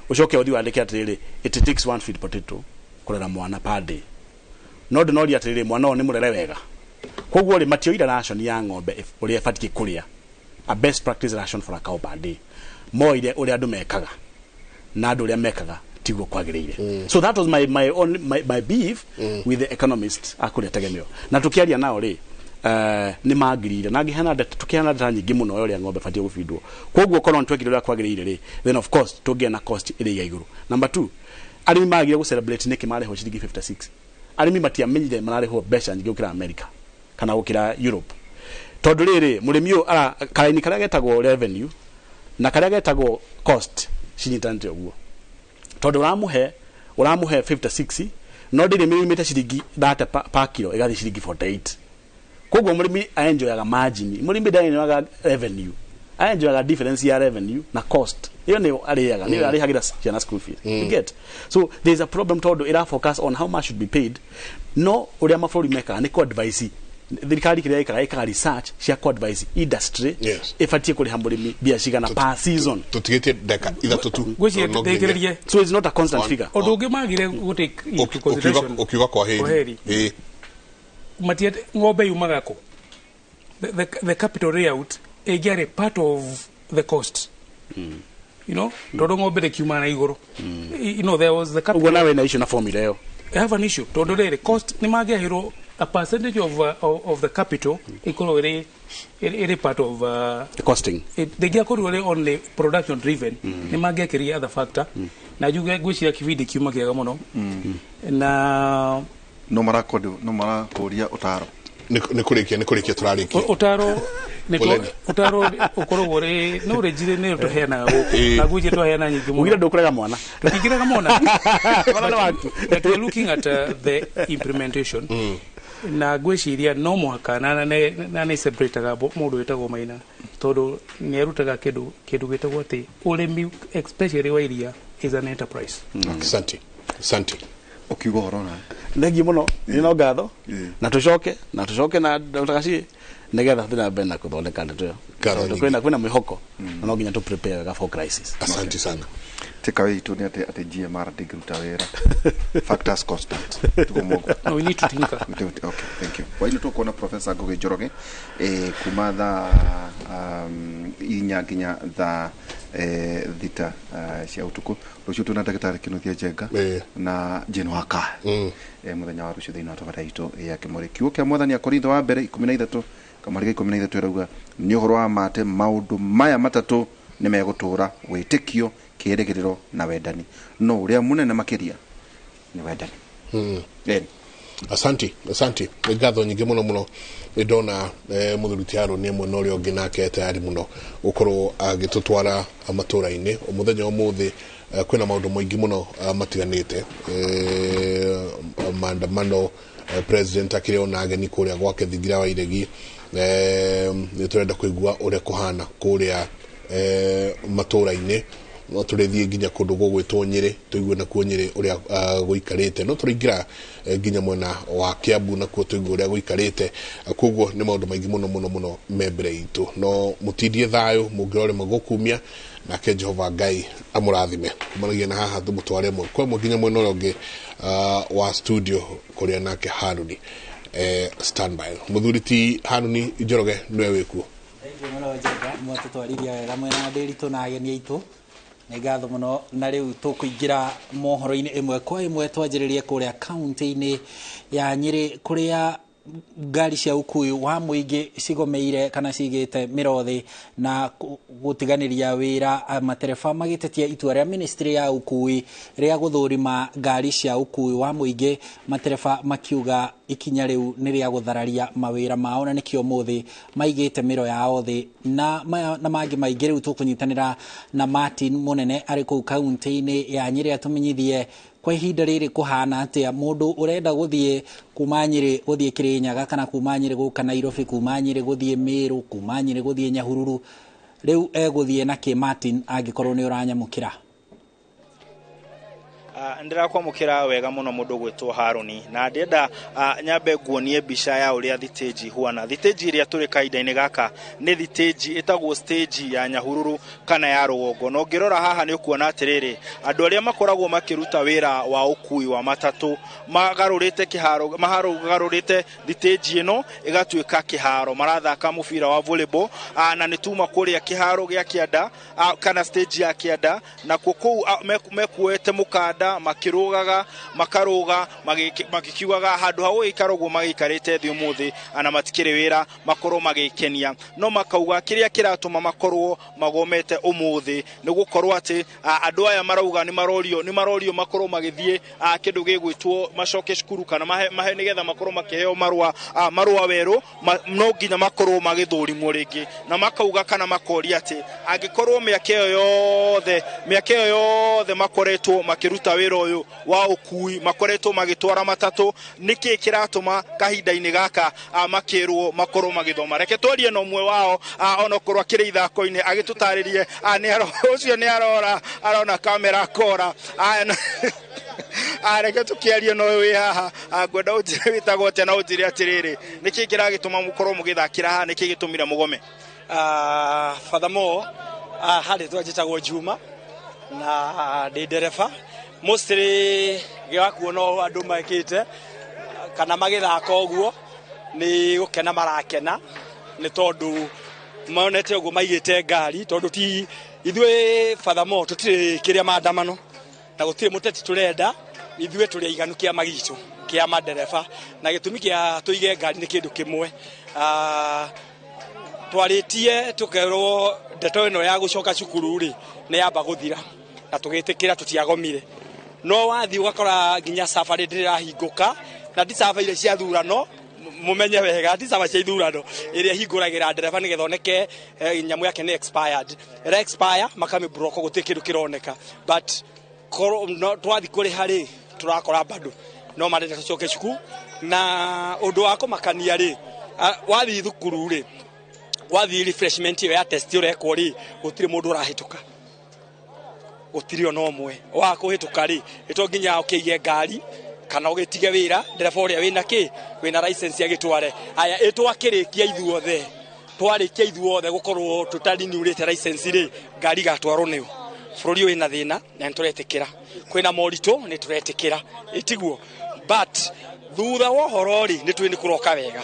Speaker 14: ucoke uthi wandike atiriri it takes one feed potato kurera mwana per day no ndinori atiriri mwana o ni murere wega koguo ri matioira ration ya ng'ombe uri efati kuria a best practice ration for a cow per day mo ile uri andu mekaga na andu uri mekaga tiguo kwagirire so that was my beef with the economists akuri tegemeo na tukiaria nao ri ni magirire na ngihana tukiana data nyingi muno uri ng'ombe fatie gufidwo koguo kono twekire uri kwagirire ri then of course tugena cost iri ya iguru number 2 arimi magire ku celebrate neki mare ho ciringi 56 arimi matia menyire mare ho besha nyingi ukira America kana ukira Europe tondu riri murimi u karaini karia getagwo revenue na karia getagwo cost cinyitante uguo tondu uramuhe 56 no ndiri mirimite ciringi 30 per kilo igathi ciringi 48 koguo murimi aenjoyaga margin murimi ndaenjoyaga revenue aenjoyaga difference ya revenue na cost iyo ni ariyaga ni arihagira ciana school fees you get so there is a problem tondu ira focus on how much should be paid no uria maflori meka ni co advice thirikari kiria ikaga research cia co advice industry ifatie kuri hamburimi biashara na per season
Speaker 9: tutigete deka ithatu tu
Speaker 14: so it's not a constant figure
Speaker 12: odungi magire guti
Speaker 9: ukiuga kwa heri
Speaker 12: matia ng'ombe yumaga ko the capital layout egare part of the cost you know todo ng'ombe de kiumana iguru you know there was the capital
Speaker 14: ugona we na issue na formula yo
Speaker 12: I have an issue todo the cost ni magia hero a percentage of the capital equal any part of
Speaker 14: the costing
Speaker 12: they get only production driven ni magia kiri other factor na juga gwishira kividi kiuma kiaga muno na
Speaker 13: no marakoria utaro
Speaker 9: ni kurikia turarikia
Speaker 12: utaro ukoro ore no rejire ne to hena na guje to hena nyingi
Speaker 14: mugira ndokurega mwana
Speaker 12: tukigiraga mwana wala watu that we looking at the implementation na gwiciria no muhaka na ne separate ga mundu wetagwo Maina tondu ni arutaga kindu gitagwo ati urimi especially wa iria is an enterprise
Speaker 9: asante
Speaker 13: ukiuga horona
Speaker 14: negi muno ni no ngatho na tucoke na ndagaci negetha thina bena kuthondeka ndeto kwina mwihoko no nginya tu prepare for crisis
Speaker 9: asante sana
Speaker 13: tekawe itu ni ate GMR digruta wera factors constant tukomogo
Speaker 12: no we need to think
Speaker 13: okay thank you kwa hilo tuko Professor Ngugi Njoroge kumatha inyaginya tha thita cia utuku rucio tuna ndagitari Kinuthia Njenga na Jane Waka muthenya wa rucio thina tobara itu ya kimuri kiuo kia mwathani Akorintho wa mbere 13 kamariga 13 irauga ni uhoro wa mate maundu maya matatu ni megutura witikio kieregiriro na wendani no uria munene makiria ni wendani
Speaker 9: asante ngatho nyingi muno ndona muthuruti aro ni mwe no rio nginake tayari muno ukorwo agitutwara amatura-ini umuthenya umuthi kwina maundu maingi muno matiganite maandamano president akire ona ageni kuria gwake Thingira wa Iregi ni turenda kuigua uria kuhana kuria matura-ini no turithie nginya kundu gugwitwo Nyeri tuigue na kuo Nyeri uria guikarite no turingira nginya mwena wa Kiambu na kuo tuigue uria guikarite koguo ni maundu maingi muno membere itu no mutindie thayo mungirore magukumia na ke Jehova Ngai amurathime kumanagia na haha tumutware mo kwa nginya mwena uria wa studio kuria nake Haruni standby muthuriti Haruni Njoroge niwe wikuo
Speaker 2: muno Njenga mwatutwariria wega mwena ndiritu na ageni aitu ni ngatho muno na riu tukuingira mohoro-ini imwe kwa imwe twanjiririe kuria county-ini ya Nyeri kuria ngari cia ukui wa muingi cigomeire kana cigite mirothi na gutiganiria wira matereba magitetia itua ria ministry ya ukui ria guthurima ngari cia ukui wa muingi matereba makiuga ikinya riu ni ria guthararia mawira mao na nikio muthi maigite miro yao thi na mangi maingi riu tukunyitanira na Martin Munene ari ku kaunti-ini ya Nyeri atumenyithie kwa ihinda riri kuhana atia mundu urenda guthie kuma Nyeri guthie Kirinyaga kana kuma Nyeri guka Nairobi kuma Nyeri guthie Meru kuma Nyeri guthie Nyahururu riu eguthie na ki Martin angikorwo ni uranyamukira
Speaker 1: ndira kwamukira wega muno mundu gwitwo Haruni na ndenda nyambe nguonie mbica ya uria thiteji huana thiteji iria turi kaida-ini gaka ni thiteji itagwo stage ya Nyahururu kana ya Rugongo no ngirora haha ni ukuona atiriri andu aria makoragwo makiruta wira wa ukui wa matatu magarurite kiharo magarurite thiteji ino igatuika kiharo marathaka mubira wa volleyball na nituma kuria kiharo gia Kianda kana stage ya Kianda na kuku mekuete mukanda makirugaga makaruga magikiugaga handu hawo ikarogwo magikarite thi umuthi ana matikire wira makorwo magikenia no makauga kiria kiratuma makorwo magomete umuthi ni gukorwo ati andu aya marauga ni marorio makorwo magithie kindu gigwitwo macoke cukuru kana mahe nigetha makorwo makiheo marua weru no nginya makorwo magithurimwo ringi na makauga kana makoria ati angikorwo miaka yothe makoretwo makiruta wira uyu wa ukui makoretwo magitwara matatu niki kiratuma kahinda-ini gaka makirwo makorwo magithoma reke twarie no mwe wao ona korwa kiri ithako-ini agitutaririe ucio ni arona kamera akora reke tukiarie no wi haha ngwenda ujire witagwo ate na ujire atiriri niki kiragituma mukorwo mugithakira haha niki gitumire mugome furthermore hari twajitagwo Juma na ndereba mostly giakuona andu makite kana magithaka oguo ni gukena marakena ni tondu maonete oguo maigite ngari tondu ti ithwe furthermore tutire kiria maandamano na gutire muteti turenda ithwe turi iganu kia magitu kia madereba na gitumi kia tuige ngari ni kindu kimwe twaritie tukerwo ndeto ino ya gucoka cukuru ri ni yamba guthira na tugitikira tutiagomire no wathi ugakora ginya safari ndirahinguka na ndisafa ile cia thurano mumenye wega ndisafa cia thurano iria hinguragira ndereba ni gethoneke nyamu yake ni expired era expire makame broko gutikiru kironeka but twathi kuri hari turakora bado no marenda tucoke cuku na undu wako makania ri wathi thukuru ri wathi refreshment ya test urekwo ri gutire mundu urahituka gutire ono mwe wa kuhituka ri ito nginya ukiige ngari kana ugitige wira ndereba uria wina ki wina license ya gitware aya itwakirikia ithuothe twarikia ithuothe gukorwo tutarinurite license ri ngari gatwarwo niu bururi wina thina na nturetikira kwina morito ni turetikira itiguo but thutha wa horori ni twini kuroka wega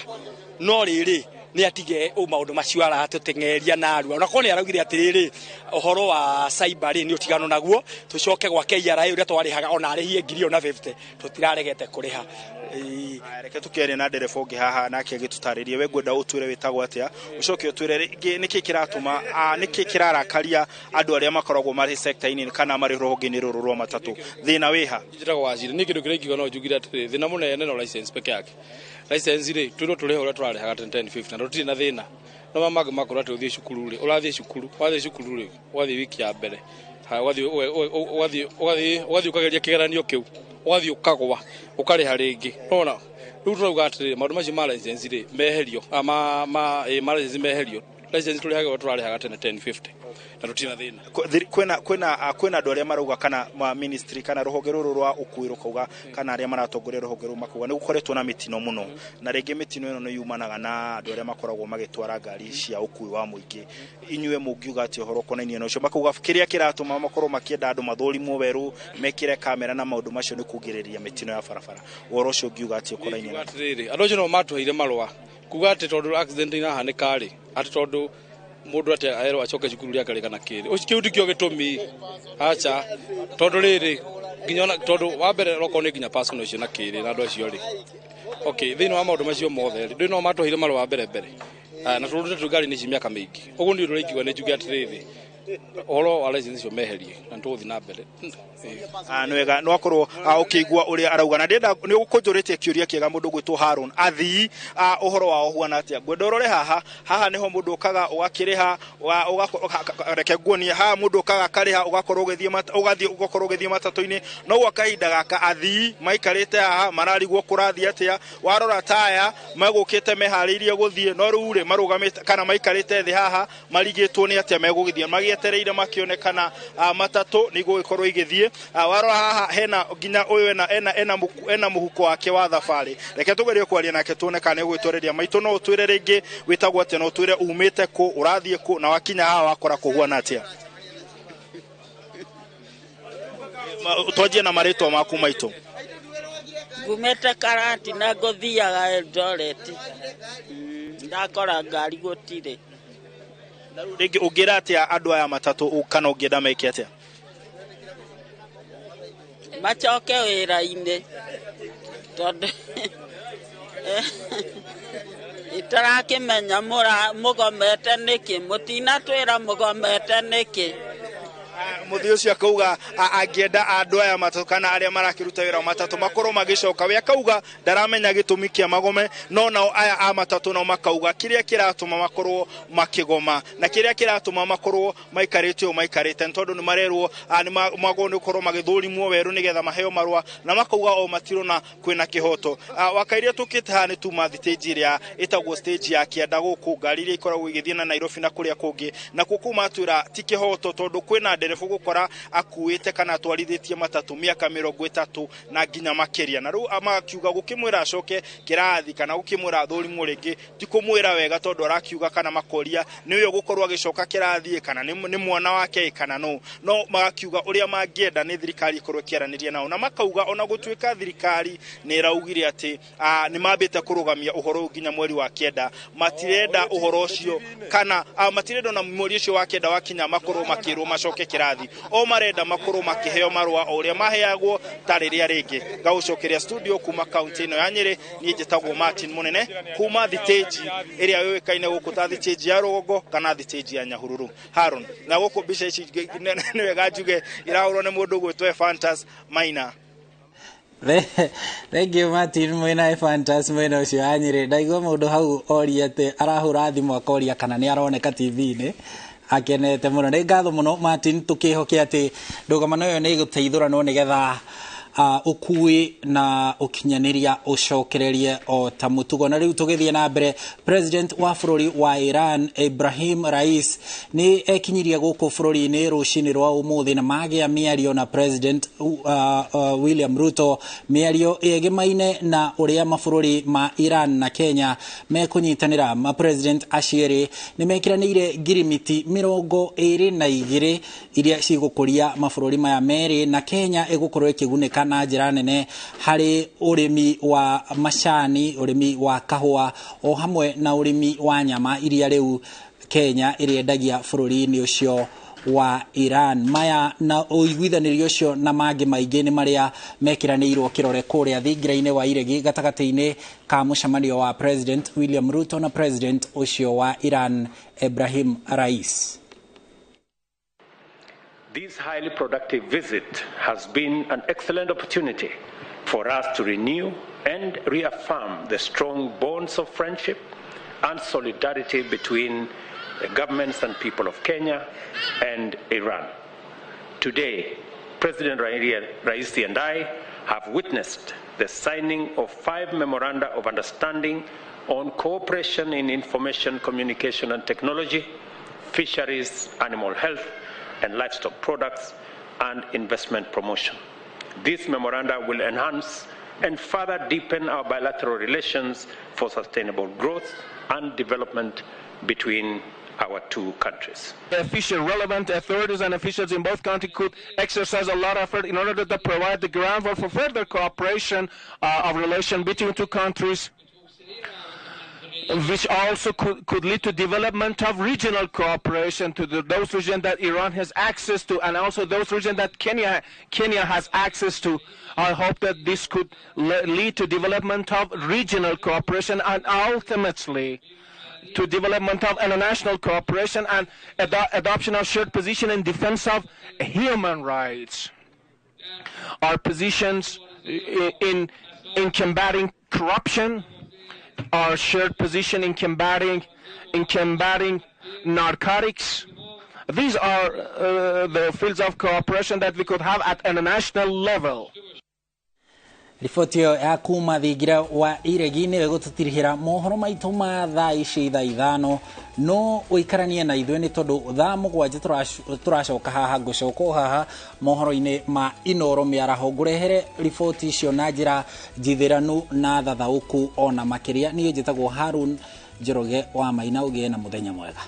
Speaker 1: no riri ni atige maundu macio aratutengeria narua ona kone araugire atiriri uhoro wa cyber ni utigano naguo tucoke gwa KRA uria twarihaga ona arihie 150 tutiraregete kuriha reke tukiere na ndereba ungi haha nake agitutaririe we ngwenda utwire witagwo atia ucoke utwire niki kiratuma niki kirarakaria andu aria makoragwo mari sector-ini kana mari rohonge-ini ruru rwa matatu thina wiha njirago wazire ni kindu kirengigo no njugira atiri thina munene no license peke yake license ri twiro tureho uria turarehaga 1050 na tutiri na thina no mamaga makora tu uthie cukuru ri urathie cukuru wathie cukuru ri wathie wiki ya mbere wathie ukageria kigeranio kiu wathie ukagwa ukariha ringi nona riu turauga atiri maundu macio ma license ri meherio ma license meherio license turihaga turarehaga 1050 na rutina thina kwena andu aria marauga kana ministry kana ruhonge ruru rwa ukui rukauga kana aria maratongoria ruhonge ruru makuga ni gukoretwo na mitino muno na ringi mitino ino ni yumanaga na andu aria makoragwo magitwara ngari cia ukui wa muingi inyue mungiuga ati uhoro konainie nocio makuga kiria kiratuma makorwo makienda andu mathurimwo weru mekire kamera na maundu macio ni kugiriria mitino ya barabara uhoro ucio ngiuga ati ukonainie na andu acio no matuheire marua kuga ati tondu accident ina hanika ri ati tondu mundu ati aero acoke cukuru ria kare kana kiri ucio kiu ndikio gitumi acha tondu riri nginya tondu wa mbere roko ni nginya personal cio na kiri na ndo cio ri okay thini wa maundu macio mothe ri no matuhire maru wa mbere na tundu tugari ni cimiaka mingi uguo ni urikiwa ni njuge atiriri oro wa license cio meherie na tuthi na mbere
Speaker 4: nwega no akorwo ukigwa uria arauga na ndenda ni ukunjuritie kiuria kiega mundu gwitwo Harun athii uhoro wao huana atia gwendorore haha niho mundu ukaga ugakiriha reke nguonie haha mundu ukaga kariha ugakorwo ugithie matatu-ini no gwa kahinda gaka athii maikarite haha mararigwo kurathi atia warora taya magukite mehariirie guthie no rure marugamite kana maikarite thi haha marigitwo ni atia megugithie magietereire makionekana matatu ni gugikorwo igithie warora haha hena nginya uyu ena muhuko wake wa thabari reke tugerie kwaria nake tuone kana gwitwereria maitu no utwire ringi witagwo atia no utwire umite ku urathie ku na wakinya haha wakora kuhuana atia twanjie na maritwa maku maitu
Speaker 5: ngumete Karati na nguthiaga Eldoret ndakora ngari gutire
Speaker 4: ringi ungira atia andu aya matatu kana ungienda meke atia
Speaker 5: machoke wira-ini tondu itarakimenya mugomete niki mutinatwira mugomete niki
Speaker 4: muthii ucio akauga angienda andu aya matatu kana aria marakiruta wira matatu makorwo magicoka we akauga ndaramenya gitumi kia magome no nao aya a matatu no makauga kiria kiratuma makorwo makigoma na kiria kiratuma makorwo maikarite tondu ni marerwo ni magonde ukorwo magithurimwo weru nigetha maheo marwa na makauga o matirona kwina kihoto wakairia tukite ha ni tuma stage iria itagwo stage ya kienda guku ngari iria ikoragwo igithie na Nairobi na kuria kungi na kuku matura ti kihoto tondu kwina nderefu gukora akuite kana atwarithitie matatu miaka 30 na nginya makeria na riu amakiuga gukimwira acoke kirathi kana gukimwira thurimwo ringi ti kumwira wega tondu arakiuga kana makoria ni uyo gukorwo agicoka kirathi kana ni mwana wake kana no magakiuga uria mangienda ni thirikari ikorwo kiaraniria nao na makauga ona gutwika thirikari ni iraugire ati ni mambite kurugamia uhoro nginya mweri wa kenda matirenda uhoro ucio kana matirenda na mweri ucio wa kenda wakinya makorwo makirwo macoke kirathi o marenda makorwo makiheo marwa o uria maheagwo tariria ringi gaucokeria studio kuma county ino ya Nyeri ni njitagwo Martin Munene kuma thiteji iria yoikaine guku ta thiteji ya Rugongo kana thiteji ya Nyahururu Harun na guku bica ici ni wega njuge irahurwo ni mundu gwitwo Fantas Maina
Speaker 2: Thank you Martin mwena Fantas mwena ucio wa Nyeri ndaigua mundu hau oria ati arahura thimu akoria kana ni aroneka TV-ini akenete muno ni ngatho muno Martin tukihokia ati ndũgamano yo ni guteithũranwo nigetha ukui na ukinyaniria ucokererie o ta mutugo na riu tugithie na mbere president wa bururi wa Iran Ibrahim Rais ni ekinyirie guku bururi-ini rucini rwa umuthi na magia miario na president William Ruto miario egimaine na uria mabururi ma Iran na Kenya mekunyitanira ma president acieri ni mekiranire girimiti 22 iria cigukuria mabururi maya meri na Kenya igukorwo ikigunika na njira nene hari urimi wa macani urimi wa kahua o hamwe na urimi wa nyama iria riu Kenya iriendagia bururi-ini ucio wa Iran maya na uiguithanirio ucio na mangi maingi ni maria mekiranirwo kirore kuria thingira-ini wa iregi gatagati-ini ka mucemanio wa president William Ruto na president ucio wa Iran Ibrahim Rais.
Speaker 6: This highly productive visit has been an excellent opportunity for us to renew and reaffirm the strong bonds of friendship and solidarity between the governments and people of Kenya and Iran. Today, President Raisi and I have witnessed the signing of 5 memoranda of understanding on cooperation in information, communication and technology, fisheries, animal health, and livestock products, and investment promotion. These memoranda will enhance and further deepen our bilateral relations for sustainable growth and development between our two countries.
Speaker 11: Official relevant authorities and officials in both countries could exercise a lot of effort in order to provide the groundwork for further cooperation of relation between two countries. which also could lead to development of regional cooperation to those regions that Iran has access to, and also those regions that Kenya has access to. I hope that this could lead to development of regional cooperation and ultimately to development of international cooperation and adoption of shared position in defense of human rights. Our positions in combating corruption, our shared position in combating narcotics. These are the fields of cooperation that we could have at international level.
Speaker 2: Ripoti ya kuma thigira wa iregi ni gututirihira mohoro maitu ma thaa ici thaa ithano no uikaranie na ithwe ni tondu thaa mugwanja turacoka haha ngucoka haha mohoro-ini ma Inoro miaraho ngurehere ripoti icio na njira njithiranu na thathauku ona makiria. Niĩ njĩtagwo Harun Njoroge wa Maina. Ũgĩe na mũthenya mwega.